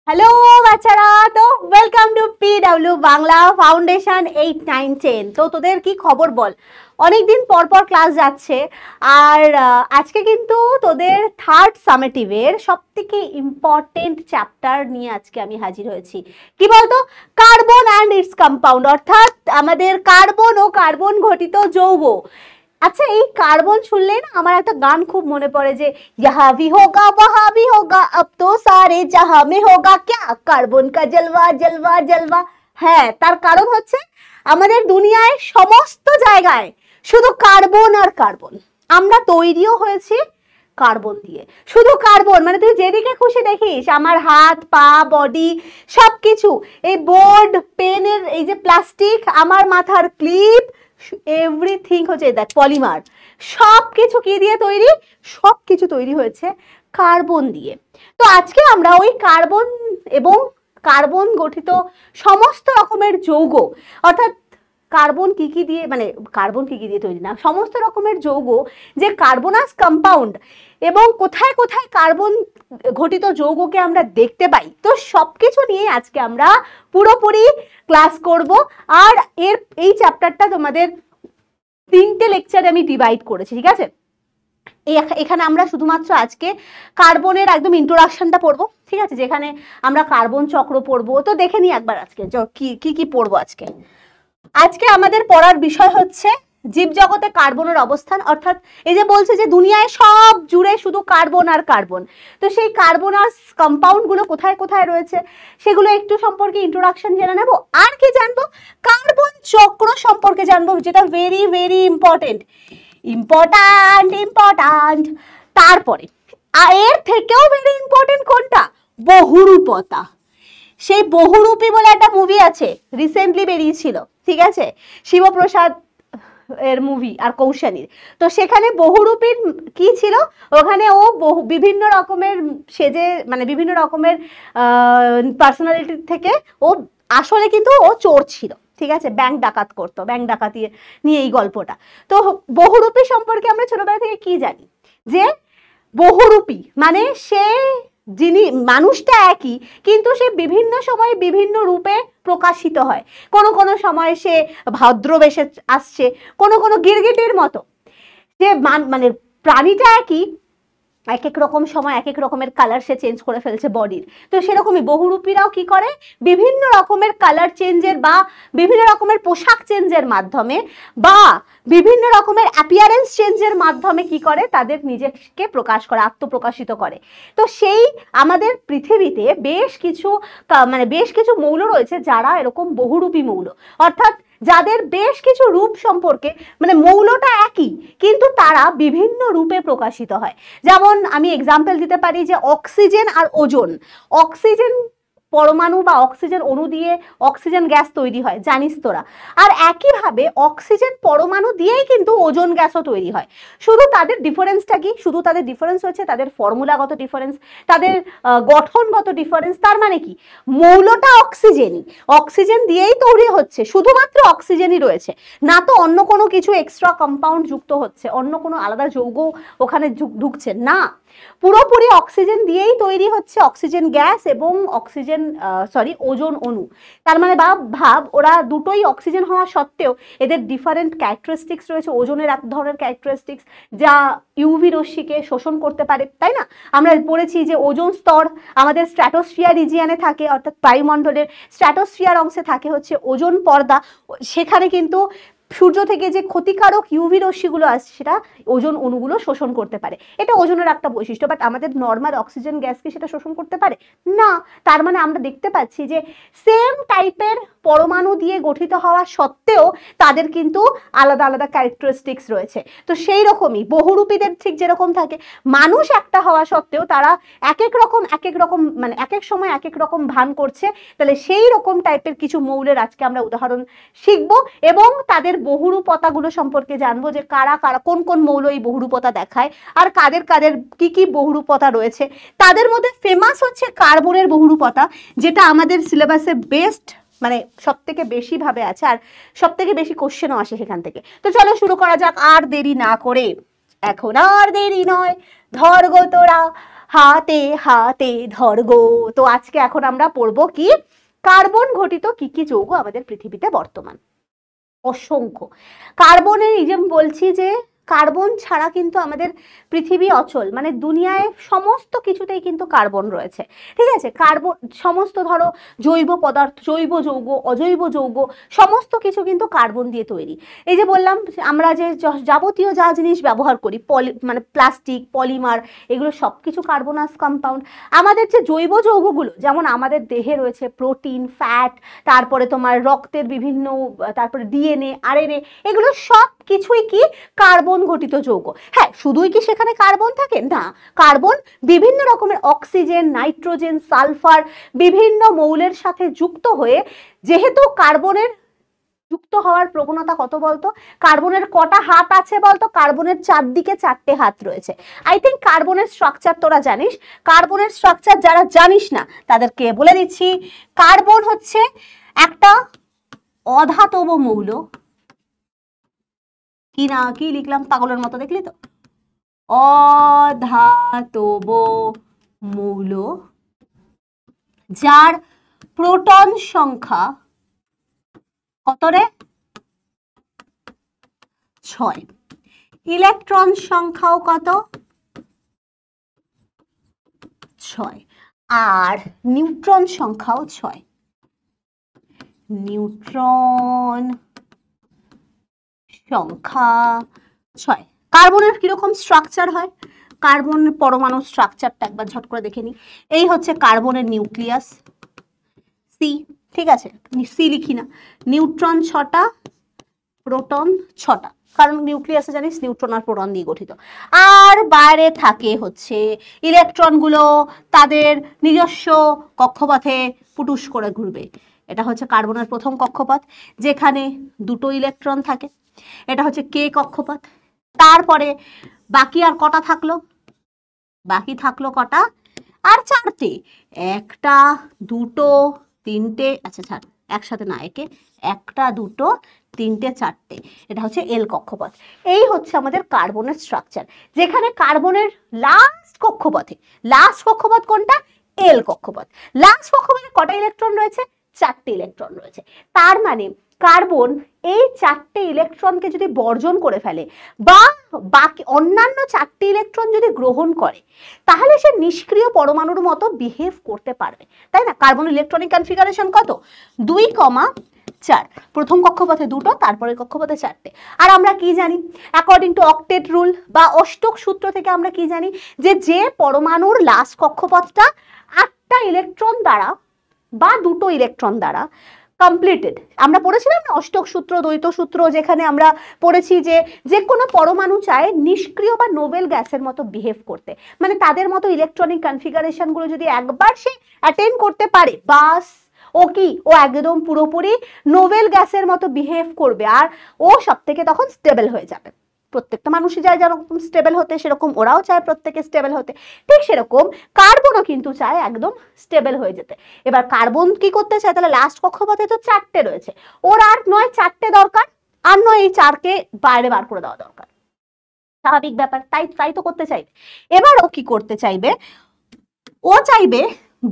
Hello বাচ্চারা, তো welcome to PW Bangla foundation 8, 9, 10। তো তোদের কি খবর বল? অনেকদিন পর পর ক্লাস যাচ্ছে, আর আজকে কিন্তু তোদের থার্ড সামেটিভের সব থেকে ইম্পর্টেন্ট চ্যাপ্টার নিয়ে আজকে আমি হাজির হয়েছি। কি বলতো? কার্বন অ্যান্ড ইটস কম্পাউন্ড, অর্থাৎ আমাদের কার্বন ও কার্বন ঘটিত যৌগ। আচ্ছা, এই কার্বন শুনলে না আমার একটা গান খুব মনে পড়ে, যে यहाँ भी होगा वहाँ भी होगा अब तो सारे जहां में होगा क्या কার্বন কা জলওয়া জলওয়া জলওয়া। হ্যাঁ, তার কারণ হচ্ছে আমাদের দুনিয়ায় সমস্ত জায়গায় শুধু কার্বন আর কার্বন। আমরা তৈরিও হয়েছি কার্বন দিয়ে, শুধু কার্বন। মানে তুই যেদিকে খুশি দেখিস, আমার হাত পা বডি সবকিছু, এই বোর্ড পেনের এই যে প্লাস্টিক, আমার মাথার ক্লিপ, এভরিথিং হচ্ছে দেখ পলিমার। সব কিছু কি দিয়ে তৈরি? সব কিছু তৈরি হয়েছে কার্বন দিয়ে। তো আজকে আমরা ওই কার্বন এবং কার্বন গঠিত সমস্ত রকমের যৌগ, অর্থাৎ কার্বন কি কি দিয়ে, মানে কার্বন কি কি দিয়ে তৈরি না, সমস্ত রকমের যৌগ যে কার্বনাস কম্পাউন্ড, এবং কোথায় কোথায় কার্বন ঘটিত যৌগকে আমরা দেখতে পাই, তো সবকিছু নিয়ে আজকে আমরা পুরোপুরি ক্লাস করব। আর এই চ্যাপ্টারটা তোমাদের 3টে লেকচারে আমি ডিভাইড করেছি, ঠিক আছে? এখানে আমরা শুধুমাত্র আজকে কার্বনের একদম ইন্ট্রোডাকশনটা পড়বো, ঠিক আছে? যেখানে আমরা কার্বন চক্র পড়বো। তো দেখে নিই একবার আজকে কি কি পড়বো। আজকে আমাদের পড়ার বিষয় হচ্ছে জীবজগতে কার্বনের অবস্থান, অর্থাৎ এই যে বলছে যে দুনিয়ায় সব জুড়ে শুধু কার্বন আর কার্বন, তো সেই কার্বনাস কম্পাউন্ড গুলো কোথায় কোথায় রয়েছে সেগুলো একটু সম্পর্কে ইন্ট্রোডাকশন জেনে নেব। আর কি জানবো? কার্বন চক্র সম্পর্কে জানবো, যেটা ভেরি ভেরি ইম্পর্টেন্ট। তারপরে এর থেকেও ভেরি ইম্পর্টেন্ট কোনটা? বহুরূপতা। সেই বহুরূপী বলে একটা মুভি আছে, রিসেন্টলি বেরিয়েছিল, ঠিক আছে? শিবপ্রসাদ এর মুভি আর কৌশানীর। তো সেখানে বহুরূপীর কি ছিল, ওখানে ও বিভিন্ন রকমের সেজে, মানে বিভিন্ন রকমের পার্সোনালিটি থেকে ও আসলে কিন্তু ও চোর ছিল, ঠিক আছে? ব্যাংক ডাকাত করতো, ব্যাংক ডাকাতি নিয়ে এই গল্পটা। তো বহুরূপী সম্পর্কে আমরা ছোটবেলা থেকে কি জানি? যে বহুরূপী মানে সে যিনি, মানুষটা একই কিন্তু সে বিভিন্ন সময় বিভিন্ন রূপে প্রকাশিত হয়। কোনো কোনো সময় সে ভদ্র বেশে আসছে, কোনো কোনো গিরগিটির মতো। যে মানে প্রাণীটা একই, এক এক রকম সময় এক এক রকমের কালার সে চেঞ্জ করে ফেলছে বডির। তো সেরকমই বহুরূপীরাও কি করে, বিভিন্ন রকমের কালার চেঞ্জের বা বিভিন্ন রকমের পোশাক চেঞ্জের মাধ্যমে বা বিভিন্ন রকমের অ্যাপিয়ারেন্স চেঞ্জের মাধ্যমে কি করে, তাদের নিজেকে প্রকাশ করে, আত্মপ্রকাশিত করে। তো সেই আমাদের পৃথিবীতে বেশ কিছু মৌল রয়েছে যারা এরকম বহুরূপী মৌল, অর্থাৎ যাদের বেশ কিছু রূপ সম্পর্কে, মানে মৌলটা একই কিন্তু তারা বিভিন্ন রূপে প্রকাশিত হয়। যেমন আমি এক্সাম্পল দিতে পারি যে অক্সিজেন আর ওজোন। অক্সিজেন পরমাণু বা অক্সিজেন অণু দিয়ে অক্সিজেন গ্যাস তৈরি হয়, জানিস তোরা। আর একইভাবে অক্সিজেন পরমাণু দিয়েই কিন্তু ওজোন গ্যাসও তৈরি হয়। শুধু তাদের ডিফারেন্সটা কি? শুধু তাদের ডিফারেন্স হচ্ছে তাদের ফর্মুলাগত ডিফারেন্স, তাদের গঠনগত ডিফারেন্স। তার মানে কি, মৌলটা অক্সিজেনই, অক্সিজেন দিয়েই তৈরি হচ্ছে, শুধুমাত্র অক্সিজেনই রয়েছে, না তো অন্য কোনো কিছু এক্সট্রা কম্পাউন্ড যুক্ত হচ্ছে, অন্য কোনো আলাদা যৌগ ওখানে ঢুকছে না। পুরোপুরি অক্সিজেন দিয়েই তৈরি হচ্ছে অক্সিজেন গ্যাস এবং ওজোন অণু। তার মানে ভাব, ওরা দুটোই অক্সিজেন হওয়া সত্ত্বেও এদের ডিফারেন্ট ক্যারেক্টারিস্টিক্স রয়েছে। ওজনের এক ধরনের ক্যারেক্টারিস্টিক্স যা ইউভি রশ্মিকে শোষণ করতে পারে, তাই না? আমরা পড়েছি যে ওজোন স্তর আমাদের স্ট্র্যাটোস্ফিয়ার রিজিয়নে থাকে, অর্থাৎ বায়ুমণ্ডলের স্ট্র্যাটোস্ফিয়ার অংশে থাকে হচ্ছে ওজোন পর্দা। সেখানে কিন্তু সূর্য থেকে যে ক্ষতিকারক ইউভি রশ্মিগুলো আসছে সেটা ওজোন অণুগুলো শোষণ করতে পারে, এটা ওজনের একটা বৈশিষ্ট্য। বাট আমাদের নর্মাল অক্সিজেন গ্যাসকে সেটা শোষণ করতে পারে না। তার মানে আমরা দেখতে পাচ্ছি যে সেম টাইপের পরমাণু দিয়ে গঠিত হওয়া সত্ত্বেও তাদের কিন্তু আলাদা আলাদা ক্যারেক্টারিস্টিক্স রয়েছে। তো সেই রকমই বহুরূপীদের ঠিক যেরকম থাকে, মানুষ একটা হওয়া সত্ত্বেও তারা এক এক রকম মানে এক এক সময় এক এক রকম ভান করছে। তাহলে সেই রকম টাইপের কিছু মৌলের আজকে আমরা উদাহরণ শিখব এবং তাদের বহুরূপতাগুলো সম্পর্কে জানবো, যে কারা কারা কোন কোন মৌল এই বহুরূপতা দেখায় আর কাদের কাদের কি কি বহুরূপতা রয়েছে। তাদের মধ্যে ফেমাস হচ্ছে কার্বনের বহুরূপতা, যেটা আমাদের সিলেবাসে বেস্ট, মানে সব থেকে বেশি ভাবে আছে আর সব থেকে বেশি কোশ্চেনও আসে সেখান থেকে। তো চলো শুরু করা যাক, আর দেরি না করে। এখন আর দেরি নয়, ধর গো তোরা হাতে হাতে ধরগো। তো আজকে এখন আমরা পড়বো কি, কার্বন ঘটিত কি কি যৌগ আমাদের পৃথিবীতে বর্তমান। অসংখ্য কার্বনের, এই যে বলছি যে কার্বন ছাড়া কিন্তু আমাদের পৃথিবী অচল, মানে দুনিয়ায় সমস্ত কিছুতেই কিন্তু কার্বন রয়েছে, ঠিক আছে। কার্বন সমস্ত ধরো জৈব পদার্থ, জৈব যৌগ, অজৈব যৌগ, সমস্ত কিছু কিন্তু কার্বন দিয়ে তৈরি। এই যে বললাম আমরা যে যাবতীয় যা জিনিস ব্যবহার করি, মানে প্লাস্টিক, পলিমার, এগুলো সব কিছু কার্বনাস কম্পাউন্ড। আমাদের যে জৈব যৌগগুলো, যেমন আমাদের দেহে রয়েছে প্রোটিন, ফ্যাট, তারপরে তোমার রক্তের বিভিন্ন, তারপরে ডিএনএ, আরএনএ, এগুলো সব কিছুই কি কার্বন ঘটিত যৌগ। হ্যাঁ, শুধুই কি সেখানে কার্বন থাকে না, কার্বন বিভিন্ন রকমের অক্সিজেন, নাইট্রোজেন, সালফার, বিভিন্ন মৌলের সাথে যুক্ত হয়ে, যেহেতু কার্বনের যুক্ত হওয়ার প্রবণতা কত বলতো, কার্বনের কটা হাত আছে বলতো, কার্বনের চারদিকে 4টে হাত রয়েছে। আই থিঙ্ক কার্বনের স্ট্রাকচার তোরা জানিস। কার্বনের স্ট্রাকচার যারা জানিস না তাদেরকে বলে দিচ্ছি, কার্বন হচ্ছে একটা অধাতব মৌল। কি না, কি লিখলাম পাগলের মতো, দেখলি তো, অধাতব মৌল যার প্রোটন সংখ্যা কত রে, 6, ইলেকট্রন সংখ্যাও কত, 6, আর নিউট্রন সংখ্যাও 6। নিউট্রন সংখ্যা 6। কার্বনের কিরকম স্ট্রাকচার হয়, কার্বন পরমাণু স্ট্রাকচারটা একবার ঝট করে দেখে নি। এই হচ্ছে কার্বনের নিউক্লিয়াস, সি, ঠিক আছে, সি লিখি না। নিউট্রন 6টা, প্রোটন 6টা, কারণ নিউক্লিয়াসে জানিস নিউট্রন আর প্রোটন দিয়ে গঠিত। আর বাইরে থাকে হচ্ছে ইলেকট্রনগুলো তাদের নিজস্ব কক্ষপথে পুটুস করে ঘুরবে। এটা হচ্ছে কার্বনের প্রথম কক্ষপথ, যেখানে 2টো ইলেকট্রন থাকে। এটা হচ্ছে কে কক্ষপথ। তারপরে বাকি আর কটা থাকলো, বাকি থাকলো কটা, আর 4টে, 1টা 2টো 3টে, আচ্ছা ছাড়, একসাথে না, একে 1টা 2টো 3টে 4টে, এটা হচ্ছে এল কক্ষপথ। এই হচ্ছে আমাদের কার্বনের স্ট্রাকচার, যেখানে কার্বনের লাস্ট কক্ষপথ কোনটা, এল কক্ষপথ। লাস্ট কক্ষপথে কটা ইলেকট্রন রয়েছে, 4টে ইলেকট্রন রয়েছে। তার মানে কার্বন এই 4টে ইলেকট্রনকে যদি বর্জন করে ফেলে বা বাকি অন্যান্য 4টে ইলেকট্রন যদি গ্রহণ করে, তাহলে সে নিষ্ক্রিয় পরমাণুর মতো বিহেভ করতে পারবে, তাই না। কার্বন ইলেকট্রনিক কনফিগারেশন কত, 2,4, প্রথম কক্ষপথে 2টো, তারপরে কক্ষপথে 4টে। আর আমরা কি জানি, অ্যাকর্ডিং টু অক্টেট রুল বা অষ্টক সূত্র থেকে আমরা কি জানি, যে পরমাণুর লাস্ট কক্ষপথটা 8টা ইলেকট্রন দ্বারা বা 2টো ইলেকট্রন দ্বারা কমপ্লিটেড। আমরা পড়েছিলাম না অষ্টক সূত্র, দ্বৈত সূত্র, যেখানে আমরা পড়েছি যে কোনো পরমাণু চায় নিষ্ক্রিয় বা নোবেল গ্যাসের মতো বিহেভ করতে, মানে তাদের মতো ইলেকট্রনিক কনফিগারেশন গুলো যদি একবার সে অ্যাটেন্ড করতে পারে, বাস ও কি, ও একদম পুরোপুরি নোবেল গ্যাসের মতো বিহেভ করবে, আর ও সব থেকে তখন স্টেবল হয়ে যাবে। প্রত্যেকটা মানুষই চায় যেরকম স্টেবল হতে, সেরকম ওরাও চায় প্রত্যেকে স্টেবল হতে, ঠিক সেরকম কার্বনও কিন্তু চায় একদম স্টেবল হয়ে যেতে। এবার কার্বন কি করতে চায়, তাহলে লাস্ট কক্ষপথে তো 4টে রয়েছে, ওর আর নয় 4টে দরকার, আর নয় এই 4কে বাইরে বার করে দেওয়া দরকার, স্বাভাবিক ব্যাপার, তাই তো করতে চাইবে। এবার ও কি করতে চাইবে, ও চাইবে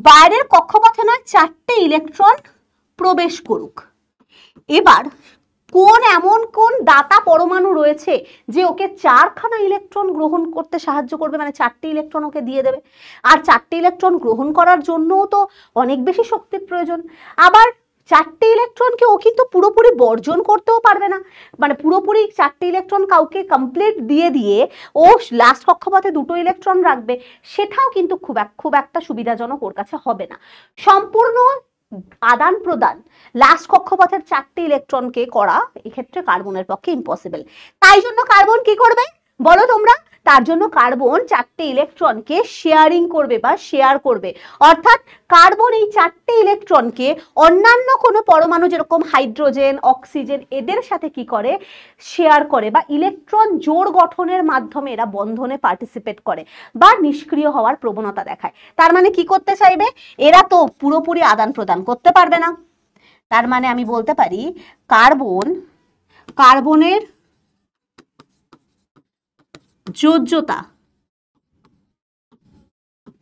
বাইরের কক্ষপথে নয় 4টে ইলেকট্রন প্রবেশ করুক। এবার এমন কোন দাতা পরমাণু রয়েছে যে ওকে 4খানা ইলেকট্রন গ্রহণ করতে সাহায্য করবে, মানে 4টে ইলেকট্রন ওকে দিয়ে দেবে। আর 4টে ইলেকট্রন গ্রহণ করার জন্যও তো অনেক বেশি শক্তির প্রয়োজন। আবার 4টে ইলেকট্রনকে ও কিন্তু পুরোপুরি বর্জন করতেও পারবে না, মানে পুরোপুরি 4টে ইলেকট্রন কাউকে কমপ্লিট দিয়ে ও লাস্ট কক্ষপথে 2টো ইলেকট্রন রাখবে, সেটাও কিন্তু খুব একটা সুবিধাজনক ওর কাছে হবে না। সম্পূর্ণ আদান প্রদান লাস্ট কক্ষপথের 4টে ইলেকট্রনকে করা এক্ষেত্রে কার্বনের পক্ষে ইম্পসিবল। তাই জন্য কার্বন কি করবে বলো তোমরা, তার জন্য কার্বন 4টে ইলেকট্রনকে শেয়ারিং করবে বা শেয়ার করবে, অর্থাৎ কার্বন এই 4টে ইলেকট্রনকে অন্যান্য কোনো পরমাণু যেরকম হাইড্রোজেন, অক্সিজেন, এদের সাথে কি করে, শেয়ার করে, বা ইলেকট্রন জোড় গঠনের মাধ্যমে এরা বন্ধনে পার্টিসিপেট করে বা নিষ্ক্রিয় হওয়ার প্রবণতা দেখায়। তার মানে কি করতে চাইবে, এরা তো পুরোপুরি আদান প্রদান করতে পারবে না। তার মানে আমি বলতে পারি কার্বনের যোজ্যতা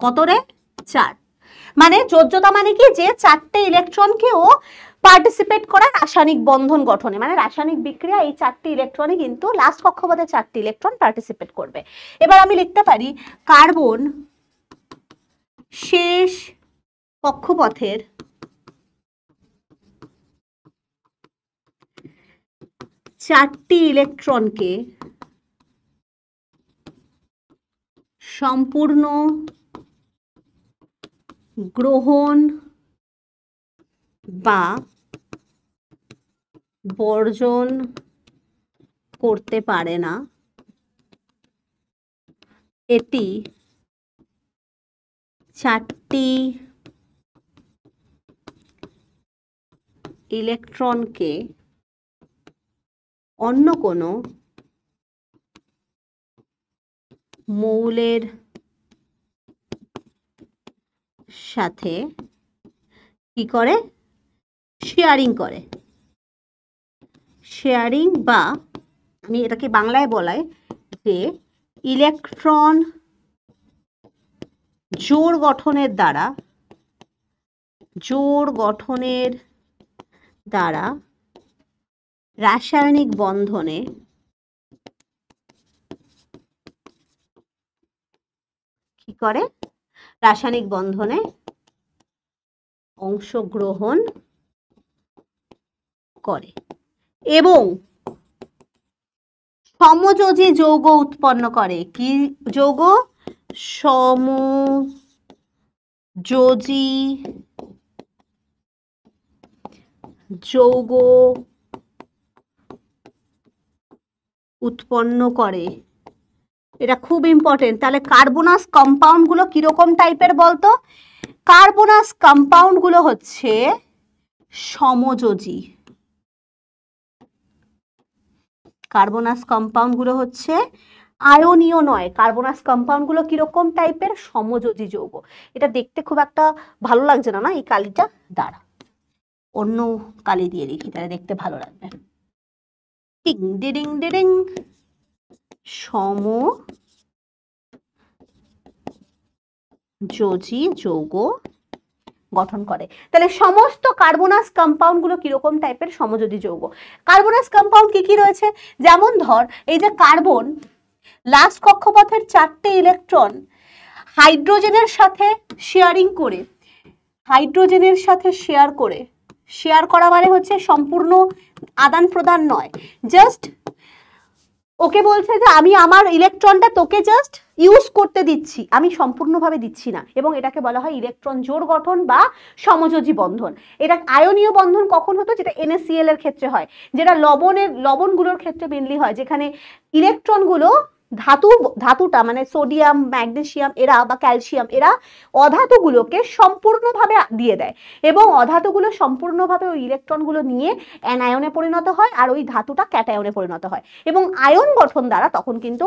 কত রে? 4। মানে যোজ্যতা মানে কি, যে 4টে ইলেকট্রনকে ও পার্টিসিপেট করা রাসায়নিক বন্ধন গঠনে, মানে রাসায়নিক বিক্রিয়া এই 4টে ইলেকট্রনে কিন্তু লাস্ট কক্ষপথে 4টে ইলেকট্রন পার্টিসিপেট করবে। এবার আমি লিখতে পারি কার্বন শেষ কক্ষপথের চারটি ইলেকট্রনকে সম্পূর্ণ গ্রহণ বা বর্জন করতে পারে না। এটি 4টি ইলেকট্রনকে অন্য কোনো মৌলের সাথে কি করে? শেয়ারিং করে। শেয়ারিং বা আমি এটাকে বাংলায় বলাই যে ইলেকট্রন জোড় গঠনের দ্বারা রাসায়নিক বন্ধনে কি করে? রাসায়নিক বন্ধনে অংশগ্রহণ করে এবং সমযোজী যৌগ উৎপন্ন করে। কি যৌগ? সমযোজী যৌগ উৎপন্ন করে। এটা খুব ইম্পর্টেন্ট। তাহলে কার্বনাস কম্পাউন্ড গুলো কিরকম টাইপের বলতো? কার্বনাস কম্পাউন্ড গুলো হচ্ছে সমযোজী। কার্বনাস কম্পাউন্ড গুলো হচ্ছে আয়নীয় নয়। কার্বনাস কম্পাউন্ড গুলো কিরকম টাইপের? সমযোজী যৌগ। এটা দেখতে খুব একটা ভালো লাগছে না, না এই কালিটা দ্বারা অন্য কালি দিয়ে লিখি, তাহলে দেখতে ভালো লাগবে। টিং ডিডিং ডিডিং সমযোজী যৌগ গঠন করে। তাহলে সমস্ত কার্বনাস কম্পাউন্ড গুলো কিরকম টাইপের? সমযোজী যৌগ। কার্বনাস কম্পাউন্ড কি কি রয়েছে? যেমন ধর এই যে কার্বন লাস্ট কক্ষপথের 4টে ইলেকট্রন হাইড্রোজেনের সাথে শেয়ারিং করে, হাইড্রোজেনের সাথে শেয়ার করা মানে হচ্ছে সম্পূর্ণ আদান প্রদান নয়, জাস্ট ওকে বলছে যে আমি আমার ইলেকট্রনটা তোকে জাস্ট ইউজ করতে দিচ্ছি, আমি সম্পূর্ণভাবে দিচ্ছি না, এবং এটাকে বলা হয় ইলেকট্রন জোড় গঠন বা সমযোজী বন্ধন। এটা আয়নীয় বন্ধন কখন হতো? যেটা NaCl এর ক্ষেত্রে হয়, যেটা লবণগুলোর ক্ষেত্রে মেনলি হয়, যেখানে ইলেকট্রনগুলো ধাতুটা মানে সোডিয়াম, ম্যাগনেসিয়াম এরা বা ক্যালসিয়াম এরা অধাতুগুলোকে সম্পূর্ণভাবে দিয়ে দেয় এবং অধাতুগুলো সম্পূর্ণভাবে ওই ইলেকট্রনগুলো নিয়ে অ্যানায়নে পরিণত হয় আর ওই ধাতুটা ক্যাটায়নে পরিণত হয় এবং আয়ন গঠন দ্বারা তখন কিন্তু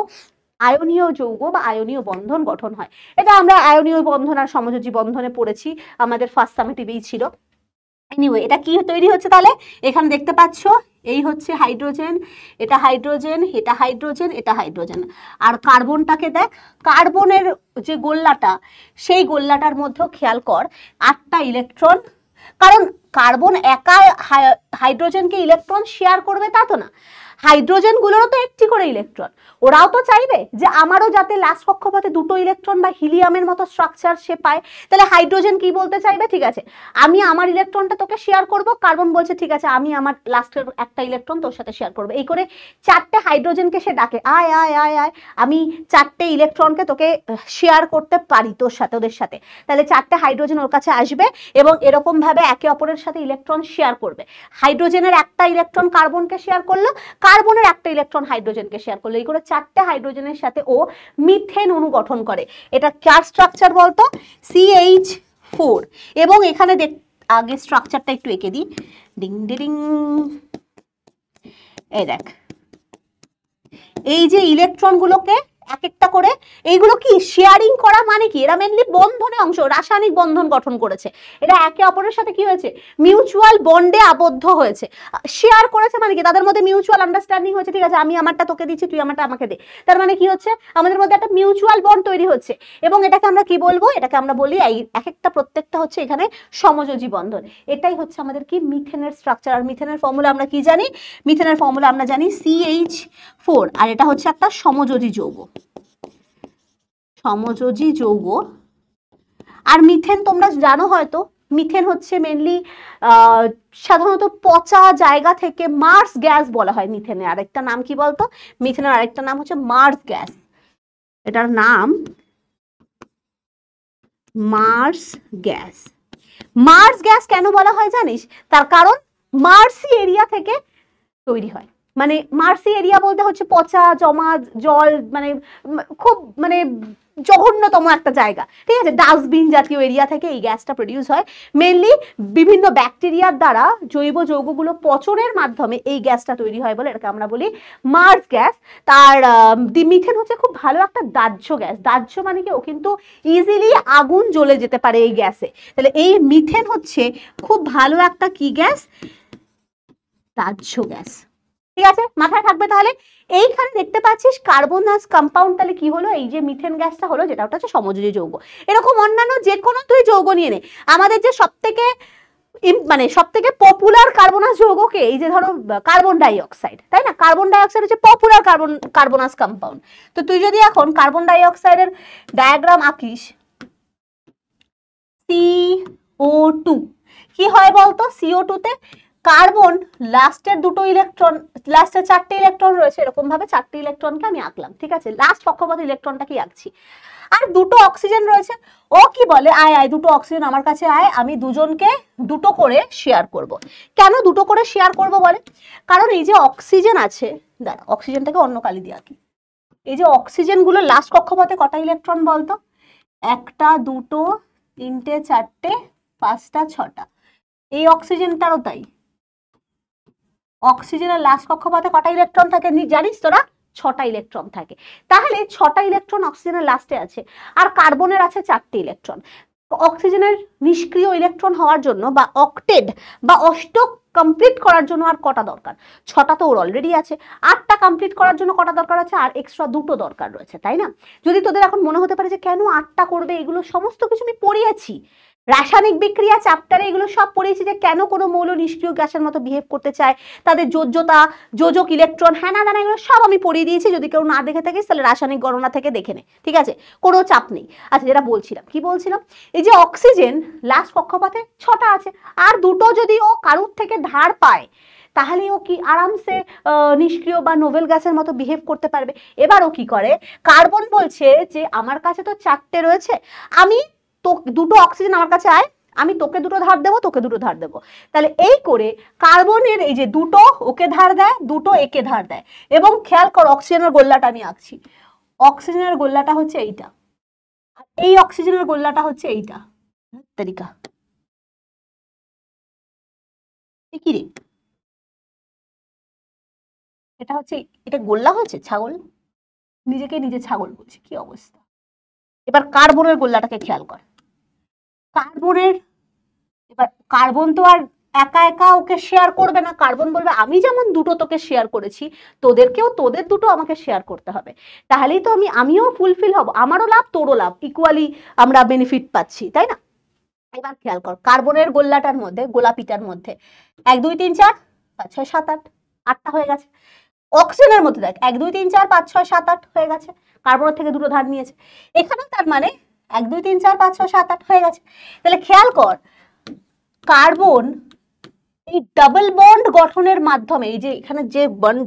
আয়নীয় যৌগ বা আয়নীয় বন্ধন গঠন হয়। এটা আমরা আয়নীয় বন্ধন আর সমযোজী বন্ধনে পড়েছি, আমাদের ফার্স্ট সামেটিভেই ছিল। এনিওয়ে এটা কি তৈরি হচ্ছে? তাহলে এখানে দেখতে পাচ্ছ এই হচ্ছে হাইড্রোজেন, এটা হাইড্রোজেন, এটা হাইড্রোজেন, এটা হাইড্রোজেন। আর কার্বনটাকে দেখ, কার্বনের যে গোল্লাটা সেই গোল্লাটার মধ্যেও খেয়াল কর 8টা ইলেকট্রন। কারণ কার্বন একা হাইড্রোজেনকে ইলেকট্রন শেয়ার করবে তা তো না, হাইড্রোজেন গুলোরও তো একটি করে ইলেকট্রন, ওরাও তো চাইবে যে আমারও যাতে লাস্ট কক্ষপথে 2টো ইলেকট্রন বা হিলিয়ামের মতো স্ট্রাকচার সে পায়। তাহলে হাইড্রোজেন কি বলতে চাইবে? ঠিক আছে আমি আমার ইলেকট্রনটা তোকে শেয়ার করব, কার্বন বলছে ঠিক আছে আমি আমার লাস্টের একটা ইলেকট্রন তোর সাথে শেয়ার করবো। এই করে 4টে হাইড্রোজেনকে সে ডাকে, আয় আয় আয় আয় আমি 4টে ইলেকট্রনকে তোকে শেয়ার করতে পারি তোর সাথে, ওদের সাথে। তাহলে 4টে হাইড্রোজেন ওর কাছে আসবে এবং এরকম ভাবে একে অপরের সাথে ইলেকট্রন শেয়ার করবে। হাইড্রোজেনের একটা ইলেকট্রন কার্বনকে শেয়ার করলো, কার্বনের একটা ইলেকট্রন হাইড্রোজেনকে শেয়ার করলো, এই করে 4টে হাইড্রোজেনের সাথে ও মিথেন অণু গঠন করে। এটা কার স্ট্রাকচার বলতো? CH4। এবং এখানে দেখ আগে স্ট্রাকচারটা একটু এঁকে দিই, ডিং ডিং। এই দেখ এই যে ইলেকট্রন গুলোকে এক একটা করে। এইগুলো কি শেয়ারিং করা মানে কি, এরা মেনলি বন্ধনে অংশ, রাসায়নিক বন্ধন গঠন করেছে, এটা একে অপরের সাথে কি হয়েছে, মিউচুয়াল বন্ডে আবদ্ধ হয়েছে। শেয়ার করেছে মানে কি, তাদের মধ্যে মিউচুয়াল আন্ডারস্ট্যান্ডিং হয়েছে, ঠিক আছে আমি আমারটা তোকে দিচ্ছি, তুই আমারটা আমাকে দে। তার মানে কি হচ্ছে, আমাদের মধ্যে একটা মিউচুয়াল বন্ড তৈরি হচ্ছে, এবং এটাকে আমরা কি বলবো, এটাকে আমরা বলি এই এক একটা প্রত্যেকটা হচ্ছে এখানে সমযোজী বন্ধন। এটাই হচ্ছে আমাদের কি মিথেনের স্ট্রাকচার। আর মিথেনের ফর্মুলা আমরা কি জানি, মিথেনের ফর্মুলা আমরা জানি CH4, আর এটা হচ্ছে একটা সমযোজী যৌগ, সমযোজী যৌগ। আর মিথেন তোমরা জানো হয়তো, মিথেন হচ্ছে মেনলি সাধারণত পচা জায়গা থেকে মার্স গ্যাস বলা হয় মিথেনের। আরেকটা নাম কি বলতো, মিথেনের আরেকটা নাম হচ্ছে মার্স গ্যাস, এটার নাম মার্স গ্যাস। মার্স গ্যাস কেন বলা হয় জানিস, তার কারণ মার্সি এরিয়া থেকে তৈরি হয়। মানে মার্সি এরিয়া বলতে হচ্ছে পচা জমা জল, মানে খুব মানে জঘন্যতম একটা জায়গা, ঠিক আছে, ডাস্টবিন জাতীয় এরিয়া থেকে এই গ্যাসটা প্রডিউস হয়। মেনলি বিভিন্ন ব্যাকটেরিয়ার দ্বারা জৈব যৌগগুলো পচনের মাধ্যমে এই গ্যাসটা তৈরি হয় বলে এটাকে আমরা বলি মার্স গ্যাস। তার মিথেন হচ্ছে খুব ভালো একটা দাহ্য গ্যাস। দাহ্য মানে কি, ও কিন্তু ইজিলি আগুন জ্বলে যেতে পারে এই গ্যাসে। তাহলে এই মিথেন হচ্ছে খুব ভালো একটা কি গ্যাস, দাহ্য গ্যাস, ঠিক আছে, মাথায় থাকবে। তাহলে এইখানে দেখতে পাচ্ছিস কার্বনাস কম্পাউন্ড, তাহলে কি হলো, এই যে মিথেন গ্যাসটা হলো, যেটা ওটা হচ্ছে সমযোজী যৌগ। এরকম অন্যান্য যে কোনো তুই যৌগ নিয়ে নে, আমাদের যে সবথেকে মানে সবথেকে পপুলার কার্বনাস যৌগকে, এই যে ধরো কার্বন ডাই অক্সাইড, তাই না, কার্বন ডাই অক্সাইড হচ্ছে পপুলার কার্বনাস কম্পাউন্ড। তো তুই যদি এখন কার্বন ডাই অক্সাইডের ডায়াগ্রাম আঁকিস, CO2 কি হয় বলতো, CO2 তে কার্বন লাস্টের দুটো ইলেকট্রন, লাস্টের 4টে ইলেকট্রন রয়েছে, এরকম ভাবে 4টে ইলেকট্রনকে আমি আঁকলাম, ঠিক আছে, লাস্ট কক্ষপথ ইলেকট্রনটাকে আঁকছি। আর দুটো অক্সিজেন রয়েছে, ও কি বলে, আয় আয় দুটো অক্সিজেন আমার কাছে আয়, আমি দুজনকে দুটো করে শেয়ার করব। কেন দুটো করে শেয়ার করব বলে, কারণ এই যে অক্সিজেন আছে, দাঁড়া অক্সিজেনটাকে অন্য কালি দিয়ে আঁকি। এই যে অক্সিজেন গুলো লাস্ট কক্ষপথে কটা ইলেকট্রন বলতো, একটা দুটো তিনটে চারটে পাঁচটা ছটা। এই অক্সিজেনটারও তাই, অক্সিজেনের লাস্ট কক্ষপথে কটা ইলেকট্রন থাকে জানিস তোরা, 6টা ইলেকট্রন থাকে। তাহলে 6টা ইলেকট্রন অক্সিজেনের লাস্টে আছে, আর কার্বনের আছে 4টে ইলেকট্রন। অক্সিজেনের নিষ্ক্রিয় ইলেকট্রন হওয়ার জন্য বা অক্টেড বা অষ্টক কমপ্লিট করার জন্য আর কটা দরকার, 6টা তো ওর অলরেডি আছে, 8টা কমপ্লিট করার জন্য কটা দরকার আছে, আর এক্সট্রা দুটো দরকার রয়েছে, তাই না। যদি তোদের এখন মনে হতে পারে যে কেন 8টা করবে, এগুলো সমস্ত কিছু আমি পড়িয়েছি, রাসায়নিক বিক্রিয়া চ্যাপ্টারে এগুলো সব পড়িয়েছি, যে কেন কোনো মৌল নিষ্ক্রিয় গ্যাসের মতো বিহেভ করতে চায়, তাদের যোজ্যতা, যোজক ইলেকট্রন, হ্যাঁ না না, এগুলো সব আমি পড়িয়ে দিয়েছি। যদি কেউ না দেখে থাকিস তাহলে রাসায়নিক গণনা থেকে দেখে নে, ঠিক আছে, কোনো চাপ নেই। আচ্ছা, যেটা বলছিলাম, কি বলছিলাম, এই যে অক্সিজেন লাস্ট কক্ষপথে 6টা আছে, আর দুটো যদি ও কারুর থেকে ধার পায়, তাহলে ও কি আরামসে নিষ্ক্রিয় বা নোবেল গ্যাসের মতো বিহেভ করতে পারবে। এবার ও কি করে, কার্বন বলছে যে আমার কাছে তো 4টে রয়েছে, আমি তো দুটো অক্সিজেন আমার কাছে আয়, আমি তোকে দুটো ধার দেবো, তোকে দুটো ধার দেবো। তাহলে এই করে কার্বনের এই যে দুটো ওকে ধার দেয়, দুটো একে ধার দেয়। এবং খেয়াল কর অক্সিজেনের গোল্লাটা আমি আঁকছি, অক্সিজেনের গোল্লাটা হচ্ছে এইটা, এই অক্সিজেনের গোল্লাটা হচ্ছে এইটা, তারিকা কি রে, এটা হচ্ছে, এটা গোল্লা হয়েছে, ছাগল, নিজেকে নিজে ছাগল বলছে, কি অবস্থা। এবার কার্বনের গোল্লাটাকে খেয়াল কর, কার্বনের, এবার কার্বন তো আর একা একা ওকে শেয়ার করবে না, কার্বন বলবে আমি যেমন দুটো তোকে শেয়ার করেছি, তোদেরকেও তোদের দুটো আমাকে শেয়ার করতে হবে, তাহলেই তো আমিও ফুলফিল হব, আমারও লাভ তোরও লাভ, ইকুয়ালি আমরা বেনিফিট পাচ্ছি, তাই না। এবার খেয়াল কর কার্বনের গোল্লাটার মধ্যে, গোলাপিটার মধ্যে 1 2 3 4 5 6 7 8, 8টা হয়ে গেছে। অক্সিজেনের মধ্যে দেখ 1 2 3 4 5 6 7 8 হয়ে গেছে, কার্বনের থেকে দুটো ধার নিয়েছে। এখানে তার মানে 1 2 3 4 5 6 7 8 হয়ে গেছে। তাহলে খেয়াল কর কার্বন এই ডাবল বন্ড গঠনের মাধ্যমে, এই যে এখানে যে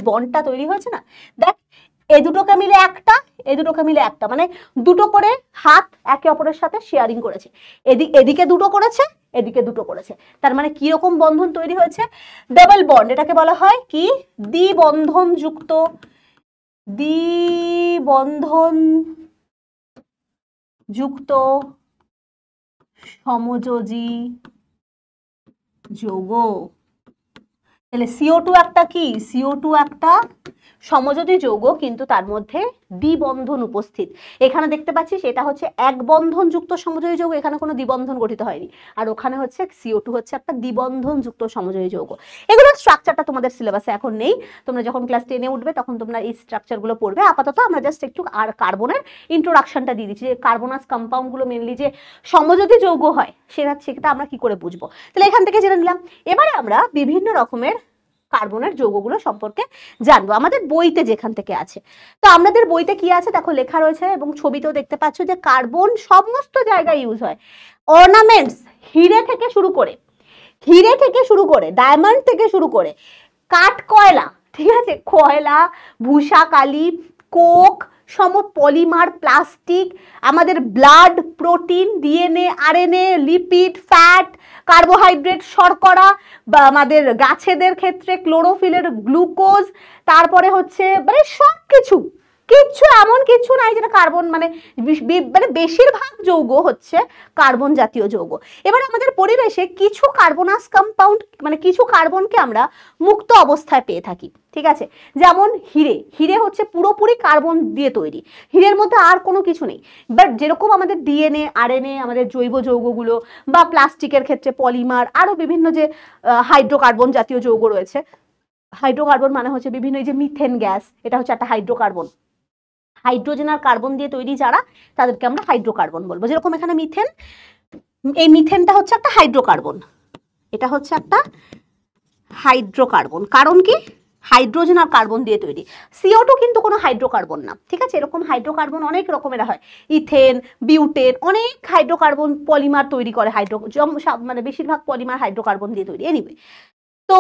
বন্ডটা তৈরি হয়েছে না, দেখ এই দুটোকে মিলে একটা, এই দুটোকে মিলে একটা, মানে দুটো করে হাত একে অপরের সাথে শেয়ারিং করেছে, এদিকে দুটো করেছে, এদিকে দুটো করেছে। তার মানে কি রকম বন্ধন তৈরি হয়েছে, ডাবল বন্ড। এটাকে বলা হয় কি, দ্বিবন্ধন যুক্ত, দ্বিবন্ধন যুক্ত সমযোজী যৌগ। তাহলে CO2 একটা কি, CO2 একটা সমযোজী যৌগ, কিন্তু তার মধ্যে দ্বিবন্ধন উপস্থিত। এখানে দেখতে পাচ্ছিস এটা হচ্ছে এক বন্ধন যুক্ত সমযোজী যৌগ, এখানে কোনো দ্বিবন্ধন গঠিত হয়নি, আর ওখানে হচ্ছে CO2 হচ্ছে একটা দ্বিবন্ধন যুক্ত সমযোজী যৌগ। এগুলোর স্ট্রাকচারটা তোমাদের সিলেবাসে এখন নেই, তোমরা যখন ক্লাস 10-এ উঠবে তখন তোমরা এই স্ট্রাকচারগুলো পড়বে। আপাতত আমরা জাস্ট একটু আর কার্বনের ইন্ট্রোডাকশনটা দিয়ে দিচ্ছি, যে কার্বনাস কম্পাউন্ডগুলো মেনলি যে সমযোজী যৌগ হয় সেটা আমরা কি করে বুঝবো। তাহলে এখান থেকে জেনে নিলাম। এবারে আমরা বিভিন্ন রকমের কার্বনের যৌগগুলো সম্পর্কে জানবো আমাদের বইতে যেখান থেকে আছে। তো আমাদের বইতে কি আছে দেখো লেখা রয়েছে, এবং ছবিতেও দেখতে পাচ্ছ যে কার্বন সমস্ত জায়গায় ইউজ হয়। অর্নামেন্টস, হিরে থেকে শুরু করে ডায়মন্ড থেকে শুরু করে কাঠ কয়লা, ঠিক আছে, কয়লা, ভূষা কালি, কোক, পলিমার, প্লাস্টিক, আমাদের blood, protein, DNA, RNA, lipid, fat, carbohydrate, শর্করা, বা আমাদের গাছেদের ক্ষেত্রে ক্লোরোফিলের গ্লুকোজ, তারপরে হচ্ছে মানে সবকিছু, কিচ্ছু এমন কিছু নাই যেটা কার্বন মানে বেশিরভাগ যৌগ হচ্ছে কার্বন জাতীয় যৌগ। এবার আমাদের পরিবেশে কিছু কার্বনাস কম্পাউন্ড মানে কিছু কার্বনকে আমরা মুক্ত অবস্থায় পেয়ে থাকি, ঠিক আছে, যেমন হিরে হচ্ছে পুরোপুরি কার্বন দিয়ে তৈরি, হিরের মধ্যে আর কোনো কিছু নেই। বাট যেরকম আমাদের ডিএনএ, আরএনএ, আমাদের জৈব যৌগগুলো, বা প্লাস্টিকের ক্ষেত্রে পলিমার, আরো বিভিন্ন যে হাইড্রোকার্বন জাতীয় যৌগ রয়েছে। হাইড্রোকার্বন মানে হচ্ছে বিভিন্ন এই যে মিথেন গ্যাস, এটা হচ্ছে একটা হাইড্রোকার্বন। হাইড্রোজেন আর কার্বন দিয়ে তৈরি যারা, তাদেরকে আমরা হাইড্রোকার্বন বলবো। যেরকম এখানে মিথেন, এই মিথেনটা হচ্ছে একটা হাইড্রোকার্বন, এটা হচ্ছে একটা হাইড্রোকার্বন। কারণ কি, হাইড্রোজেন আর কার্বন দিয়ে তৈরি। CO2 কিন্তু কোনো হাইড্রোকার্বন না, ঠিক আছে। এরকম হাইড্রোকার্বন অনেক রকমের হয়, ইথেন, বিউটেন, অনেক হাইড্রোকার্বন পলিমার তৈরি করে, মানে বেশিরভাগ পলিমার হাইড্রোকার্বন দিয়ে তৈরি। এনিওয়ে, তো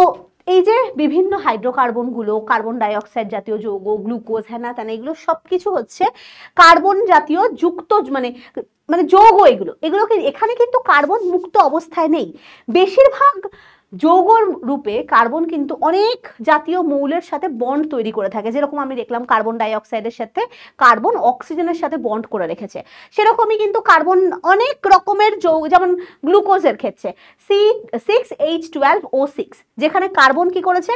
এই যে বিভিন্ন হাইড্রোকার্বনগুলো, কার্বন ডাই অক্সাইড জাতীয় যৌগ, গ্লুকোজ, হ্যানা ত্যানা, এগুলো সবকিছু হচ্ছে কার্বন জাতীয় যুক্ত মানে যৌগ। এগুলোকে এখানে কিন্তু কার্বন মুক্ত অবস্থায় নেই। বেশিরভাগ যৌগ রূপে কার্বন কিন্তু অনেক জাতীয় মৌলের সাথে বন্ড তৈরি করে থাকে। যেরকম আমি দেখলাম কার্বন ডাই অক্সাইডের সাথে কার্বন অক্সিজেনের সাথে বন্ড করে রেখেছে, সেরকমই কিন্তু কার্বন অনেক রকমের যৌগ, যেমন গ্লুকোজের ক্ষেত্রে C6H12O6, যেখানে কার্বন কি করেছে,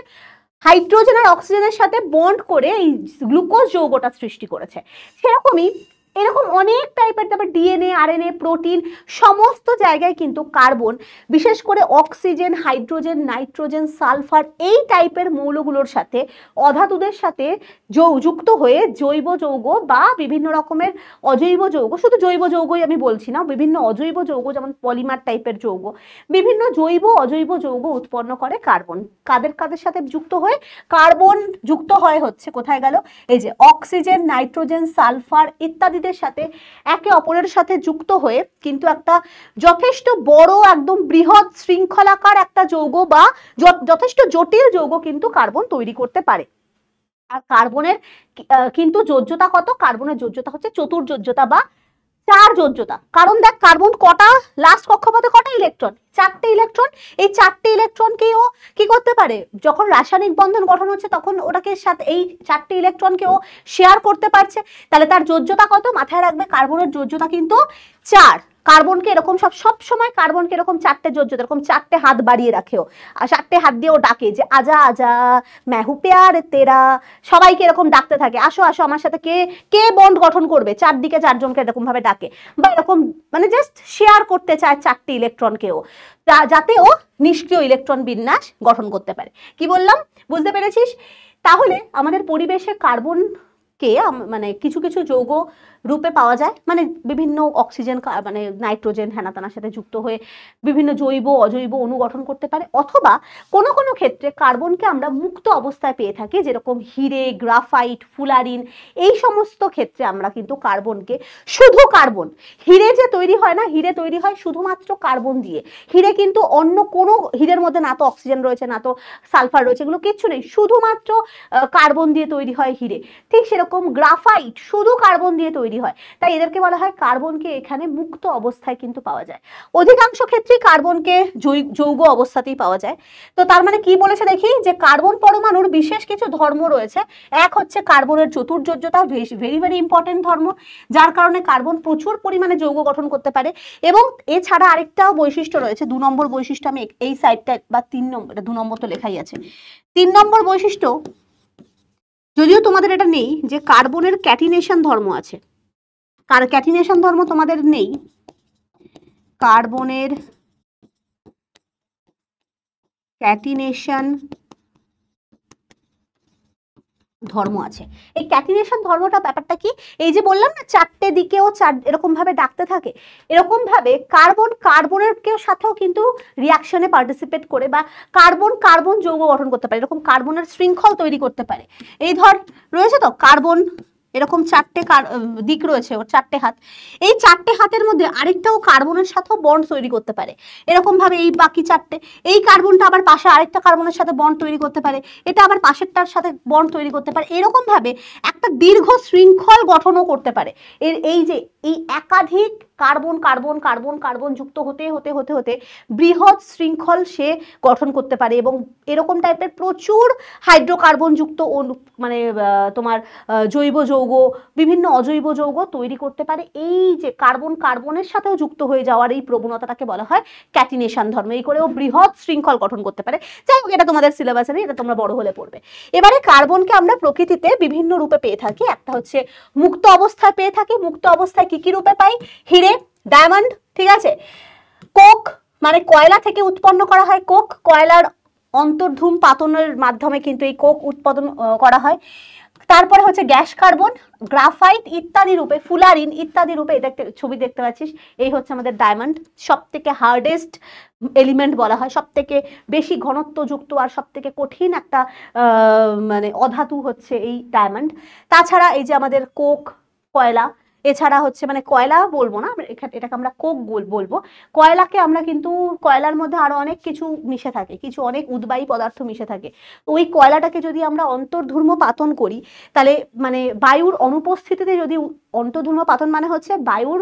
হাইড্রোজেন আর অক্সিজেনের সাথে বন্ড করে এই গ্লুকোজ যৌগটা সৃষ্টি করেছে। সেরকমই এরকম অনেক টাইপের, তারপর ডিএনএ, আরএনএ, প্রোটিন, সমস্ত জায়গায় কিন্তু কার্বন, বিশেষ করে অক্সিজেন, হাইড্রোজেন, নাইট্রোজেন, সালফার, এই টাইপের মৌলগুলোর সাথে, অধাতুদের সাথে যুক্ত হয়ে জৈব যৌগ বা বিভিন্ন রকমের অজৈব যৌগ, শুধু জৈব যৌগই আমি বলছি না, বিভিন্ন অজৈব যৌগ যেমন পলিমার টাইপের যৌগ, বিভিন্ন জৈব অজৈব যৌগ উৎপন্ন করে কার্বন। কাদের সাথে যুক্ত হয়ে কার্বন যুক্ত হয় হচ্ছে, কোথায় গেল, এই যে অক্সিজেন, নাইট্রোজেন, সালফার ইত্যাদি সাথে একে অপরের সাথে যুক্ত হয়ে কিন্তু একটা যথেষ্ট বড়, একদম বৃহৎ শৃঙ্খলাকার একটা যৌগ বা যথেষ্ট জটিল যৌগ কিন্তু কার্বন তৈরি করতে পারে। আর কার্বনের কিন্তু যোজ্যতা কত, কার্বনের যোজ্যতা হচ্ছে চতুর্যোজ্যতা বা 4 যোজ্যতা। কারণ দেখ কার্বন কটা, লাস্ট কক্ষপথে কটা ইলেকট্রন, 4টে ইলেকট্রন। এই 4টে ইলেকট্রনকেও কি করতে পারে, যখন রাসায়নিক বন্ধন গঠন হচ্ছে তখন ওটাকে সাথে এই 4টে ইলেকট্রনকেও শেয়ার করতে পারছে। তাহলে তার যোজ্যতা কত, মাথায় রাখবে কার্বনের যোজ্যতা কিন্তু 4। কার্বনকে এরকম সব সময় কার্বনকে এরকম 4টে যোজ্যতা, এরকম 4টে হাত বাড়িয়ে রাখেও, আর 4টে হাত দিয়ে ও ডাকে যে আজা আজা মেহু প্যার তেরা, সবাইকে এরকম ডাকতে থাকে, আসো আসো আমার সাথে, কে কে বন্ড গঠন করবে, চারদিকে 4 জনকে এরকম ভাবে ডাকে, বা এরকম মানে জাস্ট শেয়ার করতে চায় 4টে ইলেকট্রনকেও, যাতে ও নিষ্ক্রিয় ইলেকট্রন বিন্যাস গঠন করতে পারে। কি বললাম, বুঝতে পেরেছিস? তাহলে আমাদের পরিবেশে কার্বন মানে কিছু কিছু যৌগ রূপে পাওয়া যায়, মানে বিভিন্ন অক্সিজেন, মানে নাইট্রোজেন, হ্যানাতানার সাথে যুক্ত হয়ে বিভিন্ন জৈব অজৈব অণু গঠন করতে পারে, অথবা কোনো কোনো ক্ষেত্রে কার্বনকে আমরা মুক্ত অবস্থায় পেয়ে থাকি, যেরকম হিরে, গ্রাফাইট, ফুলারিন, এই সমস্ত ক্ষেত্রে আমরা কিন্তু কার্বনকে, শুধু কার্বন, হিরে যে তৈরি হয় না, হিরে তৈরি হয় শুধুমাত্র কার্বন দিয়ে। হিরে কিন্তু অন্য কোনো, হিরের মধ্যে না তো অক্সিজেন রয়েছে, না তো সালফার রয়েছে, এগুলো কিচ্ছু নেই, শুধুমাত্র কার্বন দিয়ে তৈরি হয় হিরে। ঠিক সেরকম গ্রাফাইট শুধু কার্বন দিয়ে তৈরি হয়, তাই এদেরকে বলা হয় কার্বনকে এখানে মুক্ত অবস্থায় কিন্তু পাওয়া যায়। অধিকাংশ ক্ষেত্রে কার্বনকে যৌগ অবস্থাতেই পাওয়া যায়। তো তার মানে কি বলেছে দেখি, যে কার্বন পরমাণুর বিশেষ কিছু ধর্ম রয়েছে। এক হচ্ছে কার্বনের চতুর্যোজ্যতা, ভেরি ভেরি ইম্পর্টেন্ট ধর্ম, যার কারণে কার্বন প্রচুর পরিমাণে যৌগ গঠন করতে পারে। এবং এছাড়া আরেকটাও বৈশিষ্ট্য রয়েছে, 2 নম্বর বৈশিষ্ট্য, আমি এই সাইডটা বা 3 নম্বর, 2 নম্বর তো লেখাই আছে, 3 নম্বর বৈশিষ্ট্য যদিও তোমাদের এটা নেই যে কার্বনের ক্যাটিনেশন ধর্ম আছে, ক্যাটিনেশন ধর্ম তোমাদের নেই, কার্বনের ক্যাটিনেশন ধর্ম আছে। এই ক্যাটিনেশন ধর্মটা ব্যাপারটা কি, এই যে বললাম না চারটে দিকেও এরকম ভাবে ডাকতে থাকে, এরকম ভাবে কার্বনের সাথেও কিন্তু রিয়াকশনে পার্টিসিপেট করে বা কার্বন যৌগ গঠন করতে পারে, এরকম কার্বনের শৃঙ্খল তৈরি করতে পারে। এই ধর রয়েছে তো কার্বন, এরকম চারটে দিক রয়েছে ওর, চারটে হাত, এই চারটে হাতের মধ্যে আরেকটাও কার্বনের সাথেও বন্ড তৈরি করতে পারে এরকম ভাবে। এই বাকি চারটে, এই কার্বনটা আবার পাশে আরেকটা কার্বনের সাথে বন্ড তৈরি করতে পারে, এটা আবার পাশেরটার সাথে বন্ড তৈরি করতে পারে, এরকম ভাবে একটা দীর্ঘ শৃঙ্খল গঠনও করতে পারে। এই যে এই একাধিক কার্বন কার্বন কার্বন কার্বন যুক্ত হতে হতে হতে হতে বৃহৎ শৃঙ্খল সে গঠন করতে পারে, এবং এরকম টাইপের প্রচুর হাইড্রোকার্বন যুক্ত মানে তোমার জৈব যৌগ, বিভিন্ন অজৈব যৌগ তৈরি করতে পারে। এই যে কার্বনের সাথেও যুক্ত হয়ে যাওয়ার এই প্রবণতাটাকে বলা হয় ক্যাটিনেশন ধর্ম। এই করেও বৃহৎ শৃঙ্খল গঠন করতে পারে। যাই হোক, এটা তোমাদের সিলেবাসে নেই, এটা তোমরা বড় হলে পড়বে। এবারে কার্বনকে আমরা প্রকৃতিতে বিভিন্ন রূপে পেয়ে থাকি। একটা হচ্ছে মুক্ত অবস্থায় পেয়ে থাকি। মুক্ত অবস্থায় কি কি রূপে পাই? হিরে, ডায়মন্ড, ঠিক আছে, কোক মানে কয়লা থেকে উৎপন্ন করা হয় কোক, কয়লার অন্তর্ধূম পাতনের মাধ্যমে কিন্তু এই কোক উৎপাদন করা হয়। তারপরে হচ্ছে গ্যাস কার্বন, গ্রাফাইট ইত্যাদি রূপে, ফুলারিন ইত্যাদি রূপে, এটা ছবি দেখতে পাচ্ছিস, এই হচ্ছে আমাদের ডায়মন্ড, সব থেকে হার্ডেস্ট এলিমেন্ট বলা হয়, সব থেকে বেশি ঘনত্বযুক্ত আর সব থেকে কঠিন একটা মানে অধাতু হচ্ছে এই ডায়মন্ড। তাছাড়া এই যে আমাদের কোক, কয়লা, এছাড়া হচ্ছে মানে কয়লা বলবো না, এটাকে আমরা কোক বলবো। কয়লাকে আমরা কিন্তু, কয়লার মধ্যে আরো অনেক কিছু মিশে থাকে, কিছু অনেক উদ্বায়ী পদার্থ মিশে থাকে। ওই কয়লাটাকে যদি আমরা অন্তর্ধূর্ম পাতন করি, তাহলে মানে বায়ুর অনুপস্থিতিতে, যদি অন্তর্ধূর্ম পাতন মানে হচ্ছে বায়ুর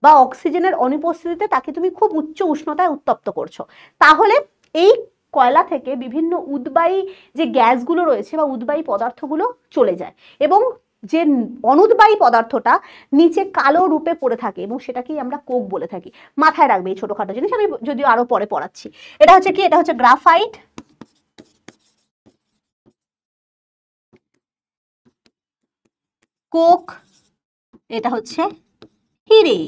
বা অক্সিজেনের অনুপস্থিতিতে তাকে তুমি খুব উচ্চ উষ্ণতায় উত্তপ্ত করছো, তাহলে এই কয়লা থেকে বিভিন্ন উদ্বায়ী যে গ্যাসগুলো রয়েছে বা উদ্বায়ী পদার্থগুলো চলে যায়, এবং যে অনুদ্বায়ী পদার্থটা নিচে কালো রূপে পড়ে থাকে, এবং সেটাকেই আমরা কোক বলে থাকি। মাথায় রাখবে এই ছোটখাটো জিনিস, আমি যদিও আরো পরে পড়াচ্ছি। এটা হচ্ছে কি, এটা হচ্ছে গ্রাফাইট, কোক, এটা হচ্ছে হিরে।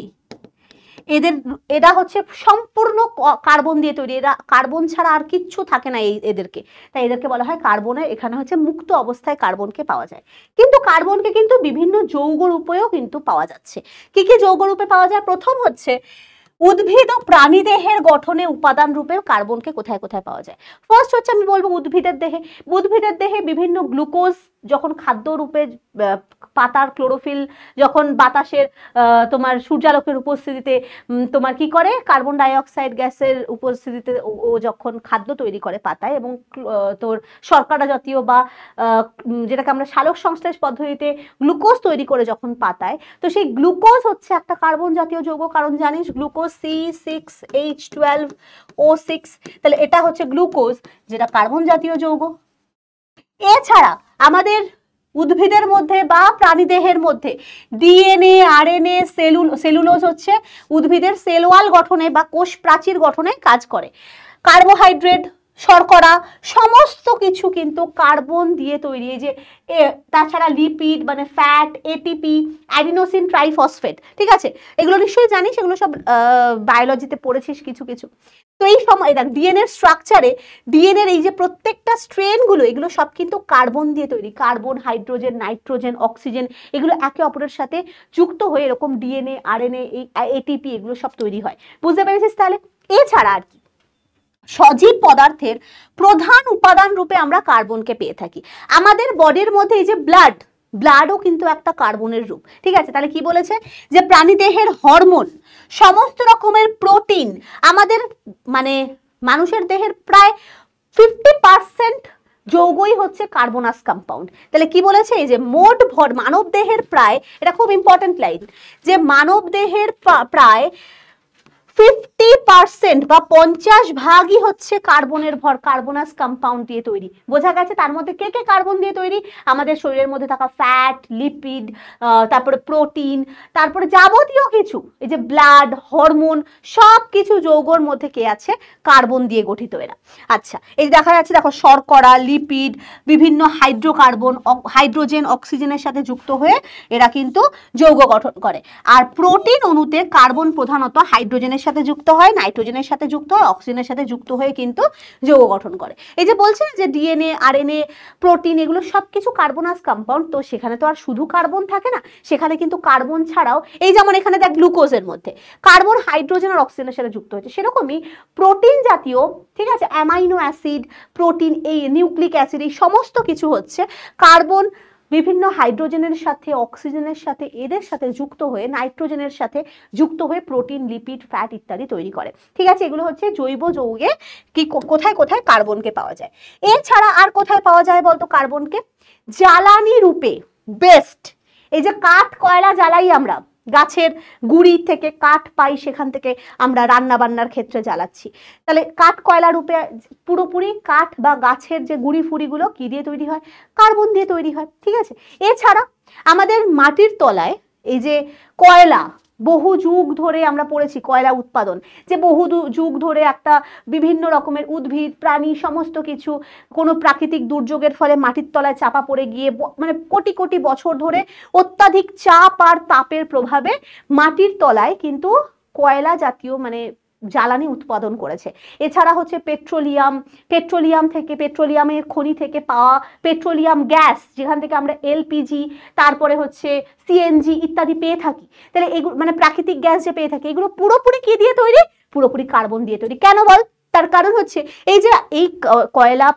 এরা হচ্ছে সম্পূর্ণ কার্বন দিয়ে তৈরি, এরা কার্বন ছাড়া আর কিচ্ছু থাকে না এদেরকে, তাই এদেরকে বলা হয় কার্বনের। এখানে হচ্ছে মুক্ত অবস্থায় কার্বনকে পাওয়া যায়, কিন্তু কার্বনকে কিন্তু বিভিন্ন যৌগ রূপেও কিন্তু পাওয়া যাচ্ছে। কি কি যৌগ রূপে পাওয়া যায়? প্রথম হচ্ছে উদ্ভিদ ও প্রাণী দেহের গঠনে উপাদান রূপে কার্বনকে কোথায় কোথায় পাওয়া যায়। ফার্স্ট হচ্ছে আমি বলবো উদ্ভিদের দেহে বিভিন্ন গ্লুকোজ যখন খাদ্য রূপে, পাতার ক্লোরোফিল যখন বাতাসের তোমার সূর্যালোকের উপস্থিতিতে তোমার কি করে, কার্বন ডাই অক্সাইড গ্যাসের উপস্থিতিতে ও যখন খাদ্য তৈরি করে পাতায়, এবং তোর শর্করা জাতীয় বা যেটাকে আমরা সালোক সংশ্লেষ পদ্ধতিতে গ্লুকোজ তৈরি করে যখন পাতায়, তো সেই গ্লুকোজ হচ্ছে একটা কার্বন জাতীয় যৌগ। কারণ জানিস গ্লুকোজ C6H12O6, তাহলে এটা হচ্ছে গ্লুকোজ, যেটা কার্বন জাতীয় যৌগ। এছাড়া আমাদের উদ্ভিদের মধ্যে বা প্রাণীদেহের মধ্যে ডিএনএ, আরএনএ, সেলুলোজ হচ্ছে উদ্ভিদের সেল ওয়াল গঠনে বা কোষ প্রাচীর গঠনে কাজ করে। কার্বোহাইড্রেট, শর্করা, সমস্ত কিছু কিন্তু কার্বন দিয়ে তৈরি। এই যে তাছাড়া লিপিড মানে ফ্যাট, এটিপি, অ্যাডিনোসিন ট্রাইফসফেট, ঠিক আছে, এগুলো নিশ্চয়ই জানিস, এগুলো সব বায়োলজিতে পড়েছিস কিছু কিছু। তো এই সময় দেখ ডিএনএর স্ট্রাকচারে, ডিএনএর এই যে প্রত্যেকটা স্ট্রেনগুলো, এগুলো সব কিন্তু কার্বন দিয়ে তৈরি। কার্বন, হাইড্রোজেন, নাইট্রোজেন, অক্সিজেন, এগুলো একে অপরের সাথে যুক্ত হয়ে এরকম ডিএনএ, আরএনএ, এই এটিপি, এগুলো সব তৈরি হয়। বুঝতে পেরেছিস তাহলে? এছাড়া আর কি, সজীব পদার্থের প্রধান উপাদান রূপে আমরা কার্বনকে পেয়ে থাকি। আমাদের বডির মধ্যে এই যে ব্লাডও কিন্তু একটা কার্বনের রূপ, ঠিক আছে। তাহলে কি বলেছে যে প্রাণীদেহের হরমোন, সমস্ত রকমের প্রোটিন, আমাদের মানে মানুষের দেহের প্রায় 50% যৌগই হচ্ছে কার্বনাস কম্পাউন্ড। তাহলে কি বলেছে, এই যে মোট ভর মানব দেহের প্রায়, এটা খুব ইম্পর্টেন্ট লাইন, যে মানব দেহের প্রায় 50% বা 50% হচ্ছে কার্বনের ভর, কার্বনাস কম্পাউন্ড দিয়ে তৈরি। বোঝা গেছে? তার মধ্যে কে কে কার্বন দিয়ে তৈরি? আমাদের শরীরের মধ্যে থাকা ফ্যাট, লিপিড, তারপরে প্রোটিন, তারপরে যাবতীয় কিছু, এই যে ব্লাড, হরমোন, সব কিছু যৌগর মধ্যে কে আছে? কার্বন দিয়ে গঠিত এরা। আচ্ছা, এই দেখা যাচ্ছে, দেখো শর্করা, লিপিড, বিভিন্ন হাইড্রোকার্বন, হাইড্রোজেন অক্সিজেনের সাথে যুক্ত হয়ে এরা কিন্তু যৌগ গঠন করে। আর প্রোটিন অণুতে কার্বন প্রধানত হাইড্রোজেনের সাথে যুক্ত হয়, নাইট্রোজেনের সাথে যুক্ত হয়, অক্সিজেনের সাথে যুক্ত হয়ে কিন্তু যৌগ গঠন করে। এই যে বলছে যে ডিএনএ, আরএনএ, প্রোটিন, এগুলো সবকিছু কার্বনাস কম্পাউন্ড। তো সেখানে তো আর শুধু কার্বন থাকে না, সেখানে কিন্তু কার্বন ছাড়াও, এই যেমন এখানে দেখ গ্লুকোজের মধ্যে কার্বন হাইড্রোজেন আর অক্সিজেনের সাথে যুক্ত হয়েছে, সেরকমই প্রোটিন জাতীয়, ঠিক আছে, অ্যামাইনো অ্যাসিড, প্রোটিন, এই নিউক্লিক অ্যাসিড, এই সমস্ত কিছু হচ্ছে কার্বন বিভিন্ন হাইড্রোজেনের সাথে, অক্সিজেনের সাথে, এদের সাথে যুক্ত হয়ে, নাইট্রোজেনের সাথে যুক্ত হয়ে প্রোটিন, লিপিড, ফ্যাট ইত্যাদি তৈরি করে। ঠিক আছে, এগুলো হচ্ছে জৈব যৌগে কি কোথায় কোথায় কার্বনকে পাওয়া যায়। এছাড়া আর কোথায় পাওয়া যায় বলতো কার্বনকে? জ্বালানি রূপে বেস্ট। এই যে কাঠ কয়লা জ্বালাই আমরা, গাছের গুড়ি থেকে কাঠ পাই, সেখান থেকে আমরা রান্না বান্নার ক্ষেত্রে জ্বালাচ্ছি। তাহলে কাঠ কয়লা রূপে পুরোপুরি কাঠ বা গাছের যে গুড়ি ফুড়িগুলো কি দিয়ে তৈরি হয়? কার্বন দিয়ে তৈরি হয়। ঠিক আছে, এছাড়া আমাদের মাটির তলায় এই যে কয়লা, বহু যুগ ধরে আমরা পড়েছি কয়লা উৎপাদন, যে বহু যুগ ধরে একটা বিভিন্ন রকমের উদ্ভিদ, প্রাণী, সমস্ত কিছু কোনো প্রাকৃতিক দুর্যোগের ফলে মাটির তলায় চাপা পড়ে গিয়ে মানে কোটি কোটি বছর ধরে অত্যাধিক চাপ আর তাপের প্রভাবে মাটির তলায় কিন্তু কয়লা জাতীয় মানে জ্বালানি উৎপাদন করেছে। এছাড়া হচ্ছে পেট্রোলিয়াম থেকে, পেট্রোলিয়ামের খনি থেকে পাওয়া পেট্রোলিয়াম গ্যাস, যেখান থেকে আমরা এলপিজি, তারপরে হচ্ছে সিএনজি ইত্যাদি পেয়ে থাকি। তাহলে এগুলো মানে প্রাকৃতিক গ্যাস যে পেয়ে থাকি, এগুলো পুরোপুরি কি দিয়ে তৈরি? পুরোপুরি কার্বন দিয়ে তৈরি। কেন বল? তার কারণ হচ্ছে এই যে এই কয়লা,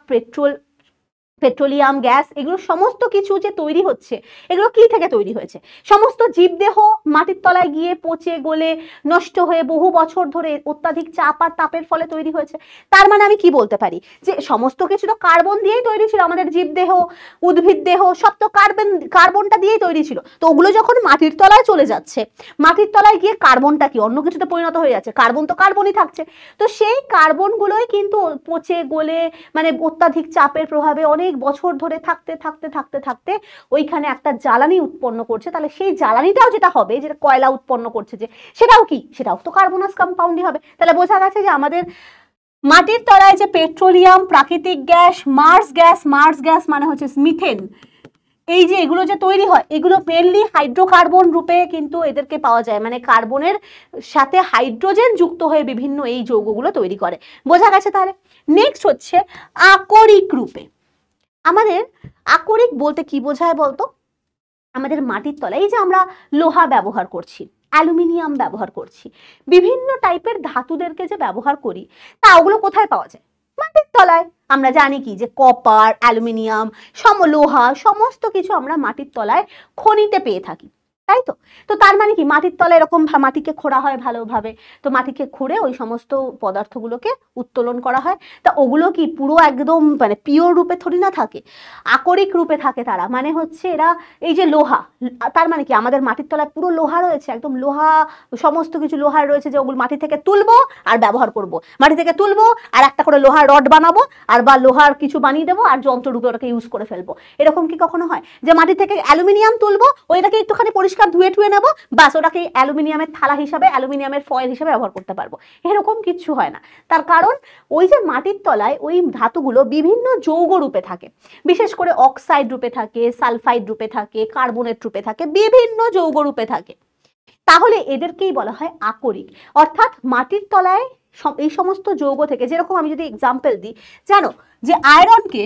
পেট্রোলিয়াম গ্যাস, এগুলো সমস্ত কিছু যে তৈরি হচ্ছে, এগুলো কি থেকে তৈরি হয়েছে? সমস্ত জীবদেহ মাটির তলায় গিয়ে পচে গলে নষ্ট হয়ে বহু বছর ধরে অত্যাধিক চাপ আর তাপের ফলে তৈরি হয়েছে। তার মানে আমি কি বলতে পারি? যে সমস্ত কিছু তো কার্বন দিয়েই তৈরি ছিল। আমাদের জীবদেহ, উদ্ভিদ দেহ সব তো কার্বনটা দিয়েই তৈরি ছিল। তো ওগুলো যখন মাটির তলায় চলে যাচ্ছে, মাটির তলায় গিয়ে কার্বনটা কি অন্য কিছুতে পরিণত হয়ে যাচ্ছে? কার্বন তো কার্বনই থাকছে। তো সেই কার্বনগুলোই কিন্তু পচে গলে মানে অত্যাধিক চাপের প্রভাবে অনেক বছর ধরে থাকতে থাকতে থাকতে থাকতে ওইখানে একটা জ্বালানি উৎপন্ন করছে। তাহলে সেই জ্বালানিটাও যেটা হবে, যেটা কয়লা উৎপন্ন করছে, যে সেটাও কি? সেটাও তো কার্বনাস কম্পাউন্ডই হবে। তাহলে বোঝা গেছে যে আমাদের মাটির তলায় যে পেট্রোলিয়াম, প্রাকৃতিক গ্যাস, মার্স গ্যাস মানে হচ্ছে মিথেন, এই যে এগুলো যে তৈরি হয়, এগুলো মেনলি হাইড্রোকার্বন রূপে কিন্তু এদেরকে পাওয়া যায়। মানে কার্বনের সাথে হাইড্রোজেন যুক্ত হয়ে বিভিন্ন এই যৌগগুলো তৈরি করে। বোঝা গেছে? তাহলে নেক্সট হচ্ছে আকরিক রূপে। আমাদের আকরিক বলতে কি বোঝায় বলতো? আমাদের মাটির তলায় এই যে আমরা লোহা ব্যবহার করছি, অ্যালুমিনিয়াম ব্যবহার করছি, বিভিন্ন টাইপের ধাতুদেরকে যে ব্যবহার করি, তা ওগুলো কোথায় পাওয়া যায়? মাটির তলায়। আমরা জানি কি যে কপার, অ্যালুমিনিয়াম, লোহা সমস্ত কিছু আমরা মাটির তলায় খনিতে পেয়ে থাকি, তাই তো? তো তার মানে কি মাটির তলায় এরকম মাটিকে খোঁড়া হয় ভালোভাবে, তো মাটিকে খুঁড়ে ওই সমস্ত পদার্থগুলোকে উত্তোলন করা হয়। তা ওগুলো কি পুরো একদম মানে পিওর রূপে থরি না থাকে, আকরিক রূপে থাকে তারা। মানে হচ্ছে এরা এই যে লোহা, তার মানে কি আমাদের মাটির তলায় পুরো লোহা রয়েছে, একদম লোহা, সমস্ত কিছু লোহার রয়েছে, যে ওগুলো মাটি থেকে তুলবো আর ব্যবহার করব, মাটি থেকে তুলবো আর একটা করে লোহার রড বানাবো, আর বা লোহার কিছু বানিয়ে দেবো আর যন্ত্র রূপে ওটাকে ইউজ করে ফেলবো। এরকম কি কখনো হয় যে মাটি থেকে অ্যালুমিনিয়াম তুলবো, ওইটাকে একটুখানি পরিষ্কার ধুয়ে নেবো, বাস ওটাকে অ্যালুমিনিয়ামের থালা হিসাবে, অ্যালুমিনিয়ামের ফয়েল হিসাবে ব্যবহার করতে পারবো? এরকম কিছু হয় না। তার কারণ ওই যে মাটির তলায় ওই ধাতুগুলো বিভিন্ন যৌগ রূপে থাকে, বিশেষ করে অক্সাইড রূপে থাকে, সালফাইড রূপে থাকে, কার্বনেট রূপে থাকে, বিভিন্ন যৌগ রূপে থাকে। তাহলে এদেরকেই বলা হয় আকরিক। অর্থাৎ মাটির তলায় এই সমস্ত যৌগ থেকে, যেরকম আমি যদি এক্সাম্পল দিই, জানো যে আয়রনকে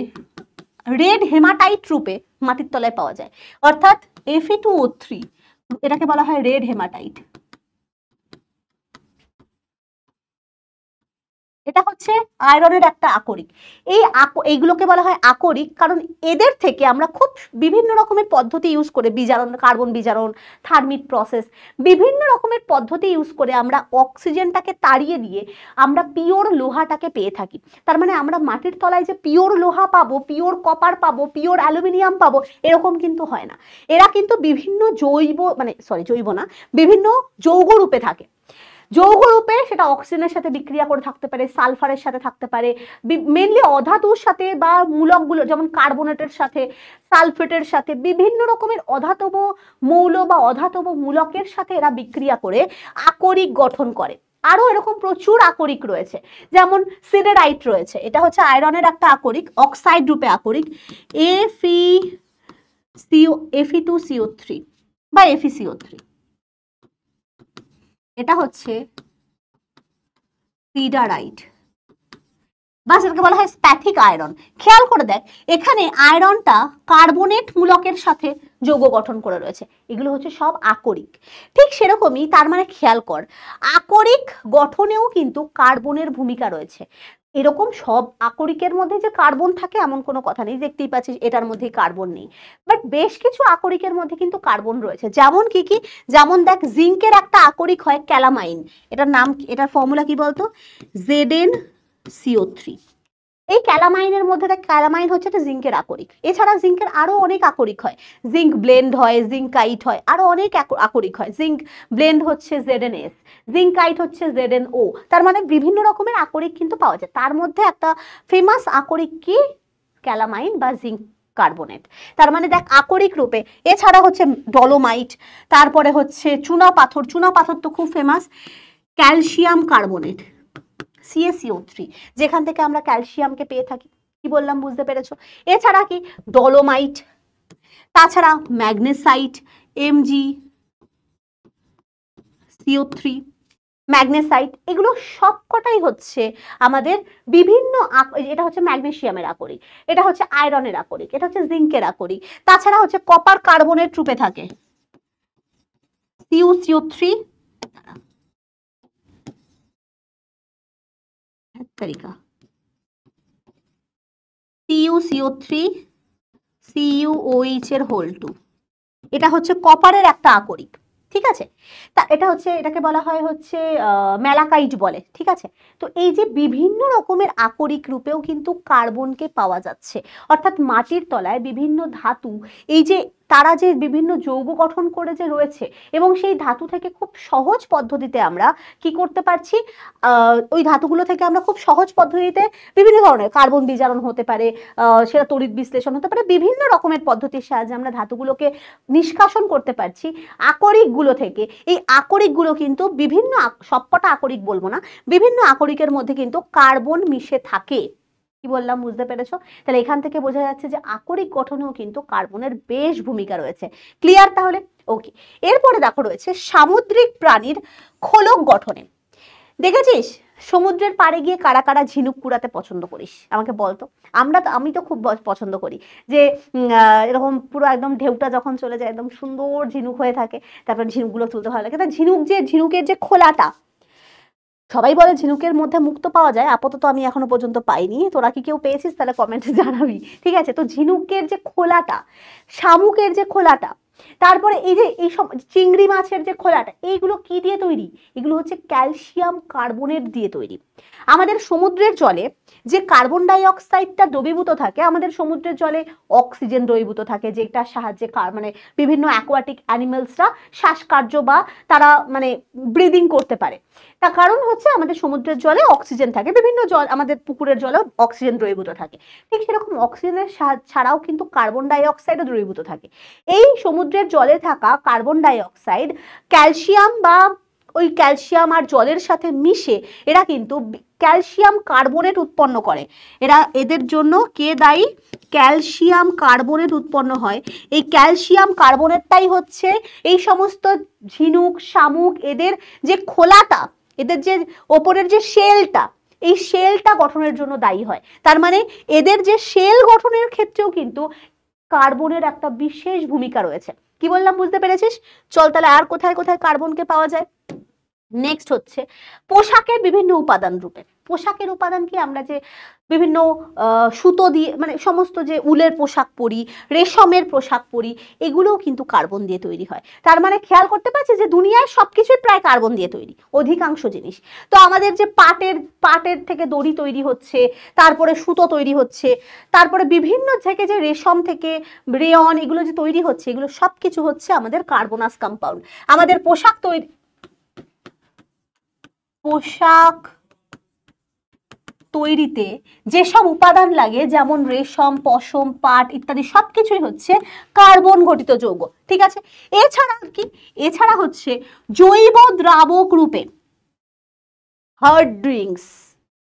রেড হেমাটাইট রূপে মাটির তলায় পাওয়া যায়, অর্থাৎ Fe2O3, এটাকে বলা হয় রেড হেমাটাইট। এটা হচ্ছে আয়রনের একটা আকরিক। এইগুলোকে বলা হয় আকরিক কারণ এদের থেকে আমরা খুব বিভিন্ন রকমের পদ্ধতি ইউজ করে, বিজারণ, কার্বন বিজারণ, থার্মিক প্রসেস, বিভিন্ন রকমের পদ্ধতি ইউজ করে আমরা অক্সিজেনটাকে তাড়িয়ে দিয়ে আমরা পিওর লোহাটাকে পেয়ে থাকি। তার মানে আমরা মাটির তলায় যে পিওর লোহা পাবো, পিওর কপার পাবো, পিওর অ্যালুমিনিয়াম পাবো, এরকম কিন্তু হয় না। এরা কিন্তু বিভিন্ন বিভিন্ন যৌগ রূপে থাকে। যৌগ রূপে সেটা অক্সিজেনের সাথে বিক্রিয়া করে থাকতে পারে, সালফারের সাথে থাকতে পারে, মেনলি অধাতুর সাথে বা মূলকগুলো যেমন কার্বনেটের সাথে, সালফেটের সাথে, বিভিন্ন রকমের অধাতব মৌল বা অধাতব মূলকের সাথে এরা বিক্রিয়া করে আকরিক গঠন করে। আরো এরকম প্রচুর আকরিক রয়েছে, যেমন সিডেরাইট রয়েছে, এটা হচ্ছে আয়রনের একটা আকরিক, অক্সাইড রূপে আকরিক Fe2CO3 বা FeCO3। এটা হচ্ছে সিডারাইট বা যেটাকে বলা হয় স্প্যাথিক আয়রন। খেয়াল করে দেখ, এখানে আয়রনটা কার্বনেট মূলকের সাথে যৌগ গঠন করে রয়েছে, এগুলো হচ্ছে সব আকরিক। ঠিক সেরকমই, তার মানে খেয়াল কর, আকরিক গঠনেও কিন্তু কার্বনের ভূমিকা রয়েছে। এরকম সব আকরিকের মধ্যে যে কার্বন থাকে এমন কোনো কথা নেই, দেখতেই পাচ্ছিস এটার মধ্যে কার্বন নেই, বাট বেশ কিছু আকরিকের মধ্যে কিন্তু কার্বন রয়েছে। যেমন কি কি, যেমন দেখ জিঙ্কের একটা আকরিক হয় ক্যালামাইন, এটার নাম, এটার ফর্মুলা কি বলতো, ZnCO3। এই ক্যালামাইনের মধ্যে দেখ, ক্যালামাইন হচ্ছে একটা জিঙ্কের আকরিক। এছাড়া জিঙ্কের আরো অনেক আকরিক হয়, জিঙ্ক ব্লেন্ড হয়, জিঙ্কাইট হয়, আরো অনেক আকরিক হয়। জিঙ্ক ব্লেন্ড হচ্ছে ZnS, জিঙ্কাইট হচ্ছে ZnO। তার মানে বিভিন্ন রকমের আকরিক কিন্তু পাওয়া যায়। তার মধ্যে একটা ফেমাস আকরিক কি, ক্যালামাইন বা জিঙ্ক কার্বনেট। তার মানে দেখ আকরিক রূপে, এছাড়া হচ্ছে ডলোমাইট, তারপরে হচ্ছে চুনা পাথর, চুনা পাথর তো খুব ফেমাস, ক্যালসিয়াম কার্বনেট CaCO3, যেখান থেকে আমরা ক্যালসিয়ামকে পেয়ে থাকি। কি বললাম বুঝতে পেরেছো? এছাড়া কি ডলোমাইট, তাছাড়া ম্যাগনেসাইট MgCO3, ম্যাগনেসাইট, এগুলো সবকটাই হচ্ছে আমাদের বিভিন্ন, এটা হচ্ছে ম্যাগনেসিয়ামের আকরিক, এটা হচ্ছে আয়রনের আকরিক, এটা হচ্ছে জিঙ্কের আকরিক। তাছাড়া হচ্ছে কপার কার্বনেট রূপে থাকে CuCO3, CuCO3 CuOH এর হোল 2, এটা হচ্ছে কপারের একটা আকরিক। ঠিক আছে, তা এটা হচ্ছে, এটাকে বলা হয় হচ্ছে ম্যালাকাইট বলে। ঠিক আছে, তো এই যে বিভিন্ন রকমের আকরিক রূপেও কিন্তু কার্বনকে পাওয়া যাচ্ছে, অর্থাৎ মাটির তলায় বিভিন্ন ধাতু, এই যে তারা যে বিভিন্ন যৌগ গঠন করে যে রয়েছে, এবং সেই ধাতু থেকে খুব সহজ পদ্ধতিতে আমরা কি করতে পারছি, ওই ধাতুগুলো থেকে আমরা খুব সহজ পদ্ধতিতে বিভিন্ন ধরনের কার্বন বিজারণ হতে পারে, সেটা তড়িৎ বিশ্লেষণ হতে পারে, বিভিন্ন রকমের পদ্ধতির সাহায্যে আমরা ধাতুগুলোকে নিষ্কাশন করতে পারছি আকরিকগুলো থেকে। এই আকরিকগুলো কিন্তু বিভিন্ন, সবকটা আকরিক বলবো না, বিভিন্ন আকরিকের মধ্যে কিন্তু কার্বন মিশে থাকে। কি বললাম বুঝতে পেরেছো? তাহলে এখান থেকে বোঝা যাচ্ছে যে আকরিক গঠনেও কিন্তু কার্বনের বেশ ভূমিকা রয়েছে। ক্লিয়ার তাহলে? ওকে, এরপরে দেখো রয়েছে সামুদ্রিক প্রাণীর খোলক গঠনে। দেখেছিস সমুদ্রের পাড়ে গিয়ে কারা কারা ঝিনুক কুড়াতে পছন্দ করিস আমাকে বলতো? আমি তো খুব পছন্দ করি, যে এরকম পুরো একদম ঢেউটা যখন চলে যায় একদম সুন্দর ঝিনুক হয়ে থাকে, তারপর ঝিনুকগুলো তুলতে ভালো লাগে। তা ঝিনুকের যে খোলাটা, সবাই বলে ঝিনুকের মধ্যে মুক্তো পাওয়া যায়, আপাতত আমি এখনো পর্যন্ত পাইনি, তোরা কি কেউ পেয়েছিস তাহলে কমেন্টে জানাবি। ঠিক আছে, তো ঝিনুকের যে খোলাটা, শামুকের যে খোলাটা, তারপরে এই যে এই সব চিংড়ি মাছের যে খোলাটা, এইগুলো কি দিয়ে তৈরি? এগুলো হচ্ছে ক্যালসিয়াম কার্বনেট দিয়ে তৈরি। আমাদের সমুদ্রের জলে যে কার্বন ডাই অক্সাইডটা দ্রবীভূত থাকে, আমাদের সমুদ্রের জলে অক্সিজেন দ্রবীভূত থাকে, যেটার সাহায্যে মানে বিভিন্ন অ্যাকোয়াটিক অ্যানিমেলসরা শ্বাসকার্য বা তারা মানে ব্রিদিং করতে পারে। তার কারণ হচ্ছে আমাদের সমুদ্রের জলে অক্সিজেন থাকে, বিভিন্ন জল, আমাদের পুকুরের জলেও অক্সিজেন দ্রবীভূত থাকে। ঠিক সেরকম অক্সিজেনের ছাড়াও কিন্তু কার্বন ডাই অক্সাইডও দ্রবীভূত থাকে। এই সমুদ্রের জলে থাকা কার্বন ডাই অক্সাইড ক্যালসিয়াম বা ওই ক্যালসিয়াম আর জলের সাথে মিশে এরা কিন্তু ক্যালসিয়াম কার্বনেট উৎপন্ন করে। এদের জন্য কে দায়ী? ক্যালসিয়াম কার্বনেট উৎপন্ন হয়। এই ক্যালসিয়াম কার্বনেটটাই হচ্ছে এই সমস্ত ঝিনুক, শামুক, এদের যে খোলাটা, এদের যে ওপরের যে শেলটা, এই শেলটা গঠনের জন্য দায়ী হয়। তার মানে এদের যে শেল গঠনের ক্ষেত্রেও কিন্তু কার্বনের একটা বিশেষ ভূমিকা রয়েছে। কি বললাম বুঝতে পেরেছিস? চল তাহলে আর কোথায় কোথায় কার্বনকে পাওয়া যায়। নেক্সট হচ্ছে পোশাকের বিভিন্ন উপাদান রূপে। পোশাকের উপাদান কি? আমরা যে বিভিন্ন সুতো দিয়ে, মানে সমস্ত যে উলের পোশাক পরি, রেশমের পোশাক পরি, এগুলোও কিন্তু কার্বন দিয়ে তৈরি হয়। তার মানে খেয়াল করতে পারছি যে দুনিয়ায় সবকিছুই প্রায় কার্বন দিয়ে তৈরি, অধিকাংশ জিনিস। তো আমাদের যে পাটের থেকে দড়ি তৈরি হচ্ছে, তারপরে সুতো তৈরি হচ্ছে, তারপরে বিভিন্ন থেকে যে রেশম থেকে রেয়ন, এগুলো যে তৈরি হচ্ছে, এগুলো সবকিছু হচ্ছে আমাদের কার্বনাস কম্পাউন্ড। আমাদের পোশাক তৈরি পোশাক তৈরিতে যেসব উপাদান লাগে যেমন রেশম, পশম, পাট ইত্যাদি সবকিছুই হচ্ছে কার্বন ঘটিত যৌগ। ঠিক আছে, এছাড়া কি, এছাড়া হচ্ছে জৈব দ্রাবক রূপে হার্ড ড্রিঙ্কস,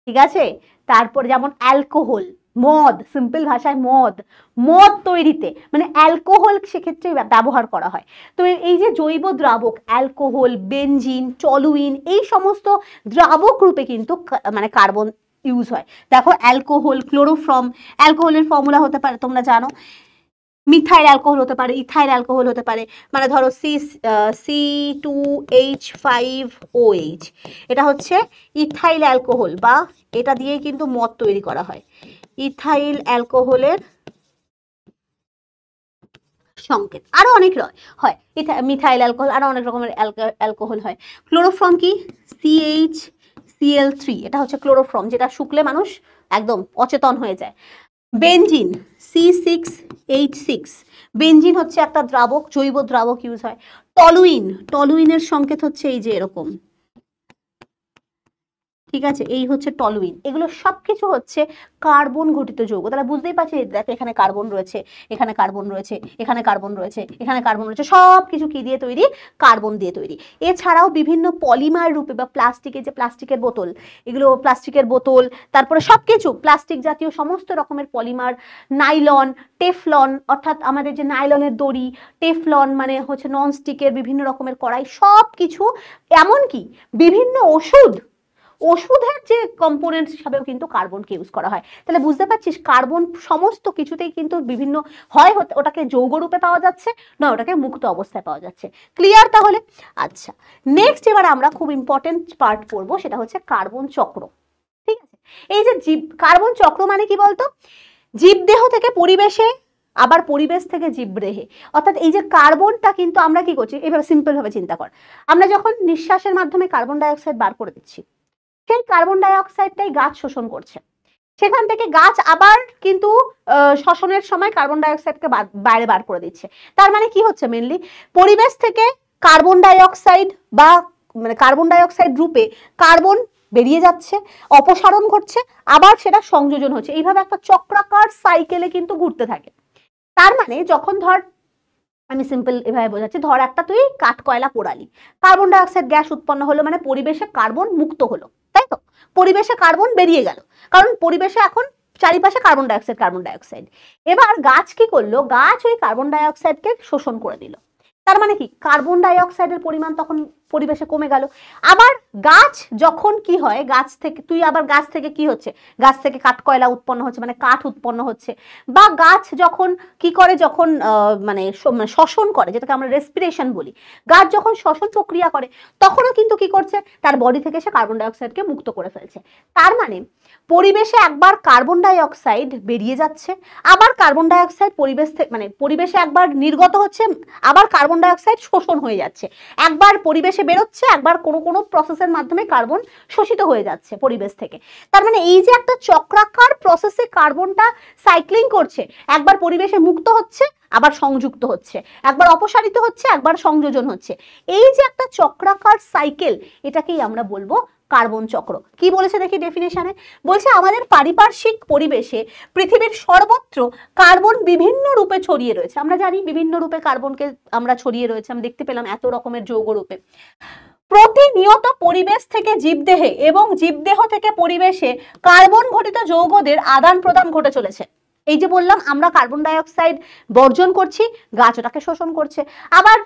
ঠিক আছে, তারপর যেমন অ্যালকোহল, মদ, সিম্পল ভাষায় মদ, মদ তৈরিতে মানে অ্যালকোহল সেক্ষেত্রে ব্যবহার করা হয়। তো এই যে জৈব দ্রাবক অ্যালকোহল, বেনজিন, টলুইন এই সমস্ত দ্রাবক রূপে কিন্তু মানে কার্বন ইউজ হয়। দেখো অ্যালকোহল, ক্লোরোফর্ম, অ্যালকোহলের ফর্মুলা হতে পারে তোমরা জানো, মিথাইল অ্যালকোহল হতে পারে, ইথাইল অ্যালকোহল হতে পারে, মানে ধরো C2H5OH, এটা হচ্ছে ইথাইল অ্যালকোহল, বা এটা দিয়েই কিন্তু মদ তৈরি করা হয়। ইথাইল অ্যালকোহলের সংকেত আরো অনেক হয়, মিথাইল অ্যালকোহল, আরো অনেক রকমের অ্যালকোহল হয়। ক্লোরোফর্ম কি, CHCl3, এটা হচ্ছে ক্লোরোফর্ম, যেটা শুকলে মানুষ একদম অচেতন হয়ে যায়। বেনজিন C6H6, বেনজিন হচ্ছে একটা দ্রাবক, জৈব দ্রাবক ইউজ হয়। টলুইন, টলুইনের সংকেত হচ্ছে এই যে এরকম, ঠিক আছে, এই হচ্ছে টলুইন। এগুলো সবকিছু হচ্ছে কার্বন ঘটিত যৌগ। তাহলে বুঝতেই পারছি, দেখো এখানে কার্বন রয়েছে, এখানে কার্বন রয়েছে, এখানে কার্বন রয়েছে, এখানে কার্বন রয়েছে, সবকিছু কি দিয়ে তৈরি, কার্বন দিয়ে তৈরি। এছাড়াও বিভিন্ন পলিমার রূপে বা প্লাস্টিকের, যে প্লাস্টিকের বোতল, এগুলো প্লাস্টিকের বোতল, তারপরে সবকিছু প্লাস্টিক জাতীয় সমস্ত রকমের পলিমার, নাইলন, টেফলন, অর্থাৎ আমাদের যে নাইলনের দড়ি, টেফলন মানে হচ্ছে ননস্টিকের বিভিন্ন রকমের কড়াই, সব কিছু, এমনকি বিভিন্ন ওষুধের যে কম্পোনেন্টস হিসাবেও কিন্তু কার্বনকে ইউজ করা হয়। তাহলে বুঝতে পারছিস কার্বন সমস্ত কিছুতেই কিন্তু বিভিন্ন হয়, ওটাকে যৌগ রূপে পাওয়া যাচ্ছে, না ওটাকে মুক্ত অবস্থায় পাওয়া যাচ্ছে। ক্লিয়ার তাহলে? আচ্ছা, নেক্সট এবার আমরা খুব ইম্পর্টেন্ট পার্ট পড়বো, সেটা হচ্ছে কার্বন চক্র। ঠিক আছে, এই যে কার্বন চক্র মানে কি বলতো, জীবদেহ থেকে পরিবেশে, আবার পরিবেশ থেকে জীবদেহে, অর্থাৎ এই যে কার্বনটা কিন্তু আমরা কি করছি, এইভাবে সিম্পল ভাবে চিন্তা কর, আমরা যখন নিঃশ্বাসের মাধ্যমে কার্বন ডাই অক্সাইড বার করে দিচ্ছি, সেই কার্বন ডাই অক্সাইডটাই গাছ শোষণ করছে, সেখান থেকে গাছ আবার কিন্তু শ্বসনের সময় কার্বন ডাই অক্সাইডকে বাইরে বার করে দিচ্ছে। তার মানে কি হচ্ছে, মেনলি পরিবেশ থেকে কার্বন ডাই অক্সাইড বা মানে কার্বন ডাই অক্সাইড রূপে কার্বন বেরিয়ে যাচ্ছে, অপসারণ ঘটছে, আবার সেটা সংযোজন হচ্ছে, এইভাবে একটা চক্রাকার সাইকেলে কিন্তু ঘুরতে থাকে। তার মানে যখন ধর, আমি সিম্পল এভাবে বোঝাচ্ছি, ধর একটা তুই কাঠ কয়লা পোড়ালি, কার্বন ডাই অক্সাইড গ্যাস উৎপন্ন হলো, মানে পরিবেশে কার্বন মুক্ত হলো, তাই তো, পরিবেশে কার্বন বেরিয়ে গেল, কারণ পরিবেশে এখন চারিপাশে carbon die oxide, carbon die oxide. এবার গাছ কি করলো, গাছ ওই কার্বন ডাই অক্সাইডকে শোষণ করে দিল। তার মানে কি, কার্বন ডাই অক্সাইডের পরিমাণ তখন পরিবেশে কমে গেল। আবার গাছ যখন কি হয়, গাছ থেকে তুই আবার গাছ থেকে কি হচ্ছে, গাছ থেকে কাঠ কয়লা উৎপন্ন হচ্ছে, মানে কাঠ উৎপন্ন হচ্ছে, বা গাছ যখন কি করে, যখন মানে শ্বসন করে, যেটাকে আমরা রেসপিরেশন বলি, গাছ যখন শ্বসন প্রক্রিয়া করে তখনও কিন্তু কি করছে, তার বডি থেকে সে কার্বন ডাই অক্সাইডকে মুক্ত করে ফেলছে। তার মানে পরিবেশে একবার কার্বন ডাই অক্সাইড বেরিয়ে যাচ্ছে, আবার কার্বন ডাই অক্সাইড পরিবেশ থেকে মানে পরিবেশে একবার নির্গত হচ্ছে, আবার কার্বন ডাই অক্সাইড শোষণ হয়ে যাচ্ছে, একবার পরিবেশে বেরোচ্ছে, একবার কোনো কোনো প্রসেসের মাধ্যমে কার্বন শোষিত হয়ে যাচ্ছে পরিবেশ থেকে। তার মানে এই যে একটা চক্রাকার প্রসেসে কার্বনটা সাইক্লিং করছে, একবার পরিবেশে মুক্ত হচ্ছে, আবার সংযুক্ত হচ্ছে, একবার অপসারিত হচ্ছে, একবার সংযোজন হচ্ছে, এই যে একটা চক্রাকার সাইকেল, এটাকেই আমরা বলবো কার্বন চক্র। কি বলেছে দেখি ডেফিনেশনে, বলছে আমাদের পারিপার্শ্বিক পরিবেশে পৃথিবীর সর্বত্র কার্বন বিভিন্ন রূপে ছড়িয়ে রয়েছে। আমরা জানি বিভিন্ন রূপে কার্বনকে আমরা ছড়িয়ে রয়েছে, আমরা দেখতে পেলাম এত রকমের যৌগ রূপে। প্রতিনিয়ত পরিবেশ থেকে জীবদেহে এবং জীবদেহ থেকে পরিবেশে কার্বন ঘটিত যৌগদের আদান প্রদান ঘটে চলেছে। এই যে বললাম আমরা কার্বন ডাই অক্সাইড বর্জন করছি, গাছ ওটাকে শোষণ করছে, আবার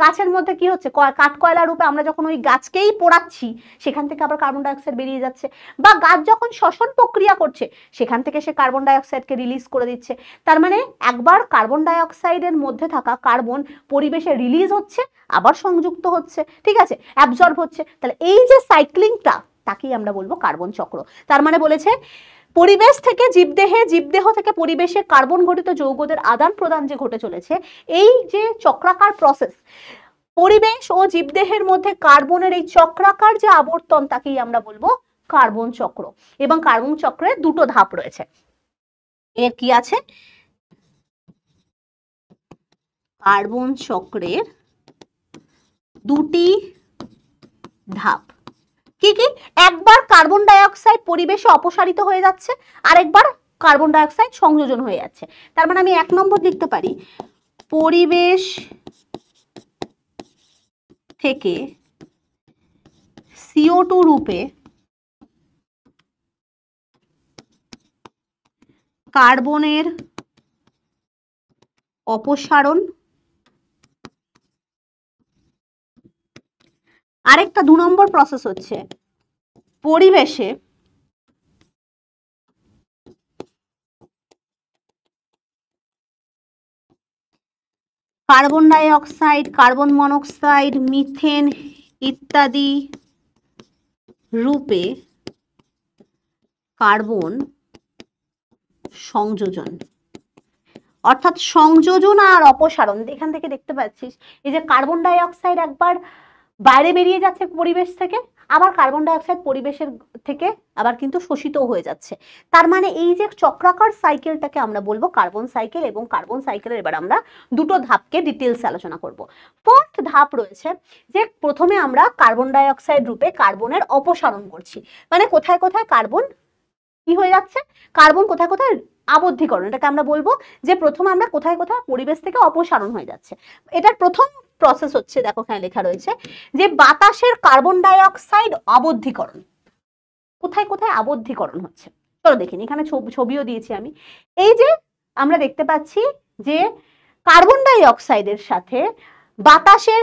গাছের মধ্যে কি হচ্ছে, কাঠ কয়লা রূপে আমরা যখন ওই গাছকেই পোড়াচ্ছি, সেখান থেকে আবার কার্বন ডাই অক্সাইড বেরিয়ে যাচ্ছে, বা গাছ যখন শ্বসন প্রক্রিয়া করছে সেখান থেকে সে কার্বন ডাই অক্সাইডকে রিলিজ করে দিচ্ছে। তার মানে একবার কার্বন ডাই অক্সাইডের মধ্যে থাকা কার্বন পরিবেশে রিলিজ হচ্ছে, আবার সংযুক্ত হচ্ছে, ঠিক আছে, অ্যাবজর্ব হচ্ছে। তাহলে এই যে সাইক্লিংটা, তাকেই আমরা বলবো কার্বন চক্র। তার মানে বলেছে পরিবেশ থেকে জীবদেহে, জীবদেহ থেকে পরিবেশে কার্বন ঘটিত যৌগদের আদান প্রদান যে ঘটে চলেছে, এই যে চক্রাকার প্রসেস, পরিবেশ ও জীবদেহের মধ্যে কার্বনের এই চক্রাকার যে আবর্তন, তাকেই আমরা বলবো কার্বন চক্র। এবং কার্বন চক্রের দুটো ধাপ রয়েছে। এর কি আছে, কার্বন চক্রের দুটি ধাপ। কি কি? একবার কার্বন ডাই অক্সাইড পরিবেশে অপসারিত হয়ে যাচ্ছে, আরেকবার কার্বন ডাই অক্সাইড সংযোজন হয়ে যাচ্ছে। তার মানে আমি 1 নম্বর লিখতে পারি, পরিবেশ থেকে CO2 রূপে কার্বনের অপসারণ। আরেকটা 2 নম্বর প্রসেস হচ্ছে পরিবেশে carbon die oxide, carbon monoxide, methane ইত্যাদি রূপে কার্বন সংযোজন। অর্থাৎ সংযোজন আর অপসারণ, এখান থেকে দেখতে পাচ্ছিস এই যে কার্বন ডাই অক্সাইড একবার বাইরে বেরিয়ে যাচ্ছে পরিবেশ থেকে, আবার কার্বন ডাই অক্সাইড পরিবেশের থেকে আবার কিন্তু শোষিত হয়ে যাচ্ছে। তার মানে এই যে চক্রাকার সাইকেলটাকে আমরা বলবো কার্বন সাইকেল, এবং কার্বন সাইকেলের এবার আমরা দুটো ধাপকে ডিটেলস আলোচনা করব। ফার্স্ট ধাপ রয়েছে যে প্রথমে আমরা কার্বন ডাই অক্সাইড রূপে কার্বনের অপসারণ করছি, মানে কোথায় কোথায় কার্বন কি হয়ে যাচ্ছে, কার্বন কোথায় কোথায় আবদ্ধীকরণ, এটাকে আমরা বলবো যে প্রথম আমরা কোথায় কোথায় পরিবেশ থেকে অপসারণ হয়ে যাচ্ছে। এটার প্রথম প্রসেস হচ্ছে, দেখো এখানে লেখা রয়েছে যে বাতাসের কার্বন ডাই অক্সাইড আবদ্ধীকরণ। কোথায় কোথায় আবদ্ধীকরণ হচ্ছে চলো দেখিনি, এখানে ছবিও দিয়েছি আমি। এই যে আমরা দেখতে পাচ্ছি যে কার্বন ডাই অক্সাইডের সাথে বাতাসের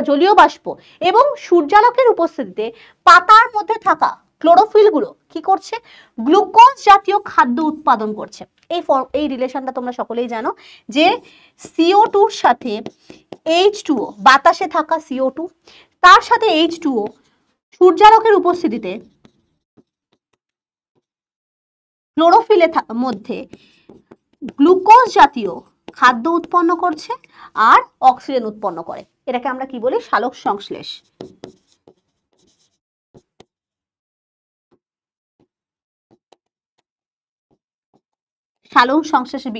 জলীয় বাষ্প এবং সূর্যালোকের উপস্থিতিতে পাতার মধ্যে থাকা ক্লোরোফিল গুলো কি করছে, গ্লুকোজ জাতীয় খাদ্য উৎপাদন করছে। এই রিলেশনটা তোমরা সকলেই জানো যে CO2 এর সাথে H2O, বাতাসে থাকা CO2 তার সাথে H2O সূর্যালোকের উপস্থিতিতে ক্লোরোফিলের মধ্যে গ্লুকোজ জাতীয় খাদ্য উৎপন্ন করছে আর অক্সিজেন উৎপন্ন করে। এটাকে আমরা কি বলি, সালোক সংশ্লেষ। সালোক সংশ্লেষের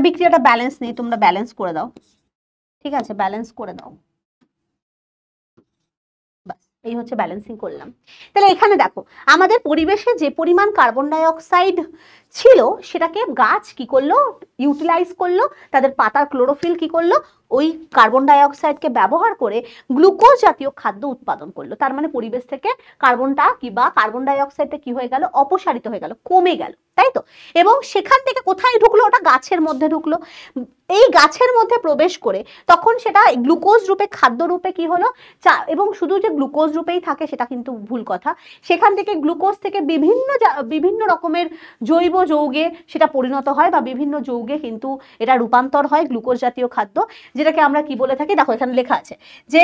বিক্রিয়াটা ব্যালেন্স নেই, তোমরা ব্যালেন্স করে দাও, ঠিক আছে, ব্যালেন্স করে দাও। এই হচ্ছে ব্যালেন্সিং করলাম। তাহলে এখানে দেখো আমাদের পরিবেশে যে পরিমাণ কার্বন ডাই অক্সাইড ছিল সেটাকে গাছ কি করলো, ইউটিলাইজ করলো, তাদের পাতার ক্লোরোফিল কি করলো, ওই কার্বন ডাই অক্সাইডকে ব্যবহার করে গ্লুকোজ জাতীয় খাদ্য উৎপাদন করলো। তার মানে পরিবেশ থেকে কার্বনটা বা কার্বন ডাই অক্সাইডটা কি হয়ে গেল, অপসারিত হয়ে গেল, কমে গেল, তাই তো। এবং সেখান থেকে কোথায় ঢুকলো, ওটা গাছের মধ্যে ঢুকলো। এই গাছের মধ্যে প্রবেশ করে তখন সেটা গ্লুকোজ রূপে, খাদ্য রূপে কি হলো, এবং শুধু যে গ্লুকোজ রূপেই থাকে সেটা কিন্তু ভুল কথা। সেখান থেকে গ্লুকোজ থেকে বিভিন্ন রকমের জৈব যৌগে সেটা পরিণত হয়, বা বিভিন্ন যৌগে কিন্তু এটা রূপান্তর হয় গ্লুকোজ জাতীয় খাদ্য, যেটাকে আমরা কি বলে থাকি, দেখো এখানে লেখা আছে যে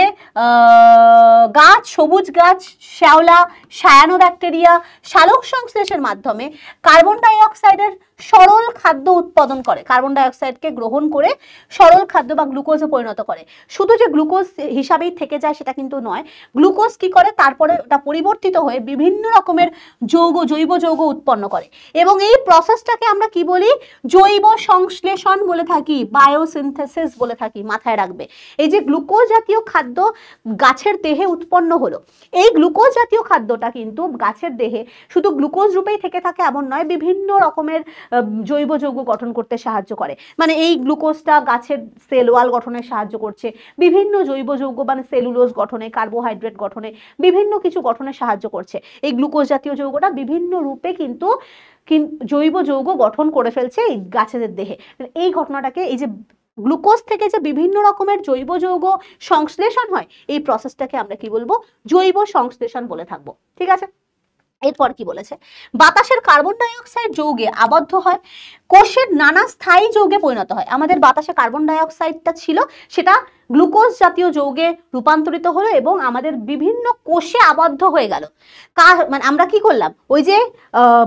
গাছ, সবুজ গাছ, শ্যাওলা, সায়ানোব্যাকটেরিয়া সালোক সংশ্লেষের মাধ্যমে কার্বন ডাই অক্সাইডের সরল খাদ্য উৎপাদন করে, কার্বন ডাই অক্সাইডকে গ্রহণ করে সরল খাদ্য বা গ্লুকোজে পরিণত করে। শুধু যে গ্লুকোজ হিসাবেই থেকে যায় সেটা কিন্তু নয়, গ্লুকোজ কি করে তারপরে ওটা পরিবর্তিত হয়ে বিভিন্ন রকমের জৈব যৌগ উৎপন্ন করে, এবং এই প্রসেসটাকে আমরা কি বলি, জৈব সংশ্লেষণ বলে থাকি, বায়োসিনথেসিস বলে থাকি, মাথায় রাখবে। এই যে গ্লুকোজ জাতীয় খাদ্য গাছের দেহে উৎপন্ন হলো, এই গ্লুকোজ জাতীয় খাদ্যটা কিন্তু গাছের দেহে শুধু গ্লুকোজ রূপেই থেকে থাকে এমন নয়, বিভিন্ন রকমের জৈব যৌগ গঠন করতে সাহায্য করে। মানে এই গ্লুকোজটা গাছের সেল ওয়াল গঠনে সাহায্য করছে, বিভিন্ন জৈব যৌগ মানে সেলুলোজ গঠনে, কার্বোহাইড্রেট গঠনে, বিভিন্ন কিছু গঠনে সাহায্য করছে। এই গ্লুকোজ জাতীয় যৌগটা বিভিন্ন রূপে কিন্তু জৈব যৌগ গঠন করে ফেলছে এই গাছেদের দেহে। এই ঘটনাটাকে, এই যে গ্লুকোজ থেকে যে বিভিন্ন রকমের জৈব যৌগ সংশ্লেষণ হয়, এই প্রসেসটাকে আমরা কি বলবো, জৈব সংশ্লেষণ বলে থাকবো, ঠিক আছে। এরপর কি বলেছে, বাতাসের কার্বন ডাই অক্সাইড যৌগে আবদ্ধ হয়, কোষের নানা স্থায়ী যৌগে পরিণত হয়। আমাদের বাতাসে কার্বন ডাই অক্সাইডটা ছিল, সেটা গ্লুকোজ জাতীয় যৌগে রূপান্তরিত হলো এবং আমাদের বিভিন্ন কোষে আবদ্ধ হয়ে গেল। মানে আমরা কি করলাম, ওই যে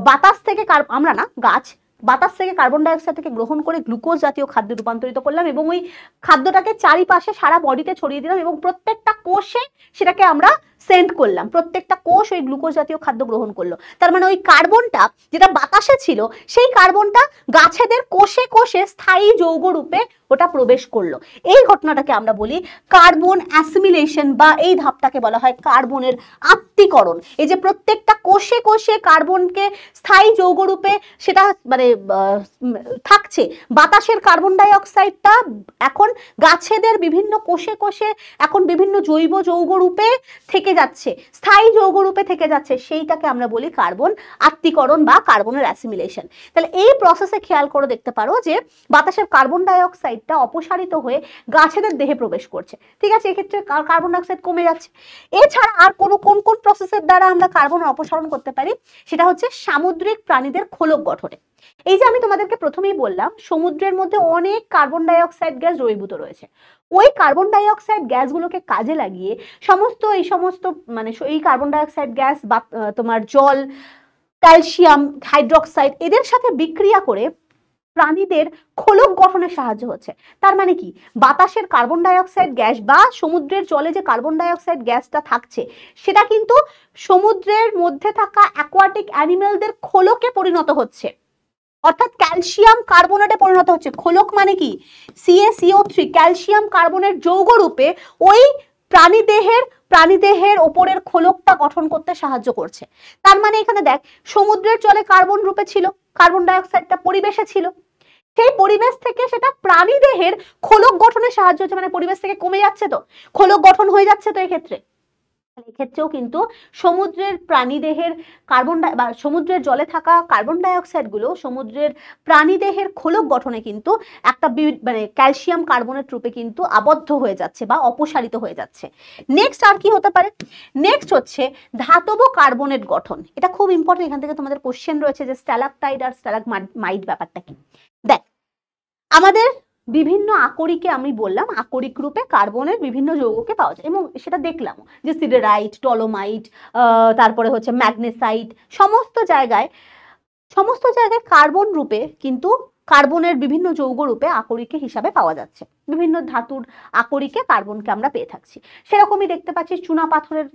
বাতাস থেকে, আমরা না, গাছ বাতাস থেকে কার্বন ডাই অক্সাইড থেকে গ্রহণ করে গ্লুকোজ জাতীয় খাদ্যে রূপান্তরিত করলাম, এবং ওই খাদ্যটাকে চারিপাশে সারা বডিতে ছড়িয়ে দিলাম, এবং প্রত্যেকটা কোষে সেটাকে আমরা সেন্ড করলাম, প্রত্যেকটা কোষ ওই গ্লুকোজ জাতীয় খাদ্য গ্রহণ করলো। তার মানে ওই কার্বনটা যেটা বাতাসে ছিল সেই কার্বনটা গাছেদের কোষে কোষে স্থায়ী যৌগ রূপে ওটা প্রবেশ করলো। এই ঘটনাটাকে আমরা বলি কার্বন অ্যাসিমিলেশন, বা এই ধাপটাকে বলা হয় কার্বনের আত্তীকরণ। এই যে প্রত্যেকটা কোষে কোষে কার্বনকে স্থায়ী যৌগ রূপে সেটা মানে থাকছে, বাতাসের কার্বন ডাই অক্সাইডটা এখন গাছেদের বিভিন্ন কোষে কোষে এখন বিভিন্ন জৈব যৌগ রূপে থেকে যাচ্ছে, স্থায়ী যৌগ রূপে থেকে যাচ্ছে, সেইটাকে আমরা বলি কার্বন আত্তীকরণ বা কার্বনের অ্যাসিমিলেশন। তাহলে এই প্রসেসে খেয়াল করে দেখতে পারো যে বাতাসের কার্বন ডাই অক্সাইডটা অপসারিত হয়ে গাছেদের দেহে প্রবেশ করছে। ঠিক আছে, এক্ষেত্রে কার্বন ডাই অক্সাইড কমে যাচ্ছে। এছাড়া আর কোন কোন প্রসেসের দ্বারা আমরা কার্বন অপসারণ করতে পারি, সেটা হচ্ছে সামুদ্রিক প্রাণীদের খোলক গঠনে। এই যে আমি তোমাদেরকে প্রথমেই বললাম সমুদ্রের মধ্যে অনেক কার্বন ডাই অক্সাইড গ্যাস দ্রবীভূত রয়েছে, ওই কার্বন ডাই অক্সাইড গ্যাসগুলোকে কাজে লাগিয়ে এই সমস্ত মানে এই কার্বন ডাই অক্সাইড গ্যাস বা তোমার জল, ক্যালসিয়াম হাইড্রোক্সাইড এদের সাথে বিক্রিয়া করে প্রাণীদের খোলক গঠনে সাহায্য হচ্ছে। তার মানে কি, বাতাসের কার্বন ডাই অক্সাইড গ্যাস বা সমুদ্রের জলে যে কার্বন ডাই অক্সাইড গ্যাসটা থাকছে সেটা কিন্তু সমুদ্রের মধ্যে থাকা অ্যাকোয়াটিক অ্যানিমেলদের খোলকে পরিণত হচ্ছে, অর্থাৎ ক্যালসিয়াম কার্বনেটে পরিণত হচ্ছে। খোলক মানে কি, CaCO3 ক্যালসিয়াম কার্বনেট যৌগ রূপে ওই প্রাণীদেহের ওপরের খোলকটা গঠন করতে সাহায্য করছে। তার মানে এখানে দেখ, সমুদ্রের জলে কার্বন রূপে ছিল, কার্বন ডাই অক্সাইডটা পরিবেশে ছিল, সেই পরিবেশ থেকে সেটা প্রাণীদেহের খোলক গঠনে সাহায্য হচ্ছে, মানে পরিবেশ থেকে কমে যাচ্ছে তো খোলক গঠন হয়ে যাচ্ছে। তো এক্ষেত্রেও কিন্তু সমুদ্রের প্রাণীদেহের বা সমুদ্রের জলে থাকা কার্বন ডাই অক্সাইড গুলো সমুদ্রের প্রাণীদেহের খোলক গঠনে কিন্তু একটা মানে ক্যালসিয়াম কার্বনেট রূপে কিন্তু আবদ্ধ হয়ে যাচ্ছে বা অপসারিত হয়ে যাচ্ছে। নেক্সট আর কি হতে পারে, নেক্সট হচ্ছে ধাতব কার্বনেট গঠন। এটা খুব ইম্পর্টেন্ট, এখান থেকে তোমাদের কোশ্চেন রয়েছে যে স্ট্যালাকটাইট আর স্ট্যালাগমাইট ব্যাপারটা কি। দেখ, আমাদের বিভিন্ন আকরিকে আমি বললাম আকরিক রূপে কার্বনের বিভিন্ন যৌগকে পাওয়া যায়, এবং সেটা দেখলাম যে সিডেরাইট, ডলোমাইট, তারপরে হচ্ছে ম্যাগনেসাইট, সমস্ত জায়গায় কার্বন রূপে কিন্তু কার্বনের বিভিন্ন যৌগ রূপে আকরিকে হিসাবে পাওয়া যাচ্ছে। বিভিন্ন ধাতুর আকরিকে কার্বনকে আমরা পেয়ে থাকছি। সেরকমই দেখতে পাচ্ছি চুনা পাথরের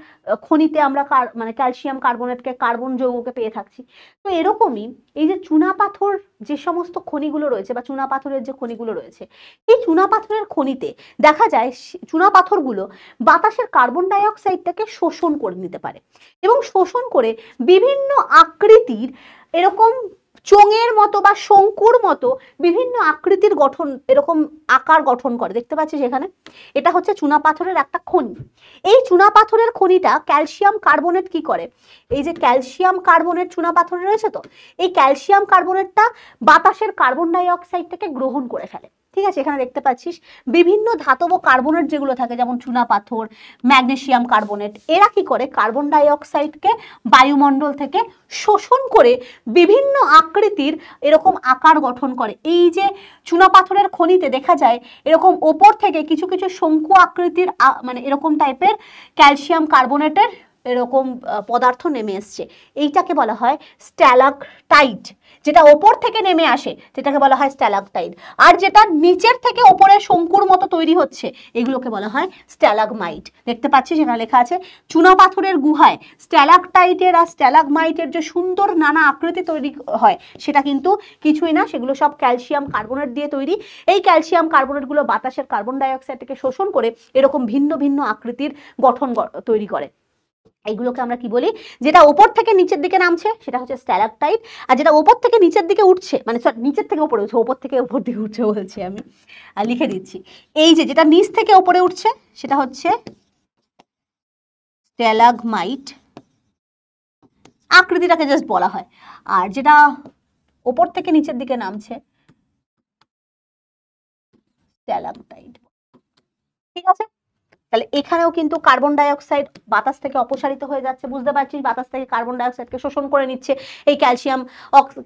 খনিতে আমরা মানে ক্যালসিয়াম কার্বনেটকে কার্বন যৌগকে পেয়ে থাকছি। তো এরকমই এই যে চুনা পাথর যে সমস্ত খনিগুলো রয়েছে বা চুনা পাথরের যে খনিগুলো রয়েছে, এই চুনা পাথরের খনিতে দেখা যায় চুনা পাথরগুলো বাতাসের কার্বন ডাই অক্সাইডটাকে শোষণ করে নিতে পারে, এবং শোষণ করে বিভিন্ন আকৃতির এরকম চোঙের মতো বা শঙ্কুর মতো বিভিন্ন আকৃতির গঠন, এরকম আকার গঠন করে। দেখতে পাচ্ছিস এখানে, এটা হচ্ছে চুনা পাথরের একটা খনি। এই চুনা পাথরের খনিটা ক্যালসিয়াম কার্বনেট কি করে, এই যে ক্যালসিয়াম কার্বনেট চুনা পাথরে রয়েছে, তো এই ক্যালসিয়াম কার্বনেটটা বাতাসের কার্বন ডাই অক্সাইডটাকে গ্রহণ করে ফেলে। ঠিক আছে, এখানে দেখতে পাচ্ছিস বিভিন্ন ধাতব কার্বনেট যেগুলো থাকে, যেমন চুনা পাথর, ম্যাগনেসিয়াম কার্বনেট, এরা কি করে কার্বন ডাই অক্সাইডকে বায়ুমণ্ডল থেকে শোষণ করে বিভিন্ন আকৃতির এরকম আকার গঠন করে। এই যে চুনা পাথরের খনিতে দেখা যায় এরকম ওপর থেকে কিছু কিছু শঙ্কু আকৃতির মানে এরকম টাইপের ক্যালসিয়াম কার্বনেটের এরকম পদার্থ নেমে এসছে, এইটাকে বলা হয় স্ট্যালাকটাইট। যেটা ওপর থেকে নেমে আসে যেটাকে বলা হয় স্ট্যালাকটাইট, আর যেটা নিচের থেকে ওপরে শঙ্কুর মতো তৈরি হচ্ছে এগুলোকে বলা হয় স্ট্যালাগমাইট। দেখতে পাচ্ছি সেখানে লেখা আছে চুনা পাথরের গুহায় স্ট্যালাকটাইটের আর স্ট্যালাগমাইটের যে সুন্দর নানা আকৃতি তৈরি হয় সেটা কিন্তু কিছুই না, সেগুলো সব ক্যালসিয়াম কার্বনেট দিয়ে তৈরি। এই ক্যালসিয়াম কার্বনেটগুলো বাতাসের কার্বন ডাই অক্সাইডকে শোষণ করে এরকম ভিন্ন ভিন্ন আকৃতির গঠন তৈরি করে। এইগুলোকে আমরা কি বলি, যেটা ওপর থেকে নিচের দিকে নামছে সেটা হচ্ছে স্ট্যালাকটাইট, আর যেটা ওপর থেকে নিচের দিকে উঠছে, মানে নিচের থেকে উপরে উঠছে, ওপর থেকে উপর দিকে উঠছে বলছি আমি, লিখে দিচ্ছি, এই যে যেটা নিচ থেকে উপরে উঠছে সেটা হচ্ছে স্ট্যালাগমাইট, আকৃতিটাকে জাস্ট বলা হয়, আর যেটা ওপর থেকে নিচের দিকে নামছে স্ট্যালাকটাইট। ঠিক আছে, তাহলে এখানেও কিন্তু কার্বন ডাই অক্সাইড বাতাস থেকে অপসারিত হয়ে যাচ্ছে, বুঝতে পারছিস, বাতাস থেকে কার্বন ডাই অক্সাইডকে শোষণ করে নিচ্ছে এই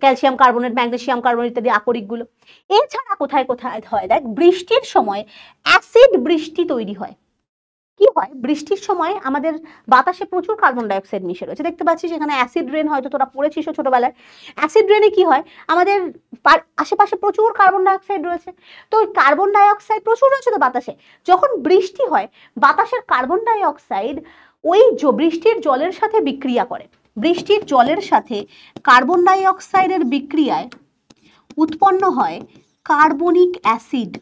ক্যালসিয়াম কার্বনেট, ম্যাগনেসিয়াম কার্বনেট ইত্যাদি আকরিকগুলো। এছাড়া কোথায় কোথায় হয়, দেখ বৃষ্টির সময় অ্যাসিড বৃষ্টি তৈরি হয়। কি হয়, বৃষ্টির সময় আমাদের বাতাসে প্রচুর কার্বন ডাই অক্সাইড মিশে রয়েছে, দেখতে পাচ্ছিস এখানে অ্যাসিড রেন, হয়তো তোরা পড়েছিস ছোটবেলায়। অ্যাসিড রেনে কি হয়, আমাদের আশেপাশে প্রচুর কার্বন ডাই অক্সাইড রয়েছে, তো ওই কার্বন ডাই অক্সাইড প্রচুর রয়েছে তো বাতাসে, যখন বৃষ্টি হয় বাতাসের কার্বন ডাই অক্সাইড ওই বৃষ্টির জলের সাথে বিক্রিয়া করে, বৃষ্টির জলের সাথে কার্বন ডাই অক্সাইডের বিক্রিয়ায় উৎপন্ন হয় কার্বনিক অ্যাসিড।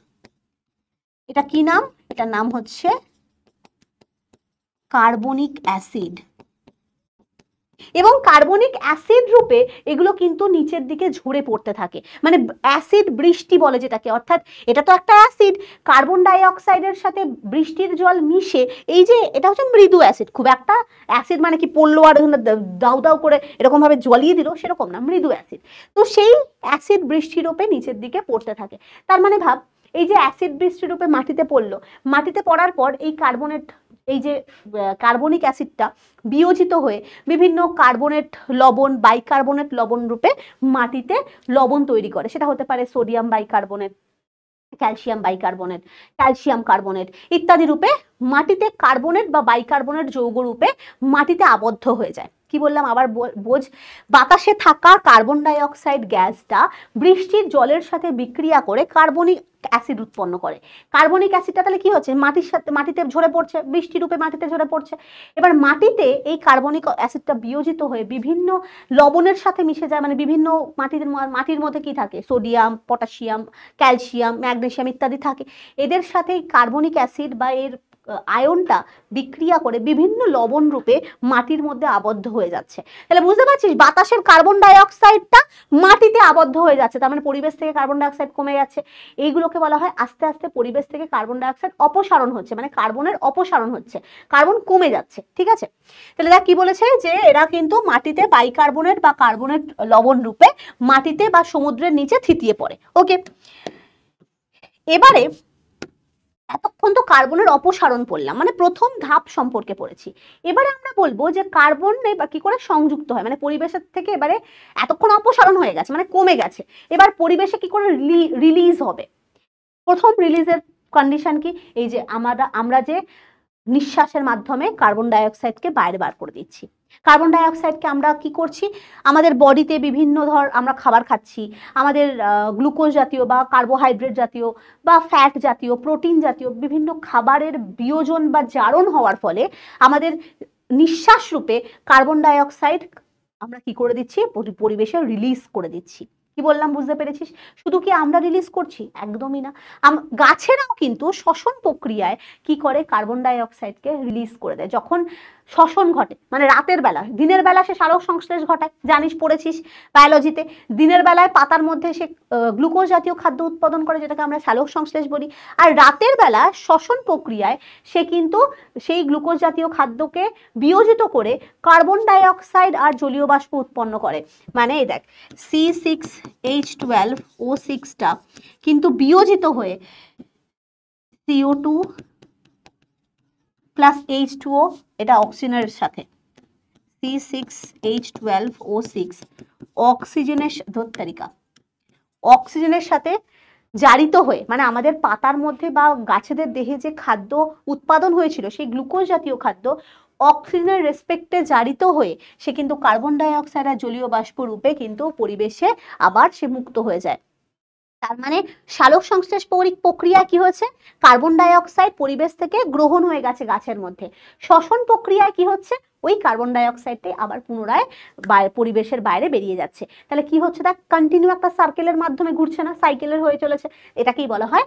এটা কি নাম? এটার নাম হচ্ছে কার্বনিক অ্যাসিড। এবং কার্বনিক অ্যাসিড রূপে এগুলো কিন্তু নিচের দিকে ঝরে পড়তে থাকে, মানে অ্যাসিড বৃষ্টি বলে যেটাকে, অর্থাৎ এটা তো একটা অ্যাসিড, কার্বন ডাই অক্সাইডের সাথে বৃষ্টির জল মিশে, এই যে এটা হচ্ছে মৃদু অ্যাসিড, খুব একটা অ্যাসিড মানে কি পড়লো আর দাউ দাউ করে এরকম ভাবে জ্বলিয়ে দিল সেরকম না, মৃদু অ্যাসিড। তো সেই অ্যাসিড বৃষ্টি রূপে নিচের দিকে পড়তে থাকে। তার মানে ভাব, এই যে অ্যাসিড বৃষ্টি রূপে মাটিতে পড়লো, মাটিতে পড়ার পর এই কার্বনেট, এই যে কার্বনিক অ্যাসিডটা বিয়োজিত হয়ে বিভিন্ন কার্বনেট লবণ, বাইকার্বনেট লবণ রূপে মাটিতে লবণ তৈরি করে। সেটা হতে পারে sodium bicarbonate, calcium bicarbonate, calcium carbonate ইত্যাদি রূপে মাটিতে কার্বনেট বা বাইকার্বনেট যৌগ রূপে মাটিতে আবদ্ধ হয়ে যায়। কি বললাম আবার বোঝ, বাতাসে থাকা কার্বন ডাই অক্সাইড গ্যাসটা বৃষ্টির জলের সাথে বিক্রিয়া করে কার্বনিক অ্যাসিড উৎপন্ন করে। কার্বনিক অ্যাসিডটা তাহলে কি হচ্ছে, মাটির সাথে মাটিতে ঝরে পড়ছে, বৃষ্টি রূপে মাটিতে ঝরে পড়ছে। এবার মাটিতে এই কার্বনিক অ্যাসিডটা বিয়োজিত হয়ে বিভিন্ন লবণের সাথে মিশে যায়, মানে বিভিন্ন মাটির মধ্যে কি থাকে, সোডিয়াম, পটাশিয়াম, ক্যালসিয়াম, ম্যাগনেসিয়াম ইত্যাদি থাকে। এদের সাথে কার্বনিক অ্যাসিড বা এর আয়নটা বিক্রিয়া করে বিভিন্ন লবণ রূপে মাটির মধ্যে আবদ্ধ হয়ে যাচ্ছে। তাহলে বুঝতে পারছিস, বাতাসের কার্বন ডাই অক্সাইডটা মাটিতে আবদ্ধ হয়ে যাচ্ছে, তার মানে পরিবেশ থেকে কার্বন ডাই অক্সাইড কমে যাচ্ছে। এইগুলোকে বলা হয় আস্তে আস্তে পরিবেশ থেকে কার্বন ডাই অক্সাইড অপসারণ হচ্ছে, মানে কার্বনের অপসারণ হচ্ছে, কার্বন কমে যাচ্ছে। ঠিক আছে, তাহলে এরা কি বলেছে যে এরা কিন্তু মাটিতে বাইকার্বনেট বা কার্বনেট লবণ রূপে মাটিতে বা সমুদ্রের নিচে থিতিয়ে পড়ে। ওকে, এবারে এতক্ষণ তো কার্বনের অপসারণ পড়লাম, মানে প্রথম ধাপ সম্পর্কে পড়েছি। এবারে আমরা বলবো যে কার্বন বা কি করে সংযুক্ত হয়, মানে পরিবেশের থেকে এবারে এতক্ষণ অপসারণ হয়ে গেছে মানে কমে গেছে, এবার পরিবেশে কি করে রিলিজ হবে। প্রথম রিলিজের কন্ডিশন কি, এই যে আমরা যে নিঃশ্বাসের মাধ্যমে কার্বন ডাই অক্সাইডকে বাইরে বার করে দিচ্ছি। কার্বন ডাই অক্সাইডকে আমরা কি করছি, আমাদের বডিতে বিভিন্ন আমরা খাবার খাচ্ছি, আমাদের গ্লুকোজ জাতীয় বা কার্বোহাইড্রেট জাতীয় বা ফ্যাট জাতীয়, প্রোটিন জাতীয় বিভিন্ন খাবারের বিয়োজন বা জারণ হওয়ার ফলে আমাদের নিঃশ্বাস রূপে কার্বন ডাই অক্সাইড আমরা কি করে দিচ্ছি, পরিবেশে রিলিজ করে দিচ্ছি। কি বললাম বুঝতে পেরেছিস? শুধু কি আমরা রিলিজ করছি? একদমই না, গাছেরাও কিন্তু শ্বসন প্রক্রিয়ায় কি করে কার্বন ডাই অক্সাইডকে রিলিজ করে দেয়। যখন শ্বসন ঘটে, মানে রাতের বেলা, দিনের বেলা সে সালোক সংশ্লেষ ঘটায়, জানিস পড়েছিস বায়োলজিতে, দিনের বেলায় পাতার মধ্যে সে গ্লুকোজ জাতীয় খাদ্য উৎপাদন করে যেটাকে আমরা সালোক সংশ্লেষ বলি, আর রাতের বেলা শ্বসন প্রক্রিয়ায় সে কিন্তু সেই গ্লুকোজ জাতীয় খাদ্যকে বিয়োজিত করে কার্বন ডাই অক্সাইড আর জলীয় বাষ্প উৎপন্ন করে। মানে এই দেখ, C6H12O6টা কিন্তু বিয়োজিত হয়ে CO2 প্লাস H2O, এটা অক্সিজেনের সাথে, C6H12O6 অক্সিজেনের অক্সিজেনের সাথে জারিত হয়ে, মানে আমাদের পাতার মধ্যে বা গাছেদের দেহে যে খাদ্য উৎপাদন হয়েছিল সেই গ্লুকোজ জাতীয় খাদ্য অক্সিজেনের রেসপেক্টে জারিত হয়ে সে কিন্তু কার্বন ডাই অক্সাইড আর জলীয় বাষ্প রূপে কিন্তু পরিবেশে আবার সে মুক্ত হয়ে যায়। তার মানে সালোক সংশ্লেষ প্রক্রিয়া কি হয়েছে, কার্বন ডাই অক্সাইড পরিবেশ থেকে গ্রহণ হয়ে গেছে গাছের মধ্যে, শ্বসন প্রক্রিয়ায় কি হচ্ছে, ওই কার্বন ডাই অক্সাইডটাই আবার পুনরায় পরিবেশের বাইরে বেরিয়ে যাচ্ছে। তাহলে কি হচ্ছে, দেখ কন্টিনিউ একটা সার্কেলের মাধ্যমে ঘুরছে না, সাইকেলের হয়ে চলেছে। এটাকেই বলা হয়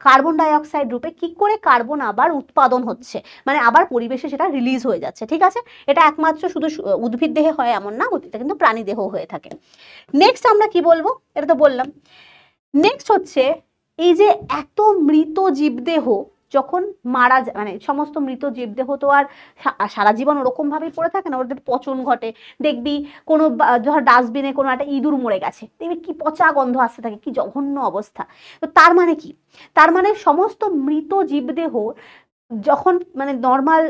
কার্বন ডাই অক্সাইড রূপে কি করে কার্বন আবার উৎপাদন হচ্ছে, মানে আবার পরিবেশে সেটা রিলিজ হয়ে যাচ্ছে। ঠিক আছে, এটা একমাত্র শুধু উদ্ভিদ দেহে হয় এমন না, এটা কিন্তু প্রাণী দেহ হয়ে থাকে। নেক্সট আমরা কি বলবো, এটা তো বললাম। নেক্সট হচ্ছে এই যে এত মৃত জীবদেহ যখন মারা যায়, মানে সমস্ত মৃত জীবদেহ তো আর সারা জীবন ওরকম ভাবেই পড়ে থাকে না, ওদের পচন ঘটে। দেখবি কোনো ধর ডাস্টবিনে কোনো একটা ইঁদুর মরে গেছে, দেখবি কি পচা গন্ধ আসতে থাকে, কি জঘন্য অবস্থা। তো তার মানে কি, তার মানে সমস্ত মৃত জীবদেহ যখন মানে নর্মাল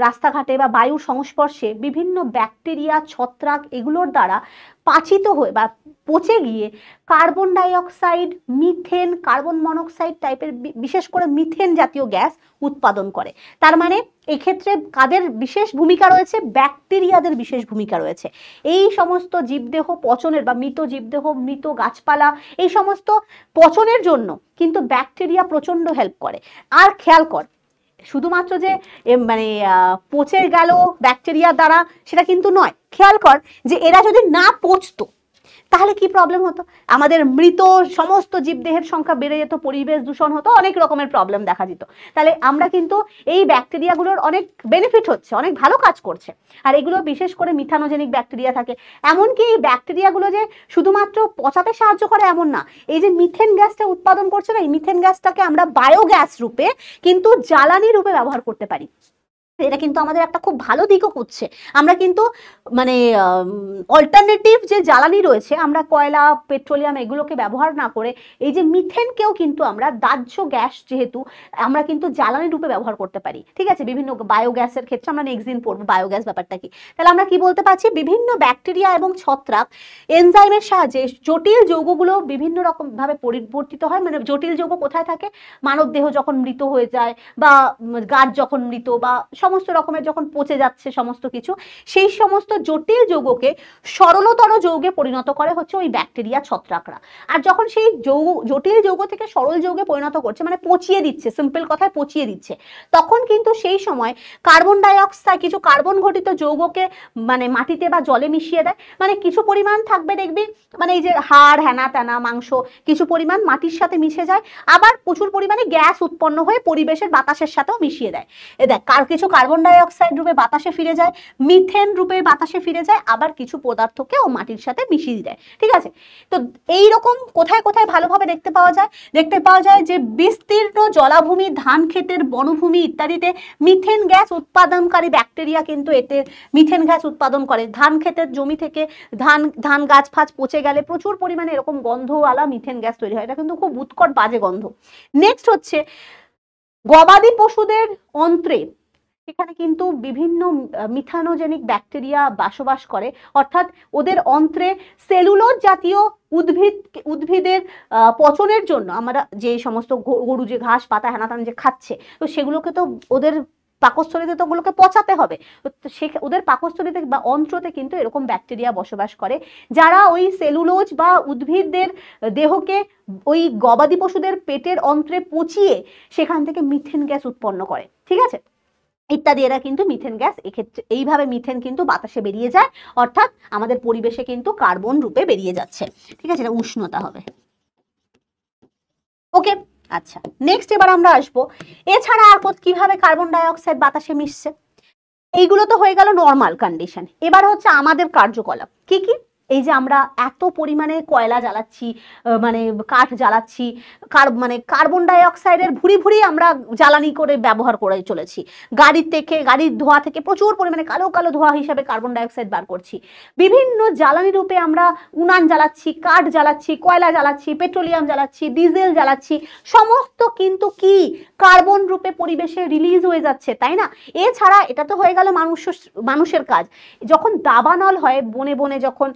রাস্তাঘাটে বা বায়ুর সংস্পর্শে বিভিন্ন ব্যাকটেরিয়া, ছত্রাক এগুলোর দ্বারা পাচিত হয়ে বা পচে গিয়ে carbon die oxide, methane, carbon monoxide টাইপের বিশেষ করে মিথেন জাতীয় গ্যাস উৎপাদন করে। তার মানে এক্ষেত্রে কাদের বিশেষ ভূমিকা রয়েছে, ব্যাকটেরিয়াদের বিশেষ ভূমিকা রয়েছে। এই সমস্ত জীবদেহ পচনের বা মৃত জীবদেহ, মৃত গাছপালা এই সমস্ত পচনের জন্য কিন্তু ব্যাকটেরিয়া প্রচণ্ড হেল্প করে। আর খেয়াল কর, শুধুমাত্র যে মানে পচে গেল ব্যাকটেরিয়ার দ্বারা সেটা কিন্তু নয়। খেয়াল কর যে এরা যদি না পচতো তাহলে কি প্রবলেম হতো, আমাদের মৃত সমস্ত জীবদেহের সংখ্যা বেড়ে যেত, পরিবেশ দূষণ হতো, অনেক রকমের প্রবলেম দেখা দিত। তাহলে আমরা কিন্তু এই ব্যাকটেরিয়াগুলোর অনেক বেনিফিট হচ্ছে, অনেক ভালো কাজ করছে। আর এগুলো বিশেষ করে মিথানোজেনিক ব্যাকটেরিয়া থাকে। এমনকি এই ব্যাকটেরিয়াগুলো যে শুধুমাত্র পচাতে সাহায্য করে এমন না, এই যে মিথেন গ্যাসটা উৎপাদন করছে না, এই মিথেন গ্যাসটাকে আমরা বায়োগ্যাস রূপে কিন্তু জ্বালানি রূপে ব্যবহার করতে পারি। এটা কিন্তু আমাদের একটা খুব ভালো দিকও হচ্ছে। আমরা কিন্তু মানে অল্টারনেটিভ যে জ্বালানি রয়েছে, আমরা কয়লা পেট্রোলিয়াম এগুলোকে ব্যবহার না করে এই যে মিথেনকেও কিন্তু আমরা দাহ্য গ্যাস, যেহেতু আমরা কিন্তু জ্বালানি রূপে ব্যবহার করতে পারি। ঠিক আছে, বিভিন্ন বায়োগ্যাসের ক্ষেত্রে আমরা নেক্সট দিন পড়বো বায়োগ্যাস ব্যাপারটা কি। তাহলে আমরা কি বলতে পারছি, বিভিন্ন ব্যাকটেরিয়া এবং ছত্রাক এনজাইমের সাহায্যে জটিল যৌগগুলো বিভিন্ন রকম ভাবে পরিবর্তিত হয়। মানে জটিল যৌগ কোথায় থাকে, মানব দেহ যখন মৃত হয়ে যায় বা গাছ যখন মৃত বা সমস্ত রকমের যখন পচে যাচ্ছে সমস্ত কিছু, সেই সমস্ত জটিল যৌগকে সরলতর যৌগে পরিণত করে হচ্ছে ওই ব্যাকটেরিয়া ছত্রাকরা। আর যখন সেই জটিল যৌগ থেকে সরল যৌগে পরিণত করছে, মানে পচিয়ে দিচ্ছে, সিম্পল কথায় পচিয়ে দিচ্ছে, তখন কিন্তু সেই সময় কার্বন ডাই অক্সাইড, কিছু কার্বন ঘটিত যৌগকে মানে মাটিতে বা জলে মিশিয়ে দেয়। মানে কিছু পরিমাণ থাকবে দেখবি, মানে এই যে হাড়, হ্যানা ত্যানা, মাংস কিছু পরিমাণ মাটির সাথে মিশে যায়, আবার প্রচুর পরিমাণে গ্যাস উৎপন্ন হয়ে পরিবেশের বাতাসের সাথেও মিশিয়ে দেয়। এ দেখ, কিছু কার্বন ডাই অক্সাইড রূপে বাতাসে ফিরে যায়, মিথেন রূপে বাতাসে ফিরে যায়, আবার কিছু পদার্থকে ও মাটির সাথে মিশিয়ে দেয়। ঠিক আছে, তো এই রকম কোথায় কোথায় ভালোভাবে দেখতে পাওয়া যায় যে বিস্তীর্ণ জলাভূমি, ধান ক্ষেতের বনভূমি ইত্যাদিতে মিথেন গ্যাস উৎপাদনকারী ব্যাকটেরিয়া কিন্তু এতে মিথেন গ্যাস উৎপাদন করে। ধান ক্ষেতের জমি থেকে ধান গাছ ফাছ পচে গেলে প্রচুর পরিমাণে এরকম গন্ধওয়ালা মিথেন গ্যাস তৈরি হয়। এটা কিন্তু খুব উৎকট বাজে গন্ধ। নেক্সট হচ্ছে গবাদি পশুদের অন্ত্রে, সেখানে কিন্তু বিভিন্ন মিথানোজেনিক ব্যাকটেরিয়া বসবাস করে, অর্থাৎ ওদের অন্ত্রে সেলুলোজ জাতীয় উদ্ভিদের পচনের জন্য আমরা যে সমস্ত গরু যে ঘাস পাতা হেনাতান যে খাচ্ছে, তো সেগুলোকে তো ওদের পাকস্থলীতে তো ওগুলোকে পচাতে হবে। ওদের পাকস্থলীতে বা অন্ত্রতে কিন্তু এরকম ব্যাকটেরিয়া বসবাস করে, যারা ওই সেলুলোজ বা উদ্ভিদদের দেহকে ওই গবাদি পশুদের পেটের অন্ত্রে পচিয়ে সেখান থেকে মিথেন গ্যাস উৎপন্ন করে। ঠিক আছে, ইত্যাদি। এরা কিন্তু মিথেন গ্যাস, এক্ষেত্রে এইভাবে মিথেন কিন্তু বাতাসে বেরিয়ে যায়, অর্থাৎ আমাদের পরিবেশে কিন্তু কার্বন রূপে বেরিয়ে যাচ্ছে। ঠিক আছে, এটা উষ্ণতা হবে। ওকে, আচ্ছা, নেক্সট এবার আমরা আসবো এছাড়া আর কিভাবে কার্বন ডাই অক্সাইড বাতাসে মিশছে। এইগুলো তো হয়ে গেল নর্মাল কন্ডিশন। এবার হচ্ছে আমাদের কার্যকলাপ কি কি। এই যে আমরা এত পরিমাণে কয়লা জ্বালাচ্ছি, মানে কাঠ জ্বালাচ্ছি, মানে কার্বন ডাই অক্সাইডের ভুরি ভুরি আমরা জ্বালানি করে ব্যবহার করে চলেছি। গাড়ির ধোঁয়া থেকে প্রচুর পরিমাণে কালো কালো ধোঁয়া হিসাবে কার্বন ডাই অক্সাইড বার করছি। বিভিন্ন জ্বালানি রূপে আমরা উনান জ্বালাচ্ছি, কাঠ জ্বালাচ্ছি, কয়লা জ্বালাচ্ছি, পেট্রোলিয়াম জ্বালাচ্ছি, ডিজেল জ্বালাচ্ছি, সমস্ত কিন্তু কি কার্বন রূপে পরিবেশে রিলিজ হয়ে যাচ্ছে, তাই না? এছাড়া এটা তো হয়ে গেল মানুষের কাজ। যখন দাবানল হয় বনে বনে, যখন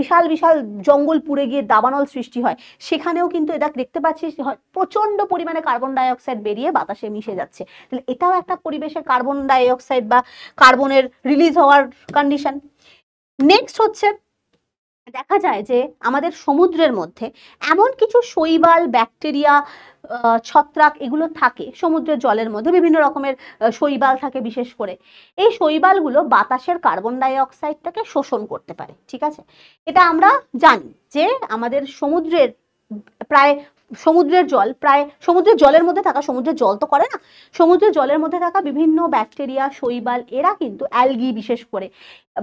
বিশাল বিশাল জঙ্গল পুড়ে গিয়ে দাবানল সৃষ্টি হয়, সেখানেও কিন্তু এটা দেখতে পাচ্ছি প্রচন্ড পরিমাণে কার্বন ডাই অক্সাইড বেরিয়ে বাতাসে মিশে যাচ্ছে। তাহলে এটাও একটা পরিবেশে কার্বন ডাই অক্সাইড বা কার্বনের রিলিজ হওয়ার কন্ডিশন। নেক্সট হচ্ছে দেখা যায় যে আমাদের সমুদ্রের মধ্যে এমন কিছু শৈবাল, ব্যাকটেরিয়া, ছত্রাক এগুলো থাকে সমুদ্রের জলের মধ্যে, বিভিন্ন রকমের শৈবাল থাকে। বিশেষ করে এই শৈবালগুলো বাতাসের কার্বন ডাই অক্সাইডটাকে শোষণ করতে পারে। ঠিক আছে, এটা আমরা জানি যে আমাদের সমুদ্রের সমুদ্রের জলের মধ্যে থাকা, সমুদ্রের জল তো করে না, সমুদ্রের জলের মধ্যে থাকা বিভিন্ন ব্যাকটেরিয়া, শৈবাল, এরা কিন্তু অ্যালগি বিশেষ করে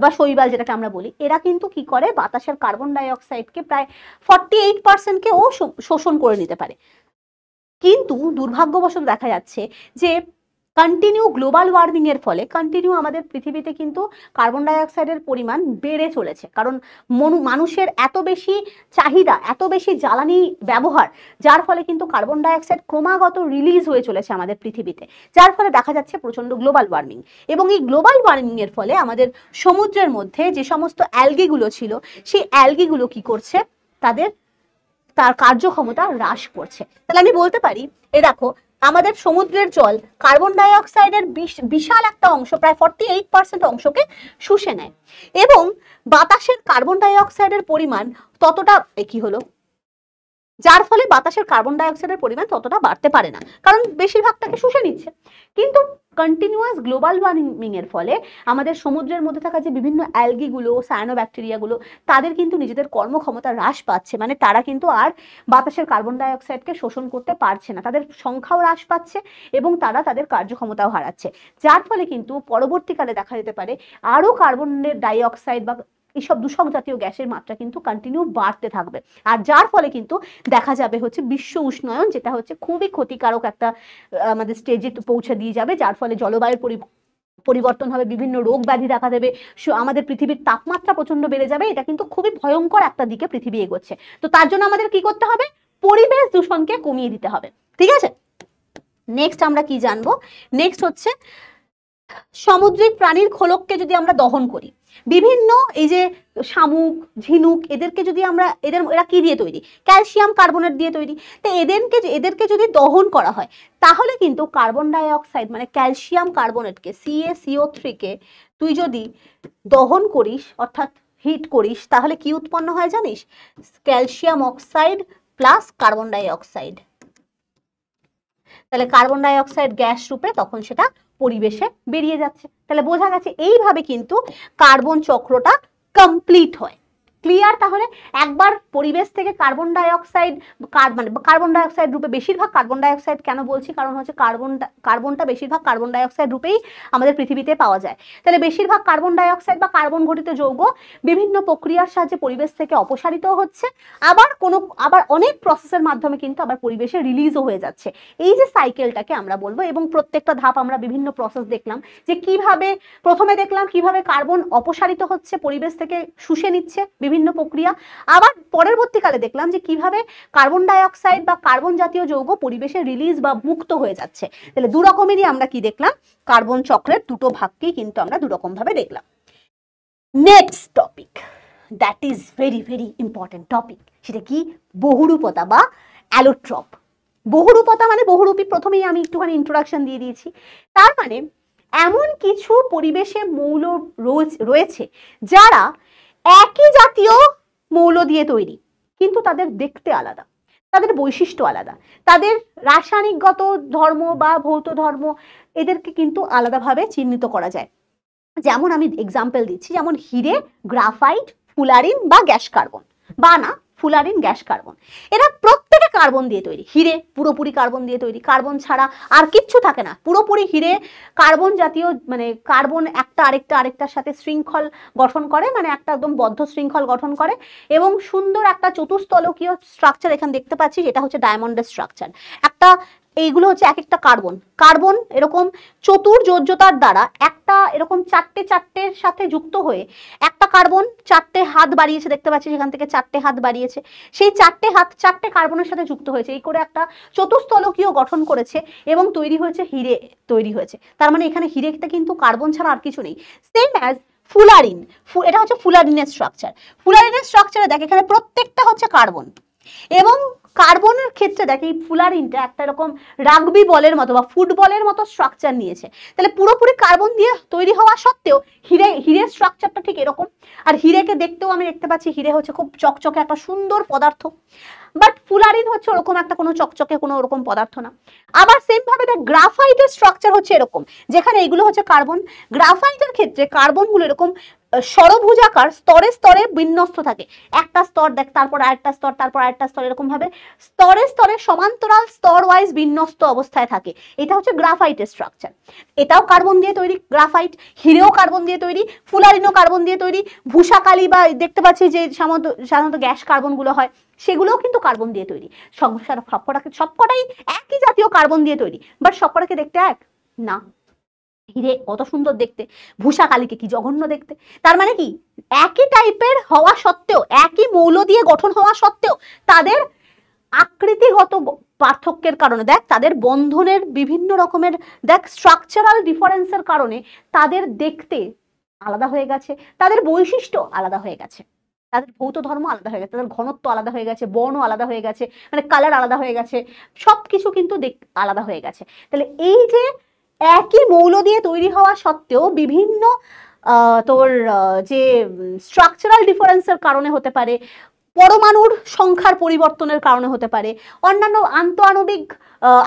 বা শৈবাল যেটাকে আমরা বলি, এরা কিন্তু কি করে বাতাসের কার্বন ডাই অক্সাইডকে প্রায় 48% ও শোষণ করে নিতে পারে। কিন্তু দুর্ভাগ্যবশত দেখা যাচ্ছে যে কন্টিনিউ গ্লোবাল ওয়ার্মিং এর ফলে আমাদের পৃথিবীতে কিন্তু কার্বন ডাই অক্সাইডের পরিমাণ বেড়ে চলেছে। কারণ মানুষের এত বেশি চাহিদা, এত বেশি জ্বালানি ব্যবহার, যার ফলে কিন্তু কার্বন ডাই অক্সাইড ক্রমাগত রিলিজ হয়ে চলেছে আমাদের পৃথিবীতে, যার ফলে দেখা যাচ্ছে প্রচন্ড গ্লোবাল ওয়ার্মিং। এবং এই গ্লোবাল ওয়ার্মিং এর ফলে আমাদের সমুদ্রের মধ্যে যে সমস্ত অ্যালগিগুলো ছিল, সেই অ্যালগিগুলো কি করছে, তার কার্যক্ষমতা হ্রাস করছে। তাহলে আমি বলতে পারি, দেখো আমাদের সমুদ্রের জল কার্বন ডাই অক্সাইডের বিশাল একটা অংশ, প্রায় 48% অংশকে শুষে নেয়, এবং বাতাসের কার্বন ডাই অক্সাইডের পরিমাণ ততটা কি হলো যার ফলে বাতাসের কার্বন ডাই অক্সাইডের পরিমাণ ততটা বাড়তে পারে না, কারণ বেশিরভাগটাকে শুষে নিচ্ছে। কিন্তু কন্টিনিউয়াস গ্লোবাল ওয়ার্মিং এর ফলে আমাদের সমুদ্রের মধ্যে থাকা যে বিভিন্ন অ্যালগিগুলো, সায়ানোব্যাকটেরিয়াগুলো, তাদের কিন্তু নিজেদের কর্মক্ষমতা হ্রাস পাচ্ছে, মানে তারা কিন্তু আর বাতাসের কার্বন ডাই অক্সাইডকে শোষণ করতে পারছে না, তাদের সংখ্যাও হ্রাস পাচ্ছে এবং তারা তাদের কার্যক্ষমতাও হারাচ্ছে। যার ফলে কিন্তু পরবর্তীকালে দেখা যেতে পারে আরও কার্বনের ডাই অক্সাইড বা এইসব দূষক জাতীয় গ্যাসের মাত্রা কিন্তু কন্টিনিউ বাড়তে থাকবে। আর যার ফলে কিন্তু দেখা যাবে হচ্ছে বিশ্ব উষ্ণায়ন, যেটা হচ্ছে খুবই ক্ষতিকারক একটা আমাদের স্টেজে পৌঁছে দিয়ে যাবে, যার ফলে জলবায়ুর পরিবর্তন হবে, বিভিন্ন রোগ ব্যাধি দেখা দেবে, আমাদের পৃথিবীর তাপমাত্রা প্রচন্ড বেড়ে যাবে। এটা কিন্তু খুবই ভয়ঙ্কর একটা দিকে পৃথিবী এগোচ্ছে। তো তার জন্য আমাদের কি করতে হবে? পরিবেশ দূষণকে কমিয়ে দিতে হবে। ঠিক আছে, নেক্সট আমরা কি জানবো? নেক্সট হচ্ছে সামুদ্রিক প্রাণীর খোলককে যদি আমরা দহন করি, বিভিন্ন এই যে শামুক, ঝিনুক, এদেরকে যদি আমরা এরা কি দিয়ে তৈরি? ক্যালসিয়াম কার্বনেট দিয়ে তৈরি। তো এদেরকে যদি দহন করা হয়, তাহলে কিন্তু কার্বন ডাই অক্সাইড মানে ক্যালসিয়াম কার্বনেটকে CaCO3 কে তুই যদি দহন করিস অর্থাৎ হিট করিস, তাহলে কি উৎপন্ন হয় জানিস? Calcium oxide plus carbon die oxide. তাহলে কার্বন ডাই অক্সাইড গ্যাস রূপে তখন সেটা পরিবেশে বেরিয়ে যাচ্ছে। তাহলে বোঝা গেছে এইভাবে কিন্তু কার্বন চক্রটা কমপ্লিট হয়। ক্লিয়ার? তাহলে একবার পরিবেশ থেকে কার্বন ডাই অক্সাইড মানে কার্বন ডাই অক্সাইড রূপে, বেশিরভাগ কার্বন ডাই অক্সাইড কেন বলছি, কারণ হচ্ছে কার্বনটা বেশিরভাগ কার্বন ডাই অক্সাইড রূপেই আমাদের পৃথিবীতে পাওয়া যায়। তাহলে বেশিরভাগ কার্বন ডাই অক্সাইড বা কার্বন ঘটিত যৌগ বিভিন্ন প্রক্রিয়ার সাহায্যে পরিবেশ থেকে অপসারিত হচ্ছে, আবার অনেক প্রসেসের মাধ্যমে কিন্তু আবার পরিবেশে রিলিজও হয়ে যাচ্ছে। এই যে সাইকেলটাকে আমরা বলবো, এবং প্রত্যেকটা ধাপ আমরা বিভিন্ন প্রসেস দেখলাম যে কিভাবে, প্রথমে দেখলাম কিভাবে কার্বন অপসারিত হচ্ছে, পরিবেশ থেকে শুষে নিচ্ছে বিভিন্ন প্রক্রিয়া, আবার পরবর্তীকালে দেখলাম যে কিভাবে কার্বন ডাই অক্সাইড বা কার্বন জাতীয় যৌগ পরিবেশে রিলিজ বা মুক্ত হয়ে যাচ্ছে। তাহলে দু রকমেরই আমরা কি দেখলাম? কার্বন চক্রের দুটো ভাগকেই কিন্তু আমরা দুরকম ভাবে দেখলাম। Next topic, that is very very important topic, সেটা কি? বহুরূপতা বা অ্যালোট্রপ। বহুরূপতা মানে বহুরূপী, প্রথমেই আমি একটুখানি ইন্ট্রোডাকশন দিয়ে দিয়েছি। তার মানে এমন কিছু পরিবেশে মৌল রয়েছে যারা একই জাতীয় মৌল দিয়ে তৈরি, কিন্তু তাদের দেখতে আলাদা, তাদের বৈশিষ্ট্য আলাদা, তাদের রাসায়নিকগত ধর্ম বা ভৌত ধর্ম এদেরকে কিন্তু আলাদাভাবে চিহ্নিত করা যায়। যেমন আমি এক্সাম্পল দিচ্ছি, যেমন হিরে, গ্রাফাইট, ফুলারিন বা গ্যাস কার্বন, বা না ফুলারিন, গ্যাস কার্বন, এরা প্রত্যেকে কার্বন দিয়ে তৈরি। হিরে পুরোপুরি কার্বন দিয়ে তৈরি, কার্বন ছাড়া আর কিচ্ছু থাকে না, পুরোপুরি হিরে কার্বন জাতীয়, মানে কার্বন একটা আরেকটার সাথে শৃঙ্খল গঠন করে, মানে একটা একদম বদ্ধ শৃঙ্খল গঠন করে, এবং সুন্দর একটা চতুস্তলকীয় স্ট্রাকচার এখানে দেখতে পাচ্ছি, যেটা হচ্ছে ডায়মন্ডের স্ট্রাকচার। একটা এইগুলো হচ্ছে এক একটা কার্বন এরকম চতুর্যোজ্যতার দ্বারা একটা এরকম চারটের সাথে যুক্ত হয়ে একটা কার্বন চারটে হাত বাড়িয়েছে, দেখতে পাচ্ছি সেখান থেকে চারটে হাত বাড়িয়েছে, সেই চারটে হাত চারটে কার্বনের সাথে যুক্ত হয়েছে, এই করে একটা চতুস্থলকীয় গঠন করেছে এবং তৈরি হয়েছে হিরে তৈরি হয়েছে। তার মানে এখানে হিরেটা কিন্তু কার্বন ছাড়া আর কিছু নেই। সেম অ্যাজ ফুলারিন, এটা হচ্ছে ফুলারিনের স্ট্রাকচার। ফুলারিনের স্ট্রাকচারে দেখ এখানে প্রত্যেকটা হচ্ছে কার্বন, এবং কার্বনের ক্ষেত্রে দেখ এই ফুলারিনটা একটা এরকম রাগবি বলের মতো বা ফুটবলের মতো স্ট্রাকচার নিয়েছে। তাহলে পুরোপুরি কার্বন দিয়ে তৈরি হওয়া সত্ত্বেও হিরের স্ট্রাকচারটা ঠিক এরকম। আর হিরেকে দেখতেও আমি দেখতে পাচ্ছি হিরে হচ্ছে খুব চকচকে একটা সুন্দর পদার্থ, বাট ফুলারিন হচ্ছে ওরকম একটা কোনো চকচকে কোনো ওরকম পদার্থ না। আবার সেম ভাবে দেখ গ্রাফাইটের স্ট্রাকচার হচ্ছে এরকম, যেখানে এগুলো হচ্ছে কার্বন। গ্রাফাইটের ক্ষেত্রে কার্বনগুলো এরকম ষড়ভুজাকার স্তরে স্তরে বিন্যস্ত থাকে, একটা স্তর দেখ, তারপর আরেকটা স্তর, তারপর আরেকটা স্তর, এরকম ভাবে স্তরে স্তরে সমান্তরাল স্তর ওয়াইজ বিন্যস্ত অবস্থায় থাকে। এটা হচ্ছে গ্রাফাইটের স্ট্রাকচার। এটাও কার্বন দিয়ে তৈরি, গ্রাফাইট। হিরেও কার্বন দিয়ে তৈরি, ফুলারিনও কার্বন দিয়ে তৈরি, ভূষাকালি বা দেখতে পাচ্ছি যে সাধারণত গ্যাস কার্বনগুলো হয় সেগুলোও কিন্তু কার্বন দিয়ে তৈরি। সবকটাই একই জাতীয় কার্বন দিয়ে তৈরি, বাট সবকটাকে দেখতে এক না। হিরে কত সুন্দর দেখতে, ভূষাকালিকে কি জঘন্য দেখতে। তার মানে কি একই টাইপের হওয়া সত্ত্বেও, একই মৌল দিয়ে গঠন হওয়া সত্ত্বেও তাদের আকৃতিগত পার্থক্যের কারণে দেখ, তাদের বন্ধনের বিভিন্ন রকমের দেখ স্ট্রাকচারাল ডিফারেন্সের কারণে তাদের দেখতে আলাদা হয়ে গেছে, তাদের বৈশিষ্ট্য আলাদা হয়ে গেছে, তাদের ভৌত ধর্ম আলাদা হয়ে গেছে, তাদের ঘনত্ব আলাদা হয়ে গেছে, বর্ণ আলাদা হয়ে গেছে, মানে কালার আলাদা হয়ে গেছে, সবকিছু কিন্তু আলাদা হয়ে গেছে। তাহলে এই যে একই মৌল দিয়ে তৈরি হওয়া সত্ত্বেও বিভিন্ন তোর যে স্ট্রাকচারাল ডিফারেন্সের কারণে হতে পারে, পরমাণুর সংখ্যার পরিবর্তনের কারণে হতে পারে, অন্যান্য আন্তঃআণবিক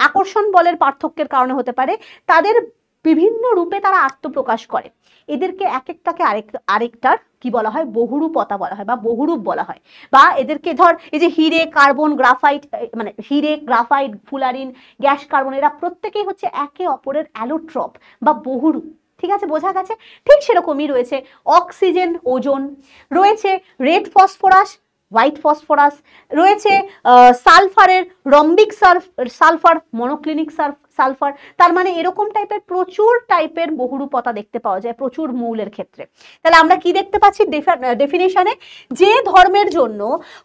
আকর্ষণ বলের পার্থক্যের কারণে হতে পারে, তাদের বিভিন্ন রূপে তারা আত্মপ্রকাশ করে। এদেরকে এক একটাকে আরেকটার কি বলা হয়, বহুরূপতা বলা হয় বা বহুরূপ বলা হয়। বা এদেরকে ধর এই যে হিরে, কার্বন, গ্রাফাইট, মানে হিরে, গ্রাফাইট, ফুলারিন, গ্যাস কার্বন, এরা প্রত্যেকেই হচ্ছে একে অপরের অ্যালোট্রপ বা বহুরূপ। ঠিক আছে, বোঝা গেছে? ঠিক সেরকমই রয়েছে অক্সিজেন, ওজোন, রয়েছে রেড ফসফরাস, হোয়াইট ফসফরাস, রয়েছে সালফারের রম্বিক সালফার, মনোক্লিনিক সালফার। তার মানে এরকম টাইপের প্রচুর টাইপের বহুরূপতা দেখতে পাওয়া যায় প্রচুর মৌলের ক্ষেত্রে। তাহলে আমরা কি দেখতে পাচ্ছি ডেফিনেশনে, যে ধর্মের জন্য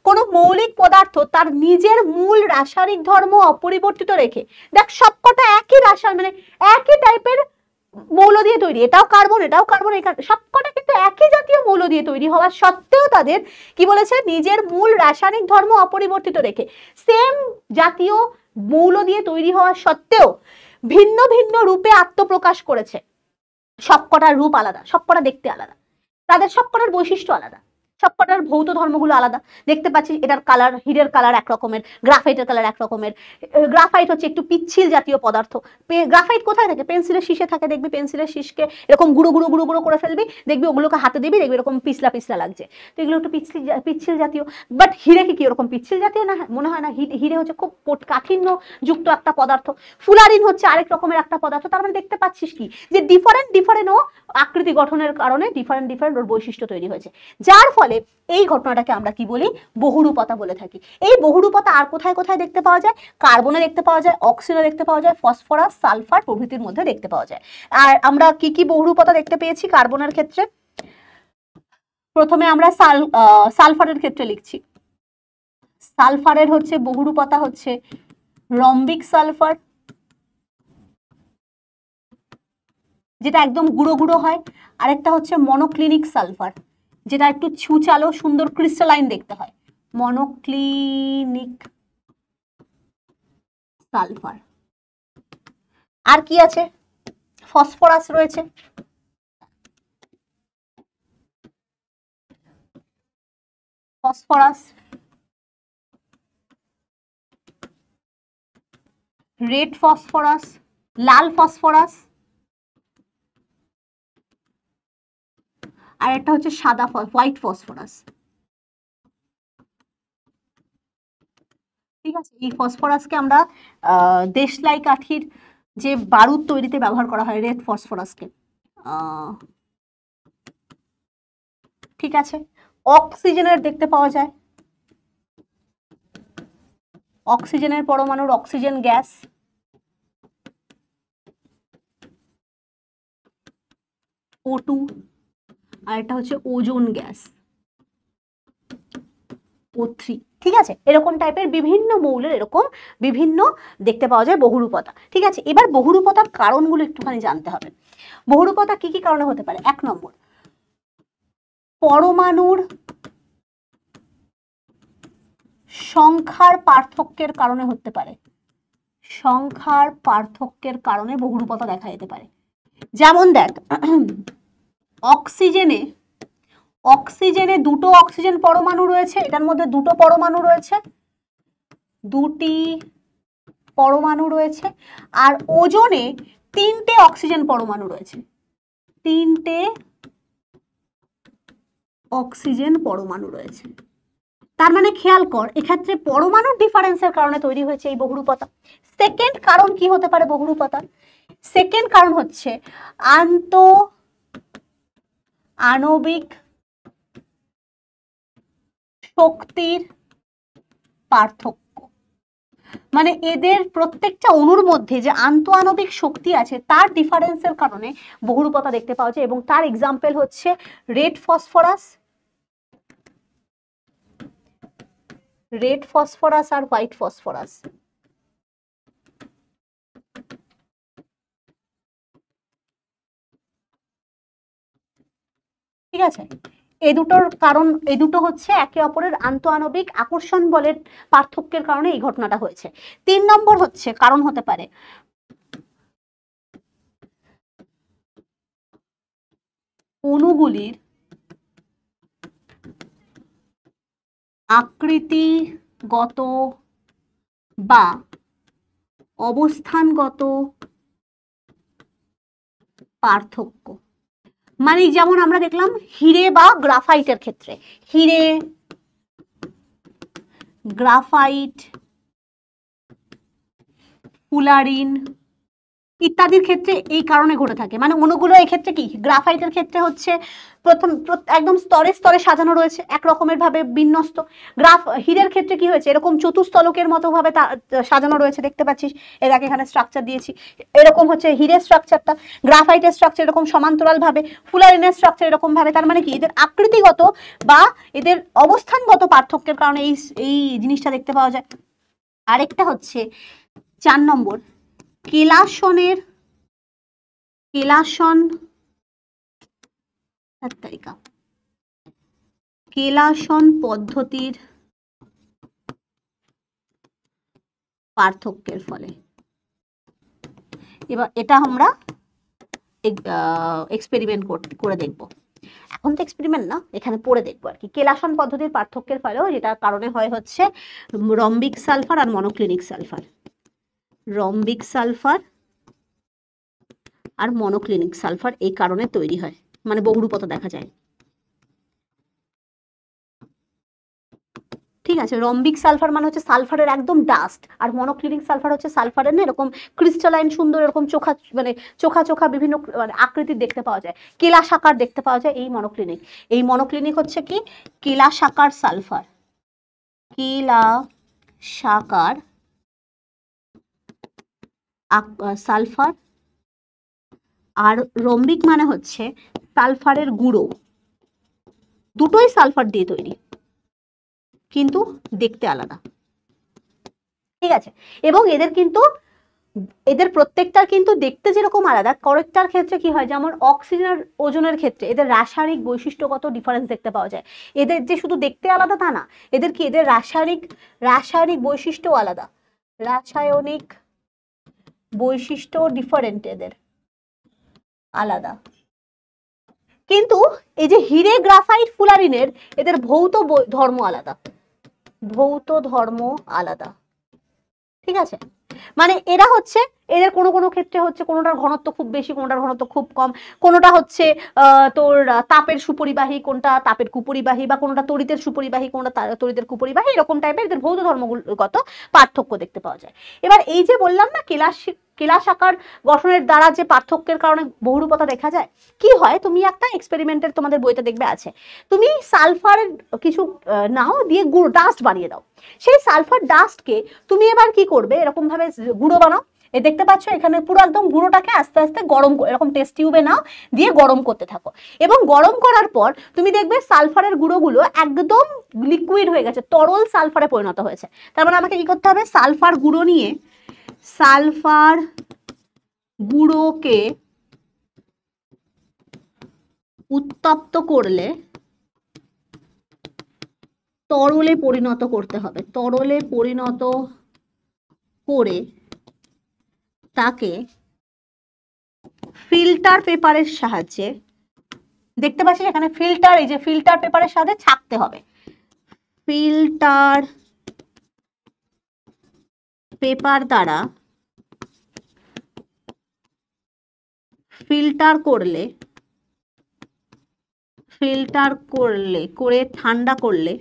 কোনো মৌলিক পদার্থ তার নিজের মূল রাসায়নিক ধর্ম অপরিবর্তিত রেখে, দেখ সবকটা একই রাসায়নিক মানে একই টাইপের মৌল দিয়ে তৈরি, এটাও কার্বন এটাও কার্বন, সবকটা কিন্তু একই জাতীয় মৌল দিয়ে তৈরি হওয়া সত্ত্বেও তাদের কি বলেছে, নিজের মূল রাসায়নিক ধর্ম অপরিবর্তিত রেখে, সেম জাতীয় মৌল দিয়ে তৈরি হওয়া সত্ত্বেও ভিন্ন ভিন্ন রূপে আত্মপ্রকাশ করেছে। সবকটার রূপ আলাদা, সবকটা দেখতে আলাদা, তাদের সবকটার বৈশিষ্ট্য আলাদা, সবকটার ভৌত ধর্মগুলো আলাদা। দেখতে পাচ্ছি এটার কালার, হিরের কালার এক রকমের, গ্রাফাইটের কালার এক রকমের। গ্রাফাইট হচ্ছে একটু পিচ্ছিল জাতীয় পদার্থ। গ্রাফাইট কোথায় থাকে? পেন্সিলের শীষে থাকে, দেখবি পেন্সিলের শীষকে এরকম গুঁড়ো গুঁড়ো গুঁড়ো গুঁড়ো করে ফেলবি, দেখবি ওগুলোকে হাতে দিবি, দেখবি এরকম পিছলা পিছলা লাগছে, তো এগুলো একটু পিচ্ছিল জাতীয়। বাট হিরে কি ওরকম পিচ্ছিল জাতীয় না? মনে হয় না। হিরে হচ্ছে খুব কাঠিন্য যুক্ত একটা পদার্থ। ফুলারিন হচ্ছে আরেক রকমের একটা পদার্থ। তার মানে দেখতে পাচ্ছিস কি, যে ডিফারেন্ট ও আকৃতি গঠনের কারণে ডিফারেন্ট ওর বৈশিষ্ট্য তৈরি হয়েছে, যার ফলে এই ঘটনাটাকে আমরা কি বলি, বহুরূপতা বলে থাকি। এই বহুরূপতা আর কোথায় কোথায় দেখতে পাওয়া যায়? কার্বনে দেখতে পাওয়া যায়, অক্সিজেনে দেখতে পাওয়া যায়, ফসফরাস, সালফার প্রভৃতির মধ্যে দেখতে পাওয়া যায়। আর আমরা কি কি বহুরূপতা দেখতে পেয়েছি কার্বনের ক্ষেত্রে? প্রথমে আমরা সালফারের ক্ষেত্রে লিখছি। সালফারের হচ্ছে বহুরূপতা হচ্ছে রম্বিক সালফার, যেটা একদম গুঁড়ো গুঁড়ো হয়। আরেকটা হচ্ছে মনোক্লিনিক সালফার, যেটা একটু ছুচালো সুন্দর ক্রিস্টালাইন দেখতে হয়, মনোক্লিনিক সালফার। আর কি আছে? ফসফরাস রয়েছে, ফসফরাস, রেড ফসফরাস, লাল ফসফরাস, আর একটা হচ্ছে সাদা হোয়াইট ফসফরাস। ঠিক আছে, এই ফসফরাসকে আমরা দেশলাই কাঠির যে বারুদ তৈরিতে ব্যবহার করা হয়, রেড ফসফরাসকে। ঠিক আছে, অক্সিজেনের দেখতে পাওয়া যায়, অক্সিজেনের পরমাণুর অক্সিজেন গ্যাস, O2, আর এটা হচ্ছে ওজোন গ্যাস, O3। ঠিক আছে, এরকম টাইপের বিভিন্ন মৌলের এরকম বিভিন্ন দেখতে পাওয়া যায় বহুরূপতা। ঠিক আছে, এবার বহুরূপতার কারণগুলো একটুখানি জানতে হবে। বহুরূপতা কি কি কারণে হতে পারে? 1 নম্বর, পরমাণুর সংখ্যার পার্থক্যের কারণে হতে পারে, সংখ্যার পার্থক্যের কারণে বহুরূপতা দেখা যেতে পারে। যেমন দেখ, অক্সিজেনে দুটো অক্সিজেন পরমাণু রয়েছে, এটার মধ্যে দুটো পরমাণু রয়েছে, দুটি পরমাণু রয়েছে। আর ওজোনে 3টে অক্সিজেন পরমাণু রয়েছে, 3টে অক্সিজেন পরমাণু রয়েছে। তার মানে খেয়াল কর, এক্ষেত্রে পরমাণুর ডিফারেন্সের কারণে তৈরি হয়েছে এই বহুরূপতা। সেকেন্ড কারণ কি হতে পারে বহুরূপতার? সেকেন্ড কারণ হচ্ছে আণবিক শক্তির পার্থক্য। মানে এদের প্রত্যেকটা অণুর মধ্যে যে আন্তঃআণবিক শক্তি আছে তার ডিফারেন্সের কারণে বহুরূপতা দেখতে পাওয়া যায়, এবং তার এক্সাম্পল হচ্ছে রেড ফসফরাস আর হোয়াইট ফসফরাস। ঠিক আছে, এই দুটোর কারণ, এই দুটো হচ্ছে একে অপরের আন্তঃআণবিক আকর্ষণ বলের পার্থক্যের কারণে এই ঘটনাটা হয়েছে। 3 নম্বর হচ্ছে কারণ হতে পারে অণুগুলির আকৃতিগত বা অবস্থানগত পার্থক্য। মানে যেমন আমরা দেখলাম হিরে বা গ্রাফাইটের ক্ষেত্রে, হিরে, গ্রাফাইট, ফুলারিন ইত্যাদির ক্ষেত্রে এই কারণে ঘটে থাকে। মানে অণুগুলো এই ক্ষেত্রে কি, গ্রাফাইটের ক্ষেত্রে হচ্ছে প্রথম একদম স্তরে স্তরে সাজানো রয়েছে এক রকমের ভাবে বিন্যস্ত। হিরের ক্ষেত্রে কি হয়েছে, এরকম চতুস্তলকের মতো ভাবে সাজানো রয়েছে, দেখতে পাচ্ছিস, এটাকে এখানে স্ট্রাকচার দিয়েছি, এরকম হচ্ছে হিরের স্ট্রাকচারটা। গ্রাফাইটের স্ট্রাকচার এরকম সমান্তরাল ভাবে, ফুলারিনের স্ট্রাকচার এরকম ভাবে। তার মানে কি, এদের আকৃতিগত বা এদের অবস্থানগত পার্থক্যের কারণে এই জিনিসটা দেখতে পাওয়া যায়। আরেকটা হচ্ছে 4 নম্বর, কেলাসন পদ্ধতির পার্থক্যের ফলে। এবার এটা আমরা এক্সপেরিমেন্ট করে দেখব। এখন তো এক্সপেরিমেন্ট না, এখানে পড়ে দেখবো আর কি। কেলাসন পদ্ধতির পার্থক্যের ফলেও যেটার কারণে হয় হচ্ছে রম্বিক সালফার আর মনোক্লিনিক সালফার। রম্বিক সালফার আর মনোক্লিনিক সালফার এই কারণে তৈরি হয়, মানে বহুরূপতা দেখা যায়। ঠিক আছে, রম্বিক সালফার মানে হচ্ছে সালফারের একদম ডাস্ট, আর মনোক্লিনিক সালফার হচ্ছে সালফারের না এরকম ক্রিস্টালাইন সুন্দর এরকম চোখা, মানে চোখা বিভিন্ন মানে আকৃতির দেখতে পাওয়া যায়, কেলাসাকার দেখতে পাওয়া যায় এই মনোক্লিনিক। এই মনোক্লিনিক হচ্ছে কি কেলাসাকার সালফার, কেলাসাকার সালফার। আর রম্বিক মানে হচ্ছে সালফারের গুঁড়ো, দুটোই সালফার দিয়ে তৈরি কিন্তু দেখতে আলাদা। ঠিক আছে, এবং এদের প্রত্যেকটার কিন্তু দেখতে যেরকম আলাদা, কয়েকটার ক্ষেত্রে কি হয়, যেমন অক্সিজেনের ওজনের ক্ষেত্রে এদের রাসায়নিক বৈশিষ্ট্যগত ডিফারেন্স দেখতে পাওয়া যায়। এদের যে শুধু দেখতে আলাদা তা না, এদের কি এদের রাসায়নিক বৈশিষ্ট্য আলাদা, রাসায়নিক বৈশিষ্ট্য ডিফারেন্ট, এদের আলাদা। কিন্তু এই যে হিরে, গ্রাফাইট, ফুলারিনের এদের ভৌত ধর্ম আলাদা, ভৌত ধর্ম আলাদা। ঠিক আছে, মানে এরা হচ্ছে এদের কোনো ক্ষেত্রে হচ্ছে কোনোটার ঘনত্ব খুব বেশি, কোনোটার ঘনত্ব খুব কম, কোনোটা হচ্ছে তোর তাপের সুপরিবাহী, কোনটা তাপের কুপরিবাহী, বা কোনোটা তড়িতের সুপরিবাহী, কোনটা তড়িতের কুপরিবাহী, এরকম টাইপের এদের ভৌত ধর্মগত পার্থক্য দেখতে পাওয়া যায়। এবার এই যে বললাম না কেলাসাকার গঠনের দ্বারা যে পার্থক্যের কারণে বহুরূপতা দেখা যায়, কি হয়, তুমি একটা এক্সপেরিমেন্টের তোমাদের বইতে দেখবে আছে, তুমি সালফারের কিছু নাও দিয়ে ডাস্ট বানিয়ে দাও, সেই সালফার ডাস্টকে তুমি এবার কি করবে, এরকম ভাবে গুঁড়ো বানাও। দেখতে পাচ্ছ এখানে পুরো একদম গুঁড়োটাকে আস্তে আস্তে গরম, এরকম টেস্ট টিউবে নাও, দিয়ে গরম করতে থাকো, এবং গরম করার পর তুমি দেখবে সালফারের গুঁড়োগুলো একদম লিকুইড হয়ে গেছে, তরল সালফারে পরিণত হয়েছে। তার মানে আমাকে কি করতে হবে, সালফার গুঁড়োকে উত্তপ্ত করলে তরলে পরিণত করতে হবে, তরলে পরিণত করে তাকে ফিল্টার পেপারের সাহায্যে, দেখতে পাচ্ছি এখানে ফিল্টার, এই যে ফিল্টার পেপারের সাথে ছাঁকতে হবে, ফিল্টার পেপার দ্বারা ফিল্টার করে ঠান্ডা করলে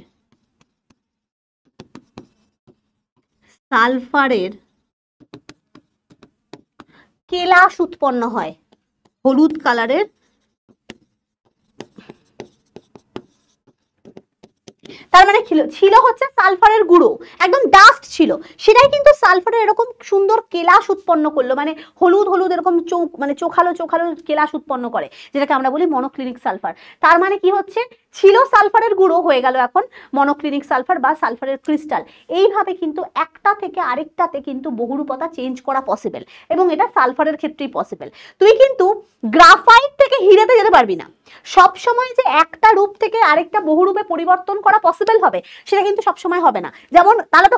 সালফারের কেলাস উৎপন্ন হয়, হলুদ কালারের। তার মানে ছিল হচ্ছে সালফারের গুঁড়ো, একদম ডাস্ট ছিল, সেটাই কিন্তু সালফারের এরকম সুন্দর কেলাস উৎপন্ন করলো, মানে হলুদ হলুদ এরকম মানে চোখালো কেলাস উৎপন্ন করে, যেটাকে আমরা বলি মনোক্লিনিক সালফার। তার মানে কি হচ্ছে, ছিল সালফারের গুঁড়ো, হয়ে গেল এখন মনোক্লিনিক সালফার বা সালফারের ক্রিস্টাল। এইভাবে কিন্তু একটা থেকে আরেকটাতে কিন্তু বহুরূপতা চেঞ্জ করা পসিবল, এবং এটা সালফারের ক্ষেত্রেই পসিবল। তুই কিন্তু গ্রাফাইট থেকে হিরেতে যেতে পারবি না, সব সময় যে একটা রূপ থেকে আরেকটা বহুরূপে পরিবর্তন করা পসিবল হবে সেটা কিন্তু সবসময় হবে না। যেমন তাহলে তো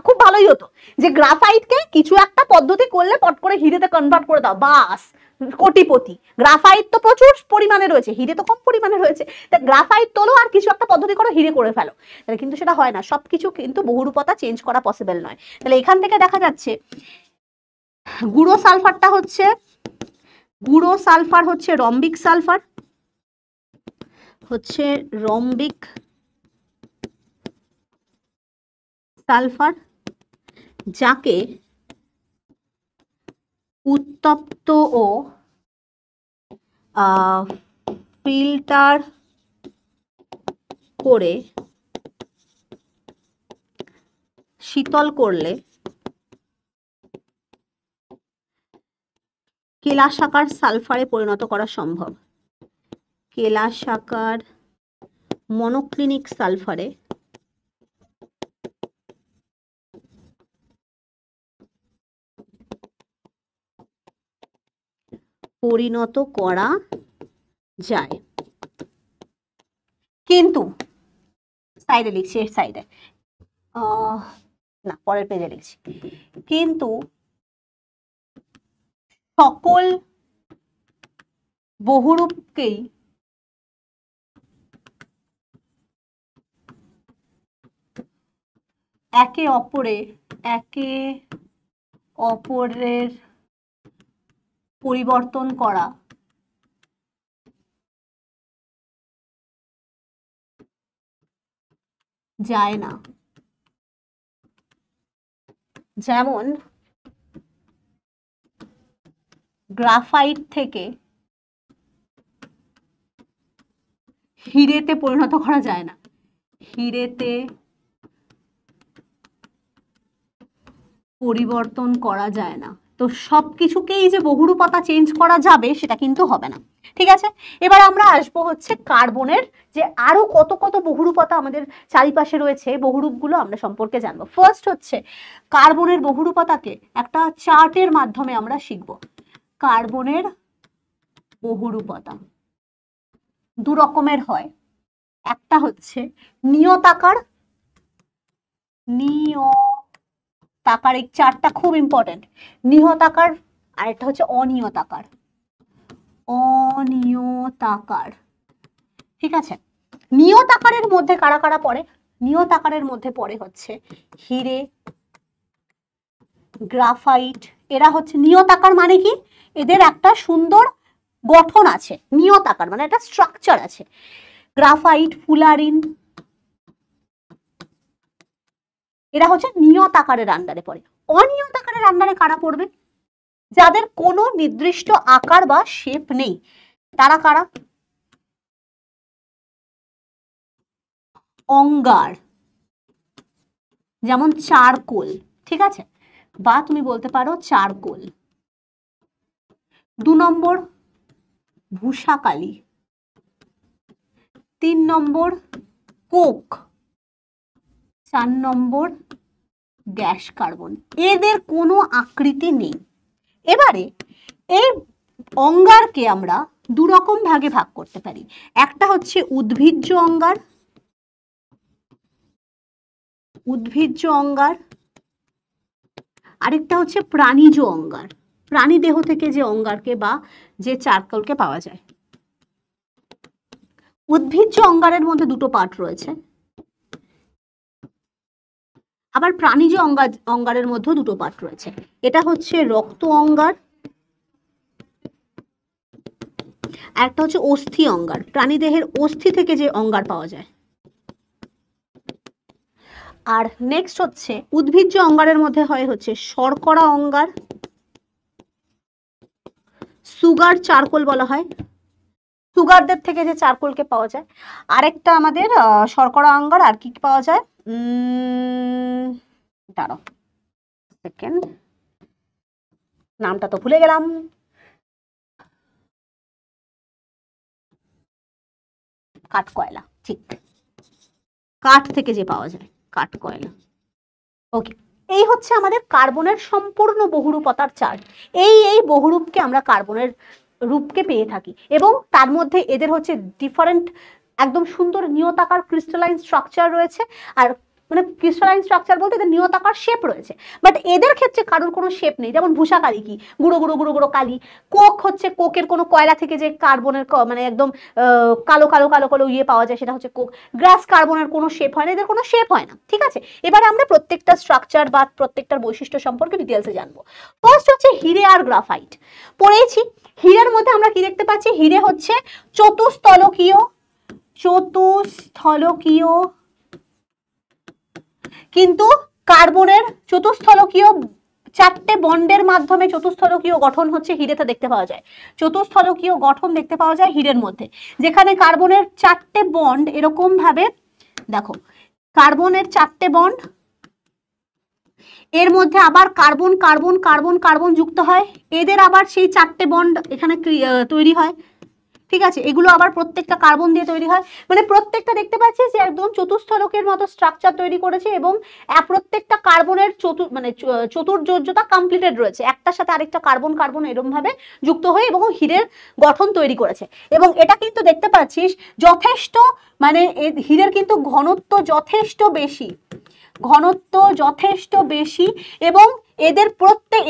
খুব ভালোই হতো যে গ্রাফাইটকে কিছু একটা পদ্ধতি করলে পট করে হিরেতে কনভার্ট করে দাও, বাস কোটিপতি। গ্রাফাইট তো প্রচুর পরিমাণে রয়েছে, হিরে তো কম পরিমাণে রয়েছে, তা গ্রাফাইট তোলো আর কিছু একটা পদ্ধতি করো হিরে করে ফেলো, তাহলে কিন্তু সেটা হয় না, সবকিছু কিন্তু বহুরূপতা চেঞ্জ করা পসিবল নয়। তাহলে এখান থেকে দেখা যাচ্ছে গুঁড়ো সালফারটা হচ্ছে, গুঁড়ো সালফার হচ্ছে রম্বিক সালফার, হচ্ছে রম্বিক সালফার, যাকে উত্তপ্ত ও ফিল্টার করে শীতল করলে কেলাসাকার সালফারে পরিণত করা সম্ভব। কেলাসাকার মনোক্লিনিক সালফারে পরিণত করা যায়। কিন্তু সাইডে লিখছি, এর সাইডে না পরের পেজে লিখছি, কিন্তু সকল বহুরূপকেই একে অপরের পরিবর্তন করা যায় না। যেমন গ্রাফাইট থেকে হিরেতে পরিণত করা যায় না, হিরেতে পরিবর্তন করা যায় না। তো সবকিছুকেই যে বহুরূপতা চেঞ্জ করা যাবে সেটা কিন্তু হবে না। ঠিক আছে, এবার আমরা আসবো হচ্ছে কার্বনের যে আরো কত কত বহুরূপতা আমাদের চারিপাশে রয়েছে, বহুরূপগুলো আমরা সম্পর্কে জানবো। ফার্স্ট হচ্ছে কার্বনের বহুরূপতাকে একটা চার্টের মাধ্যমে আমরা শিখব। কার্বনের বহুরূপতা দু রকমের হয়, একটা হচ্ছে নিয়তাকার, নিয়তাকার এই চারটা খুব ইম্পর্টেন্ট, নিহতাকার, আর একটা হচ্ছে অনিয়তাকার, অনিয়তাকার। ঠিক আছে, নিয়তাকারের মধ্যে কারা কারা পড়ে? নিয়তাকারের মধ্যে পড়ে হচ্ছে হিরে, গ্রাফাইট, এরা হচ্ছে নিয়তাকার। মানে কি, এদের একটা সুন্দর গঠন আছে, নিয়তাকার মানে একটা স্ট্রাকচার আছে। গ্রাফাইট, ফুলারিন, এরা হচ্ছে নিয়ত আকারের আন্ডারে পড়ে। অনিয়ত আকারের আন্ডারে কারা পড়বে? যাদের কোনো নির্দিষ্ট আকার বা শেপ নেই, তারা কারা? অঙ্গার, যেমন চারকোল। ঠিক আছে, বা তুমি বলতে পারো চারকোল। 2 নম্বর ভূষাকালী, 3 নম্বর কোক, 4 নম্বর গ্যাস কার্বন। এদের কোনো আকৃতি নেই। এবারে এই অঙ্গারকে আমরা 2 রকম ভাগে ভাগ করতে পারি। একটা হচ্ছে উদ্ভিজ্জ অঙ্গার, উদ্ভিজ্জ অঙ্গার, আরেকটা হচ্ছে প্রাণীজ অঙ্গার, প্রাণী দেহ থেকে যে অঙ্গারকে বা যে চারকোলকে পাওয়া যায়। উদ্ভিজ্জ অঙ্গারের মধ্যে 2টো পার্ট রয়েছে, আবার প্রাণীজ অঙ্গারের মধ্যেও 2টো পার্ট রয়েছে। এটা হচ্ছে রক্ত অঙ্গার, আর একটা হচ্ছে অস্থি অঙ্গার, প্রাণীদেহের অস্থি থেকে যে অঙ্গার পাওয়া যায়। আর নেক্সট হচ্ছে উদ্ভিজ্জ অঙ্গারের মধ্যে হয় হচ্ছে শর্করা অঙ্গার, সুগার চারকোল বলা হয়, সুগারদের থেকে যে চারকোলকে পাওয়া যায়। আরেকটা আমাদের শর্করা অঙ্গার, আর কি পাওয়া যায়, দাঁড়াও সেকেন্ড, নামটা তো ভুলে গেলাম। কাঠ কয়লা, ঠিক, কাঠ থেকে যে পাওয়া যায় কাঠ কয়লা। ওকে, এই হচ্ছে আমাদের কার্বনের সম্পূর্ণ বহুরূপতার চার্ট। এই বহুরূপকে আমরা কার্বনের রূপকে পেয়ে থাকি, এবং তার মধ্যে এদের হচ্ছে ডিফারেন্ট একদম সুন্দর নিয়তাকার ক্রিস্টালাইন স্ট্রাকচার রয়েছে। আর মানে ক্রিস্টালাইন স্ট্রাকচার বলতে এদের নিয়তাকার শেপ রয়েছে, বাট এদের ক্ষেত্রে কারোর কোনো শেপ নেই। যেমন ভূষা কালি কি, গুঁড়ো গুঁড়ো গুঁড়ো গুঁড়ো কালি। কোক হচ্ছে কোকের কোনো কয়লা থেকে যে কার্বনের মানে একদম কালো কালো কালো কালো ইয়ে পাওয়া যায়, সেটা হচ্ছে কোক। গ্রাস কার্বনের কোনো শেপ হয় না, এদের কোনো শেপ হয় না, ঠিক আছে। এবারে আমরা প্রত্যেকটা স্ট্রাকচার বা প্রত্যেকটার বৈশিষ্ট্য সম্পর্কে ডিটেলসে জানবো। ফার্স্ট হচ্ছে হিরে আর গ্রাফাইট, পড়েছি। হিরের মধ্যে আমরা কি দেখতে পাচ্ছি, হিরে হচ্ছে চতুস্থলকীয়, চতুস্থলকীয়, কিন্তু কার্বনের চতুস্থলকীয় চারটে বন্ডের মাধ্যমে চতুস্থলকীয় গঠন হচ্ছে হিরেতে দেখতে পাওয়া যায়। চতুস্থলকীয় গঠন দেখতে পাওয়া যায় হিরের মধ্যে, যেখানে কার্বনের চারটে বন্ড এরকম ভাবে, দেখো কার্বনের চারটে বন্ড, এর মধ্যে আবার কার্বন কার্বন কার্বন কার্বন যুক্ত হয়, এদের আবার সেই চারটে বন্ড এখানে তৈরি হয়, ঠিক আছে। এগুলো আবার প্রত্যেকটা কার্বন দিয়ে তৈরি হয়, মানে প্রত্যেকটা দেখতে পাচ্ছি যে একদম চতুস্থলকের মতো স্ট্রাকচার তৈরি করেছে, এবং প্রত্যেকটা কার্বনের চতুর্যোজ্যতা কমপ্লিটেড রয়েছে, একটার সাথে আরেকটা কার্বন কার্বন এরকম ভাবে যুক্ত হয়ে এবং হীরের গঠন তৈরি করেছে। এবং এটা কিন্তু দেখতে পাচ্ছিস যথেষ্ট, মানে হীরের কিন্তু ঘনত্ব যথেষ্ট বেশি, ঘনত্ব যথেষ্ট বেশি, এবং এদের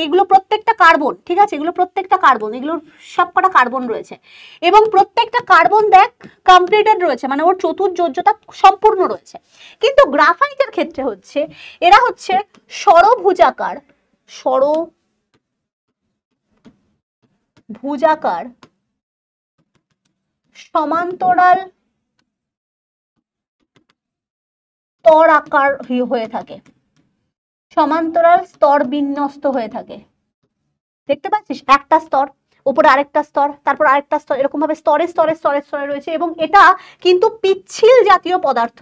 এগুলো প্রত্যেকটা কার্বন, ঠিক আছে, এগুলো প্রত্যেকটা কার্বন, এগুলোর সবকটা কার্বন রয়েছে, এবং প্রত্যেকটা কার্বন দেখ কমপ্লিটেড রয়েছে, মানে ওর চতুর্যোজ্যতা সম্পূর্ণ রয়েছে। কিন্তু গ্রাফাইটের ক্ষেত্রে হচ্ছে এরা হচ্ছে ষড়ভুজাকার, ষড়ভুজাকার সমান্তরাল স্তর আকার হয়ে থাকে, সমান্তরাল স্তর বিন্যস্ত হয়ে থাকে। দেখতে পাচ্ছিস, একটা স্তর, উপরে আরেকটা স্তর, তারপর আরেকটা স্তর, এরকম ভাবে স্তরে স্তরে স্তরে স্তরে রয়েছে, এবং এটা কিন্তু পিচ্ছিল জাতীয় পদার্থ।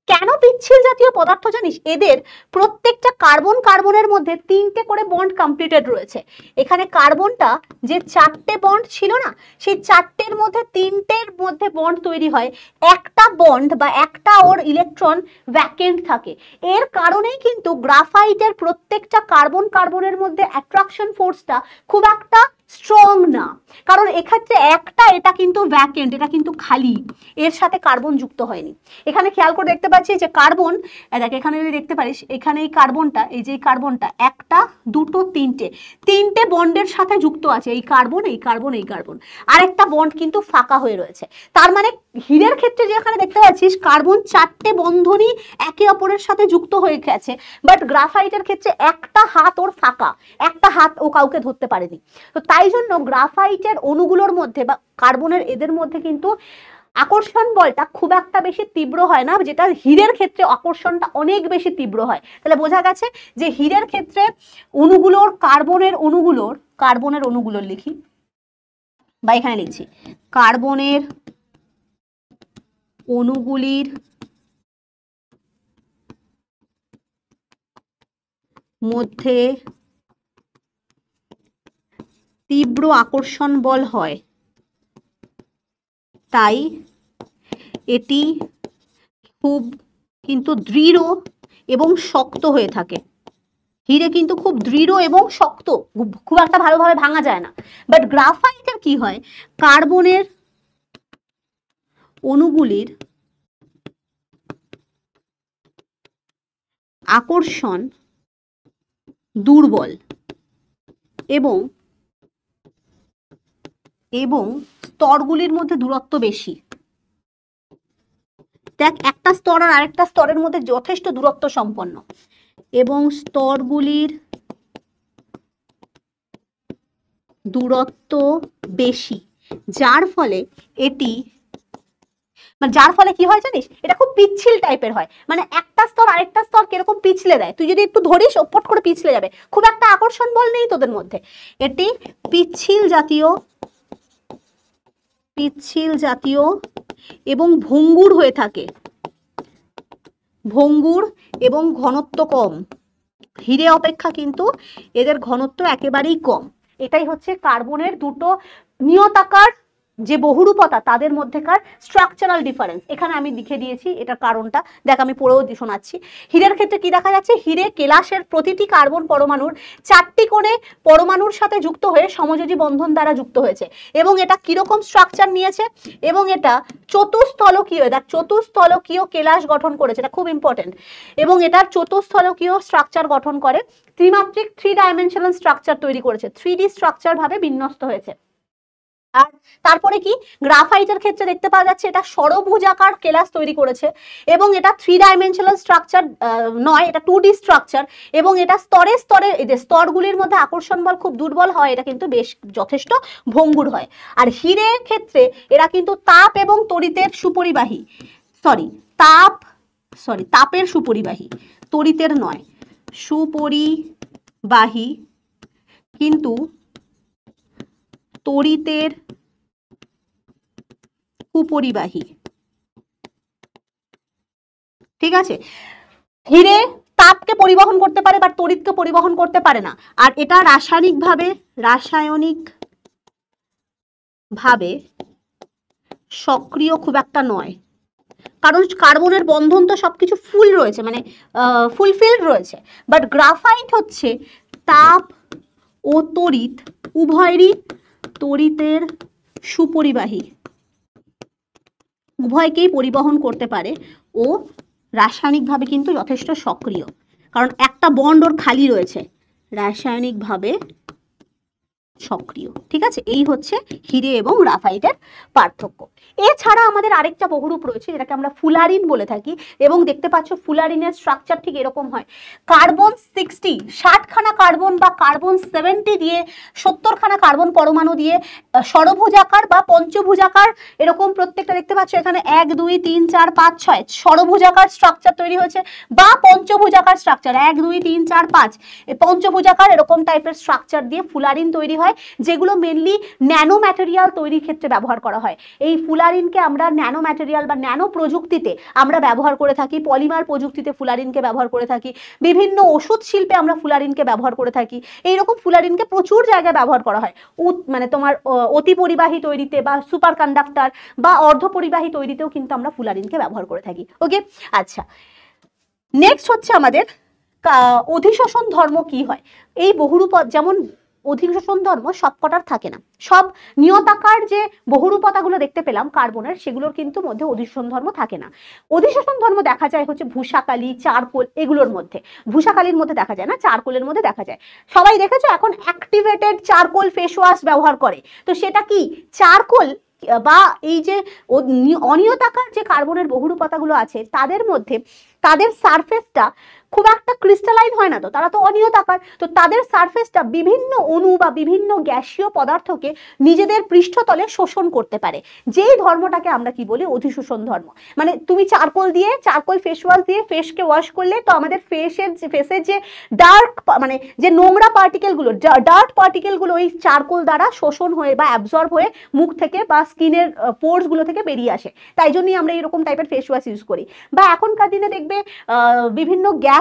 কেন পিচ্ছিল জাতীয় পদার্থ জানিস? এদের প্রত্যেকটা কার্বন কার্বনের মধ্যে তিনটে করে বন্ড কমপ্লিটেড রয়েছে। এখানে কার্বনটা যে চারটে বন্ড ছিল না, সেই চারটের মধ্যে তিনটের মধ্যে বন্ড তৈরি হয়, একটা বন্ড বা একটা ওর ইলেকট্রন ভ্যাকেন্ট থাকে। এর কারণেই কিন্তু গ্রাফাইটের প্রত্যেকটা কার্বন কার্বনের মধ্যে অ্যাট্রাকশন ফোর্সটা খুব একটা স্ট্রং না, কারণ এক্ষেত্রে একটা, এটা কিন্তু ভ্যাকেন্ট, এটা কিন্তু খালি, এর সাথে কার্বন যুক্ত হয়নি। এখানে খেয়াল করে দেখতে পাচ্ছি যে কার্বন, দেখ এখানে যদি দেখতে পারিস, এখানে এই কার্বনটা, এই যে কার্বনটা একটা দুটো তিনটে বন্ডের সাথে যুক্ত আছে, এই কার্বন এই কার্বন এই কার্বন, আরেকটা বন্ড কিন্তু ফাঁকা হয়ে রয়েছে। তার মানে হীরের ক্ষেত্রে যে এখানে দেখতে পাচ্ছিস কার্বন চারটে বন্ধনই একে অপরের সাথে যুক্ত হয়ে গেছে, বাট গ্রাফাইটের ক্ষেত্রে একটা হাত ওর ফাঁকা, একটা হাত ও কাউকে ধরতে পারেনি। তো তাই জন্য গ্রাফাইটের অণুগুলোর মধ্যে বা কার্বনের এদের মধ্যে কিন্তু আকর্ষণ বলটা খুব একটা বেশি তীব্র হয় না, যেটা হীরের ক্ষেত্রে আকর্ষণটা অনেক বেশি তীব্র হয়। তাহলে বোঝা গেছে যে হীরের ক্ষেত্রে অণুগুলোর, কার্বনের অণুগুলোর লিখি, বা এখানে লিখছি কার্বনের অণুগুলির মধ্যে তীব্র আকর্ষণ বল হয়, তাই এটি খুব কিন্তু দৃঢ় এবং শক্ত হয়ে থাকে। হীরে কিন্তু খুব দৃঢ় এবং শক্ত, খুব একটা ভালোভাবে ভাঙা যায় না। বাট গ্রাফাইটের কি হয়, কার্বনের অণুগুলির আকর্ষণ দুর্বল এবং স্তরগুলির মধ্যে দূরত্ব বেশি। দেখ একটা স্তর আর আরেকটা স্তরের মধ্যে যথেষ্ট দূরত্ব সম্পন্ন, এবং স্তরগুলির দূরত্ব বেশি, যার ফলে কি হয় জানিস, এটা খুব পিচ্ছিল টাইপের হয়, মানে একটা স্তর আরেকটা স্তর কিরকম পিছলে দেয়, তুই যদি একটু ধরিস ওপট করে পিছলে যাবে, খুব একটা আকর্ষণ বল নেই তোদের মধ্যে। এটি পিচ্ছিল জাতীয় এবং ভঙ্গুর হয়ে থাকে, ভঙ্গুর এবং ঘনত্ব কম। হীরে অপেক্ষা কিন্তু এদের ঘনত্ব একেবারেই কম। এটাই হচ্ছে কার্বনের দুটো নিয়তাকার যে বহুরূপতা তাদের মধ্যেকার স্ট্রাকচারাল ডিফারেন্স। এখানে আমি লিখে দিয়েছি এটার কারণটা, দেখ আমি পড়েও শোনাচ্ছি। হীরের ক্ষেত্রে কি দেখা যাচ্ছে, হীরে কেলাসের প্রতিটি কার্বন পরমাণুর 4টি কোণে পরমাণুর সাথে যুক্ত হয়ে সমযোজী বন্ধন দ্বারা যুক্ত হয়েছে, এবং এটা কিরকম স্ট্রাকচার নিয়েছে, এবং এটা চতুস্থলকীয়, দেখ চতুস্থলকীয় কেলাস গঠন করেছে, এটা খুব ইম্পর্টেন্ট, এবং এটার চতুস্থলকীয় স্ট্রাকচার গঠন করে, ত্রিমাত্রিক 3 ডাইমেনশনাল স্ট্রাকচার তৈরি করেছে, 3D স্ট্রাকচার ভাবে বিন্যস্ত হয়েছে। আর তারপরে কি, গ্রাফাইটের ক্ষেত্রে দেখতে পাওয়া যাচ্ছে এটা ষড়ভুজাকার কেলাস তৈরি করেছে, এবং এটা 3 ডাইমেনশনাল স্ট্রাকচার নয়, এটা 2D স্ট্রাকচার, এবং এটা স্তরে স্তরে এই যে স্তরগুলির মধ্যে আকর্ষণ বল খুব দুর্বল হয়, এটা কিন্তু বেশ যথেষ্ট ভঙ্গুর হয়। আর হীরের ক্ষেত্রে এরা কিন্তু তাপ এবং তড়িতের সুপরিবাহী, তাপের সুপরিবাহী, তড়িতের নয়, সুপরিবাহী, কিন্তু তড়িতের কুপরিবাহী। ঠিক আছে, হীরে তাপকে পরিবহন করতে পারে বা তড়িৎকে পরিবহন করতে পারে না, আর এটা রাসায়নিক ভাবে সক্রিয় খুব একটা নয়, কারণ কার্বনের বন্ধন তো সবকিছু ফুল রয়েছে, মানে ফুলফিলড রয়েছে। বাট গ্রাফাইট হচ্ছে তাপ ও তড়িৎ উভয়েরই, তড়িতের সুপরিবাহী, উভয়কেই পরিবহন করতে পারে, ও রাসায়নিকভাবে কিন্তু যথেষ্ট সক্রিয়, কারণ একটা বন্ড ওর খালি রয়েছে, রাসায়নিকভাবে সক্রিয়। ঠিক আছে, এই হচ্ছে হীরে এবং গ্রাফাইটের পার্থক্য। এছাড়া আমাদের আরেকটা বহুরূপ রয়েছে যেটাকে আমরা ফুলারিন বলে থাকি, এবং দেখতে পাচ্ছ ফুলারিনের স্ট্রাকচার ঠিক এরকম হয়, কার্বন 60খানা কার্বন বা কার্বন 70 দিয়ে 70খানা কার্বন পরমাণু দিয়ে ষড়ভুজাকার বা পঞ্চভুজাকার, এরকম প্রত্যেকটা দেখতে পাচ্ছ এখানে 1 2 3 4 5 6 ষড়ভুজাকার স্ট্রাকচার তৈরি হয়েছে, বা পঞ্চভুজাকার স্ট্রাকচার 1 2 3 4 5 পঞ্চভুজাকার এরকম টাইপের স্ট্রাকচার দিয়ে ফুলারিন তৈরি হয়, যেগুলো মেনলি ন্যানো ম্যাটেরিয়াল তৈরির ক্ষেত্রে ব্যবহার করা হয়। এই ফুলারিনকে আমরা ন্যানো ম্যাটেরিয়াল বা ন্যানো প্রযুক্তিতে আমরা ব্যবহার করে থাকি, পলিমার প্রযুক্তিতে ফুলারিনকে ব্যবহার করে থাকি, বিভিন্ন ওষুধ শিল্পে আমরা ফুলারিনকে ব্যবহার করে থাকি। এইরকম ফুলারিনকে প্রচুর জায়গায় ব্যবহার করা হয়, মানে তোমার অতি পরিবাহী তৈরিতে বা সুপার কন্ডাক্টর বা অর্ধ পরিবাহী তৈরিতেও কিন্তু আমরা ফুলারিনকে ব্যবহার করে থাকি। ওকে, আচ্ছা, নেক্সট হচ্ছে আমাদের অধিশোষণ ধর্ম কি হয়। এই বহুরূপ, যেমন অধিশোষণ ধর্ম সবকটার থাকে না, সব নিয়তাকার যে বহুরূপতাগুলো দেখতে পেলাম কার্বনের, সেগুলোর কিন্তু মধ্যে অধিশোষণ ধর্ম থাকে না। অধিশোষণ ধর্ম দেখা যায় হচ্ছে ভূষাকালি, চারকোল, এগুলোর মধ্যে। ভূষাকালির মধ্যে দেখা যায় না, চারকোলের মধ্যে দেখা যায়। সবাই দেখেছো এখন অ্যাক্টিভেটেড চারকোল ফেস ওয়াশ ব্যবহার করে, তো সেটা কি চারকোল বা এই যে অনিয়তাকার যে কার্বনের বহুরূপতাগুলো আছে তাদের মধ্যে তাদের সারফেসটা খুব একটা ক্রিস্টালাইন হয় না, তো তারা তো অনিয়তাকার, তো তাদের সারফেসটা বিভিন্ন অণু বা বিভিন্ন গ্যাসীয় পদার্থকে নিজেদের পৃষ্ঠতলে শোষণ করতে পারে, যেই ধর্মটাকে আমরা কি বলি, অধিশোষণ ধর্ম। মানে তুমি চারকোল ফেস ওয়াশ দিয়ে ফেসকে ওয়াশ করলে তো আমাদের ফেসের যে ডার্ক, মানে যে নোংরা পার্টিকেলগুলো, ডার্ট পার্টিকেলগুলো ওই চারকোল দ্বারা শোষণ হয়ে বা অ্যাবজর্ব হয়ে মুখ থেকে বা স্কিনের পোর্সগুলো থেকে বেরিয়ে আসে, তাই জন্যই আমরা এরকম টাইপের ফেস ওয়াশ ইউজ করি। বা এখনকার দিনে দেখবে বিভিন্ন গ্যাস,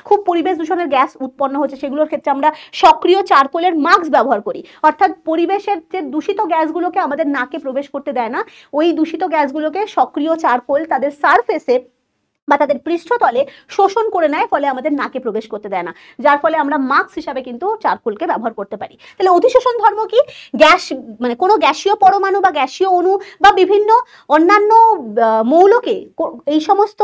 খুব পরিবেশ দূষণের গ্যাস উৎপন্ন হচ্ছে, সেগুলোর ক্ষেত্রে আমরা সক্রিয় চারকোলের মাস্ক ব্যবহার করি, অর্থাৎ পরিবেশের যে দূষিত গ্যাসগুলোকে আমাদের নাকে প্রবেশ করতে দেয় না, ওই দূষিত গ্যাসগুলোকে সক্রিয় চারকোল তাদের সারফেসে বা তাদের পৃষ্ঠতলে শোষণ করে নেয়, ফলে আমাদের নাকে প্রবেশ করতে দেয় না, যার ফলে আমরা মাস্ক হিসাবে কিন্তু চারকোলকে ব্যবহার করতে পারি। তাহলে অধিশোষণ ধর্ম কি, গ্যাস, মানে কোনো গ্যাসীয় পরমাণু বা গ্যাসীয় অণু বা বিভিন্ন অন্যান্য মৌলকে এই সমস্ত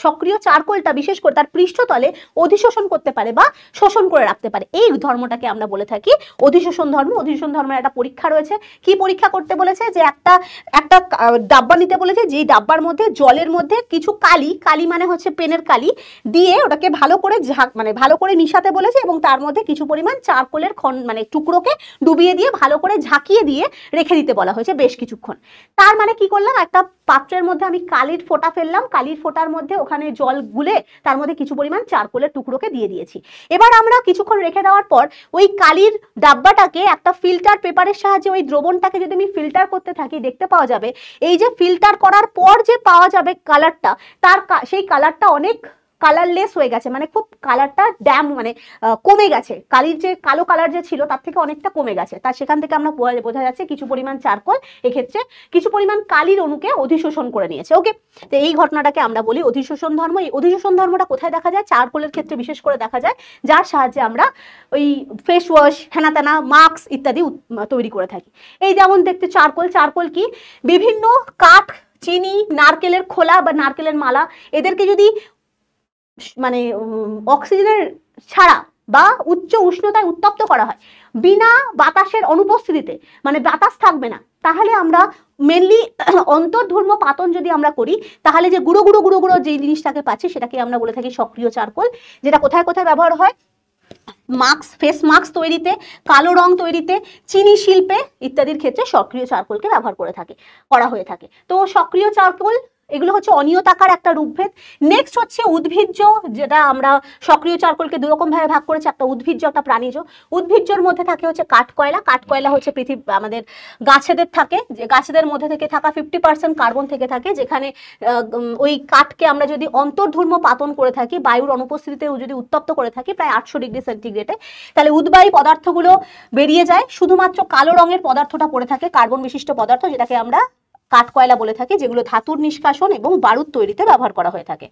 সক্রিয় চারকোলটা বিশেষ করে তার পৃষ্ঠতলে অধিশোষণ করতে পারে বা শোষণ করে রাখতে পারে, এই ধর্মটাকে আমরা বলে থাকি অধিশোষণ ধর্ম। অধিশোষণ ধর্মের একটা পরীক্ষা রয়েছে, কি পরীক্ষা করতে বলেছে, যে একটা ডাব্বা নিতে বলেছে, যেই ডাব্বার মধ্যে জলের মধ্যে কিছু কালি মানে হচ্ছে পেনের কালি দিয়ে ওটাকে ভালো করে মিশাতে বলেছে, এবং তার মধ্যে কিছু পরিমাণ চারকোলের মানে টুকরোকে ডুবিয়ে দিয়ে ভালো করে ঝাঁকিয়ে দিয়ে রেখে দিতে বলা হয়েছে বেশ কিছুক্ষণ। তার মানে কি করলাম, একটা পাত্রের মধ্যে আমি কালির ফোঁটা ফেললাম, কালির ফোঁটার মধ্যে ওখানে জল গুলে তার মধ্যে কিছু পরিমাণ চারকোলের টুকরোকে দিয়ে দিয়েছি। এবার আমরা কিছুক্ষণ রেখে দেওয়ার পর ওই কালির ডাব্বাটাকে একটা ফিল্টার পেপারের সাহায্যে ওই দ্রবণটাকে যদি আমি ফিল্টার করতে থাকি, দেখতে পাওয়া যাবে এই যে ফিল্টার করার পর যে পাওয়া যাবে কালারটা, সেই কালারটা অনেক কালারলেস হয়ে গেছে, মানে খুব কালারটা ড্যাম মানে কমে গেছে, কালির যে কালো কালার যে ছিল তার থেকে অনেকটা কমে গেছে, তার সেখান থেকে আমরা বোঝা যাচ্ছে কিছু পরিমাণ চারকোল এক্ষেত্রে কিছু পরিমাণ কালির অণুকে অধিশোষণ করে নিয়েছে। ওকে, তো এই ঘটনাটাকে আমরা বলি অধিশোষণ ধর্ম। এই অধিশোষণ ধর্মটা কোথায় দেখা যায়? চারকোলের ক্ষেত্রে বিশেষ করে দেখা যায়, যার সাহায্যে আমরা ওই ফেস ওয়াশ, হেনা তেনা, মাস্ক ইত্যাদি তৈরি করে থাকি। এই যেমন দেখতে চারকোল, চারকোল কি বিভিন্ন কাঠ, চিনি, নারকেলের খোলা বা নারকেলের মালা এদেরকে যদি মানে অক্সিজেনের ছাড়া বা উচ্চ উষ্ণতায় উত্তপ্ত করা হয় বিনা বাতাসের অনুপস্থিতিতে, মানে বাতাস থাকবে না, তাহলে আমরা মেনলি অন্তর্ধর্ম পাতন যদি আমরা করি তাহলে যে গুঁড়ো গুঁড়ো গুঁড়ো গুঁড়ো যে জিনিসটাকে পাচ্ছি সেটাকে আমরা বলে থাকি সক্রিয় চারকোল, যেটা কোথায় কোথায় ব্যবহার হয়? মাস্ক, ফেস মাস্ক তৈরিতে, কালো রং তৈরিতে, চিনি শিল্পে ইত্যাদির ক্ষেত্রে সক্রিয় চারকোলকে ব্যবহার করা হয়ে থাকে। তো সক্রিয় চারকোল এগুলো হচ্ছে অনিয়তাকার একটা রূপভেদ। নেক্সট হচ্ছে উদ্ভিজ্জ, যেটা আমরা সক্রিয় চারকোলকে দুরকম ভাবে ভাগ করেছি, একটা উদ্ভিজ্জ একটা প্রাণীজ। উদ্ভিজ্জর মধ্যে থাকে হচ্ছে কাঠকয়লা। কাঠকয়লা হচ্ছে আমাদের গাছেদের থাকে, যে গাছেদের মধ্যে থেকে থাকা 50% কার্বন থেকে থাকে, যেখানে ওই কাঠকে আমরা যদি অন্তর্ধর্ম পাতন করে থাকি, বায়ুর অনুপস্থিতিতে যদি উত্তপ্ত করে থাকি প্রায় 800 ডিগ্রি সেন্টিগ্রেডে, তাহলে উদ্বায়ী পদার্থগুলো বেরিয়ে যায়, শুধুমাত্র কালো রঙের পদার্থটা পড়ে থাকে, কার্বন বিশিষ্ট পদার্থ, যেটাকে আমরা কাঠকয়লা বলে থাকি, যেগুলো ধাতুর নিষ্কাশন এবং বারুদ তৈরিতে ব্যবহার করা হয়ে থাকে।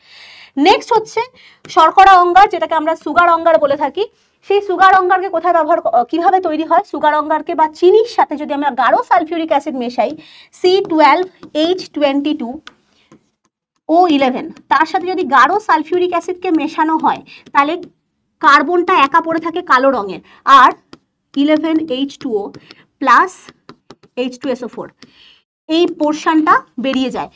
নেক্সট হচ্ছে শর্করা অঙ্গার, যেটাকে আমরা সুগার অঙ্গার বলে থাকি। সেই সুগার অঙ্গারকে কোথায় কিভাবে তৈরি হয়? সুগার অঙ্গারকে বা চিনির সাথে যদি আমরা গাঢ় সালফিউরিক অ্যাসিড মেশাই, C12H22O11, তার সাথে যদি গাঢ় সালফিউরিক অ্যাসিডকে মেশানো হয় তাহলে কার্বনটা একা পড়ে থাকে কালো রঙের, আর 11H2O প্লাস H2SO4 এই পোর্শনটা বেরিয়ে যায়।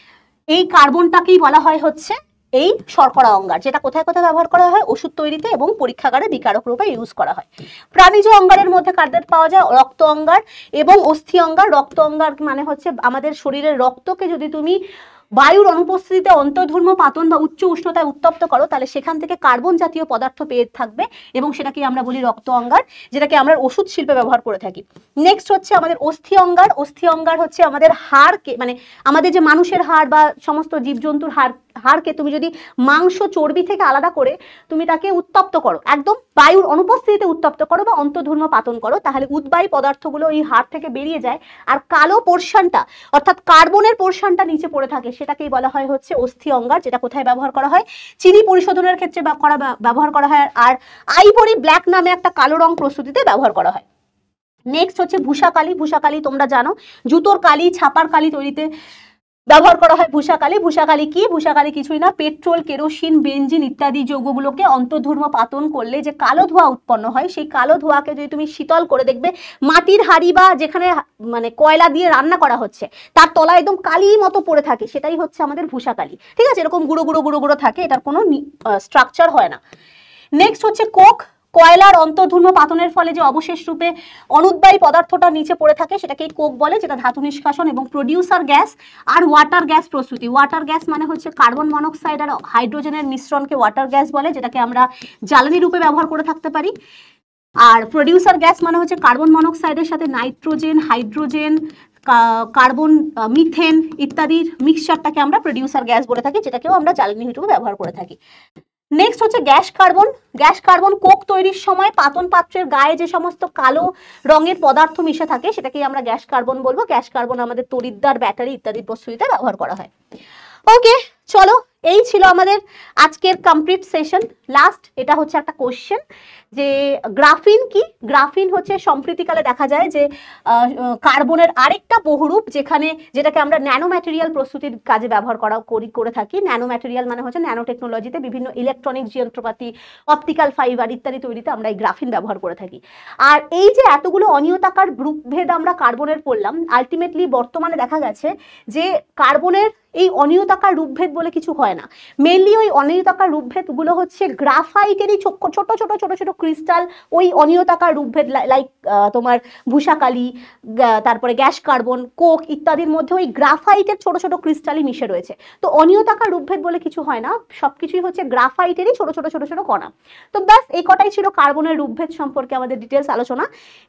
এই কার্বনটাকেই বলা হয় হচ্ছে এই শর্করা অঙ্গার, যেটা কোথায় কোথায় ব্যবহার করা হয়? ওষুধ তৈরিতে এবং পরীক্ষাগারে বিকারক রূপে ইউজ করা হয়। প্রাণীজ অঙ্গারের মধ্যে কাদের পাওয়া যায়? রক্ত অঙ্গার এবং অস্থি অঙ্গার। রক্ত অঙ্গার মানে হচ্ছে আমাদের শরীরের রক্তকে যদি তুমি বায়ুর অনুপস্থিতিতে অন্তর্ধর্ম পাতন বা উচ্চ উষ্ণতায় উত্তপ্ত করো তাহলে সেখান থেকে কার্বন জাতীয় পদার্থ পেয়ে থাকবে, এবং সেটাকে আমরা বলি রক্ত অঙ্গার, যেটাকে আমরা ওষুধ শিল্পে ব্যবহার করে থাকি। নেক্সট হচ্ছে আমাদের অস্থি অঙ্গার। অস্থি অঙ্গার হচ্ছে আমাদের হাড়কে, মানে আমাদের যে মানুষের হাড় বা সমস্ত জীবজন্তুর হাড়কে তুমি যদি মাংস চর্বি থেকে আলাদা করে তুমি তাকে উত্তপ্ত করো, একদম বায়ুর অনুপস্থিতিতে উত্তপ্ত করো বা অন্তর্ধর্ম পাতন করো, তাহলে উদ্বায়ী পদার্থগুলো এই হাড় থেকে বেরিয়ে যায়, আর কালো পোর্শনটা অর্থাৎ কার্বনের পোর্শনটা নিচে পড়ে থাকে, সেটাকেই বলা হয় হচ্ছে অস্থি অঙ্গার, যেটা কোথায় ব্যবহার করা হয়? চিনি পরিশোধনের ক্ষেত্রে ব্যবহার করা হয়, আর আইভরি ব্ল্যাক নামে একটা কালো রং প্রস্তুতিতে ব্যবহার করা হয়। নেক্সট হচ্ছে ভূষাকালি। ভূষাকালি তোমরা জানো, জুতোর কালি, ছাপার কালি তৈরিতে ব্যবহার করা হয় ভূষাকালি। ভূষাকালি কি? ভূষাকালি কিছুই না, পেট্রোল, কেরোসিন, বেঞ্জিন ইত্যাদি যৌগগুলোকে অন্তর্ধর্ম পাতন করলে যে কালো ধোঁয়া উৎপন্ন হয়, সেই কালো ধোঁয়াকে যদি তুমি শীতল করে দেখবে মাটির হাঁড়ি বা যেখানে মানে কয়লা দিয়ে রান্না করা হচ্ছে তার তলায় একদম কালির মতো পড়ে থাকে, সেটাই হচ্ছে আমাদের ভূষাকালি। ঠিক আছে, এরকম গুঁড়ো গুঁড়ো গুঁড়ো গুঁড়ো থাকে, এটার কোনো স্ট্রাকচার হয় না। নেক্সট হচ্ছে কোক। কয়লার অন্তর্ধর্ম পাতনের ফলে যে অবশেষ রূপে অনুদ্বায়ী পদার্থটা নিচে পড়ে থাকে সেটাকেই কোক বলে, যেটা ধাতু নিষ্কাশন এবং প্রডিউসার গ্যাস। আর ওয়াটার গ্যাস প্রস্তুতি। ওয়াটার গ্যাস মানে হচ্ছে কার্বন মনোক্সাইড আর হাইড্রোজেনের মিশ্রণকে ওয়াটার গ্যাস বলে, যেটাকে আমরা জ্বালানি রূপে ব্যবহার করে থাকতে পারি। আর প্রডিউসার গ্যাস মানে হচ্ছে কার্বন মনোক্সাইডের সাথে নাইট্রোজেন, হাইড্রোজেন, কার্বন, মিথেন ইত্যাদির মিক্সচারটাকে আমরা প্রডিউসার গ্যাস বলে থাকি, যেটাকেও আমরা জ্বালানি হিসেবে ব্যবহার করে থাকি। নেক্সট হচ্ছে gas carbon. Gas carbon Coke তৈরির সময় পাতন পাত্রের গায়ে যে সমস্ত কালো রঙের পদার্থ মিশে থাকে সেটাকেই আমরা গ্যাস কার্বন বলবো। গ্যাস কার্বন আমাদের তড়িৎদ্বার, ব্যাটারি ইত্যাদি প্রস্তুতিতে ব্যবহার করা হয়। ওকে, চলো এই ছিল আমাদের আজকের কমপ্লিট সেশন। লাস্ট এটা হচ্ছে একটা কোশ্চেন যে গ্রাফিন কি? গ্রাফিন হচ্ছে সম্প্রতিকালে দেখা যায় যে কার্বনের আরেকটা বহুরূপ, যেটাকে আমরা ন্যানো ম্যাটেরিয়াল প্রস্তুতির কাজে ব্যবহার করে থাকি। ন্যানো ম্যাটেরিয়াল মানে হচ্ছে ন্যানো টেকনোলজিতে বিভিন্ন ইলেকট্রনিক যন্ত্রপাতি, অপটিক্যাল ফাইবার ইত্যাদি তৈরিতে আমরা এই গ্রাফিন ব্যবহার করে থাকি। আর এই যে এতগুলো অনিয়তাকার গ্রুপভেদ আমরা কার্বনের পড়লাম, আলটিমেটলি বর্তমানে দেখা গেছে যে কার্বনের এই অনিয়তাকার রূপভেদ বলে কিছু হয় না। মেনলি ওই অনিয়তাকার রূপভেদগুলো হচ্ছে গ্রাফাইটেরই ছোট ছোট ছোট ছোট ছোট ক্রিস্টাল, ওই অনিয়তাকার রূপভেদ লাইক তোমার ভূষাকালি, তারপরে গ্যাস কার্বন, কোক ইত্যাদির মধ্যে ওই গ্রাফাইটের ছোট ছোট ক্রিস্টালই মিশে রয়েছে। তো অনিয়তাকার রূপভেদ বলে কিছু হয় না, সবকিছুই হচ্ছে গ্রাফাইটেরই ছোট ছোট ছোট ছোট কণা। তো ব্যাস এই কটাই ছিল কার্বনের রূপভেদ সম্পর্কে আমাদের ডিটেলস আলোচনা।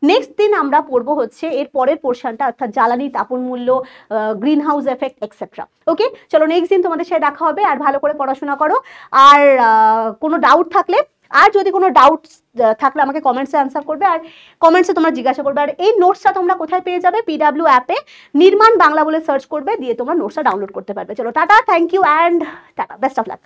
নেক্সট দিন আমরা পড়বো হচ্ছে এর পরের পোর্শনটা, অর্থাৎ জ্বালানি, তাপন মূল্য, গ্রিন হাউস এফেক্ট এক্সেট্রা। ওকে, চলো নেক্সট দিন তোমাদের সাথে দেখা হবে। আর ভালো করে পড়াশোনা করো। আর কোনো ডাউট থাকলে, আর যদি কোনো ডাউট থাকলে আমাকে কমেন্টসে আনসার করবে, আর কমেন্টসে তোমরা জিজ্ঞাসা করবে। আর এই নোটসটা তোমরা কোথায় পেয়ে যাবে? PW অ্যাপে নির্মাণ বাংলা বলে সার্চ করবে, দিয়ে তোমরা নোটসটা ডাউনলোড করতে পারবে। চলো tata, thank you and tata, best of lakh.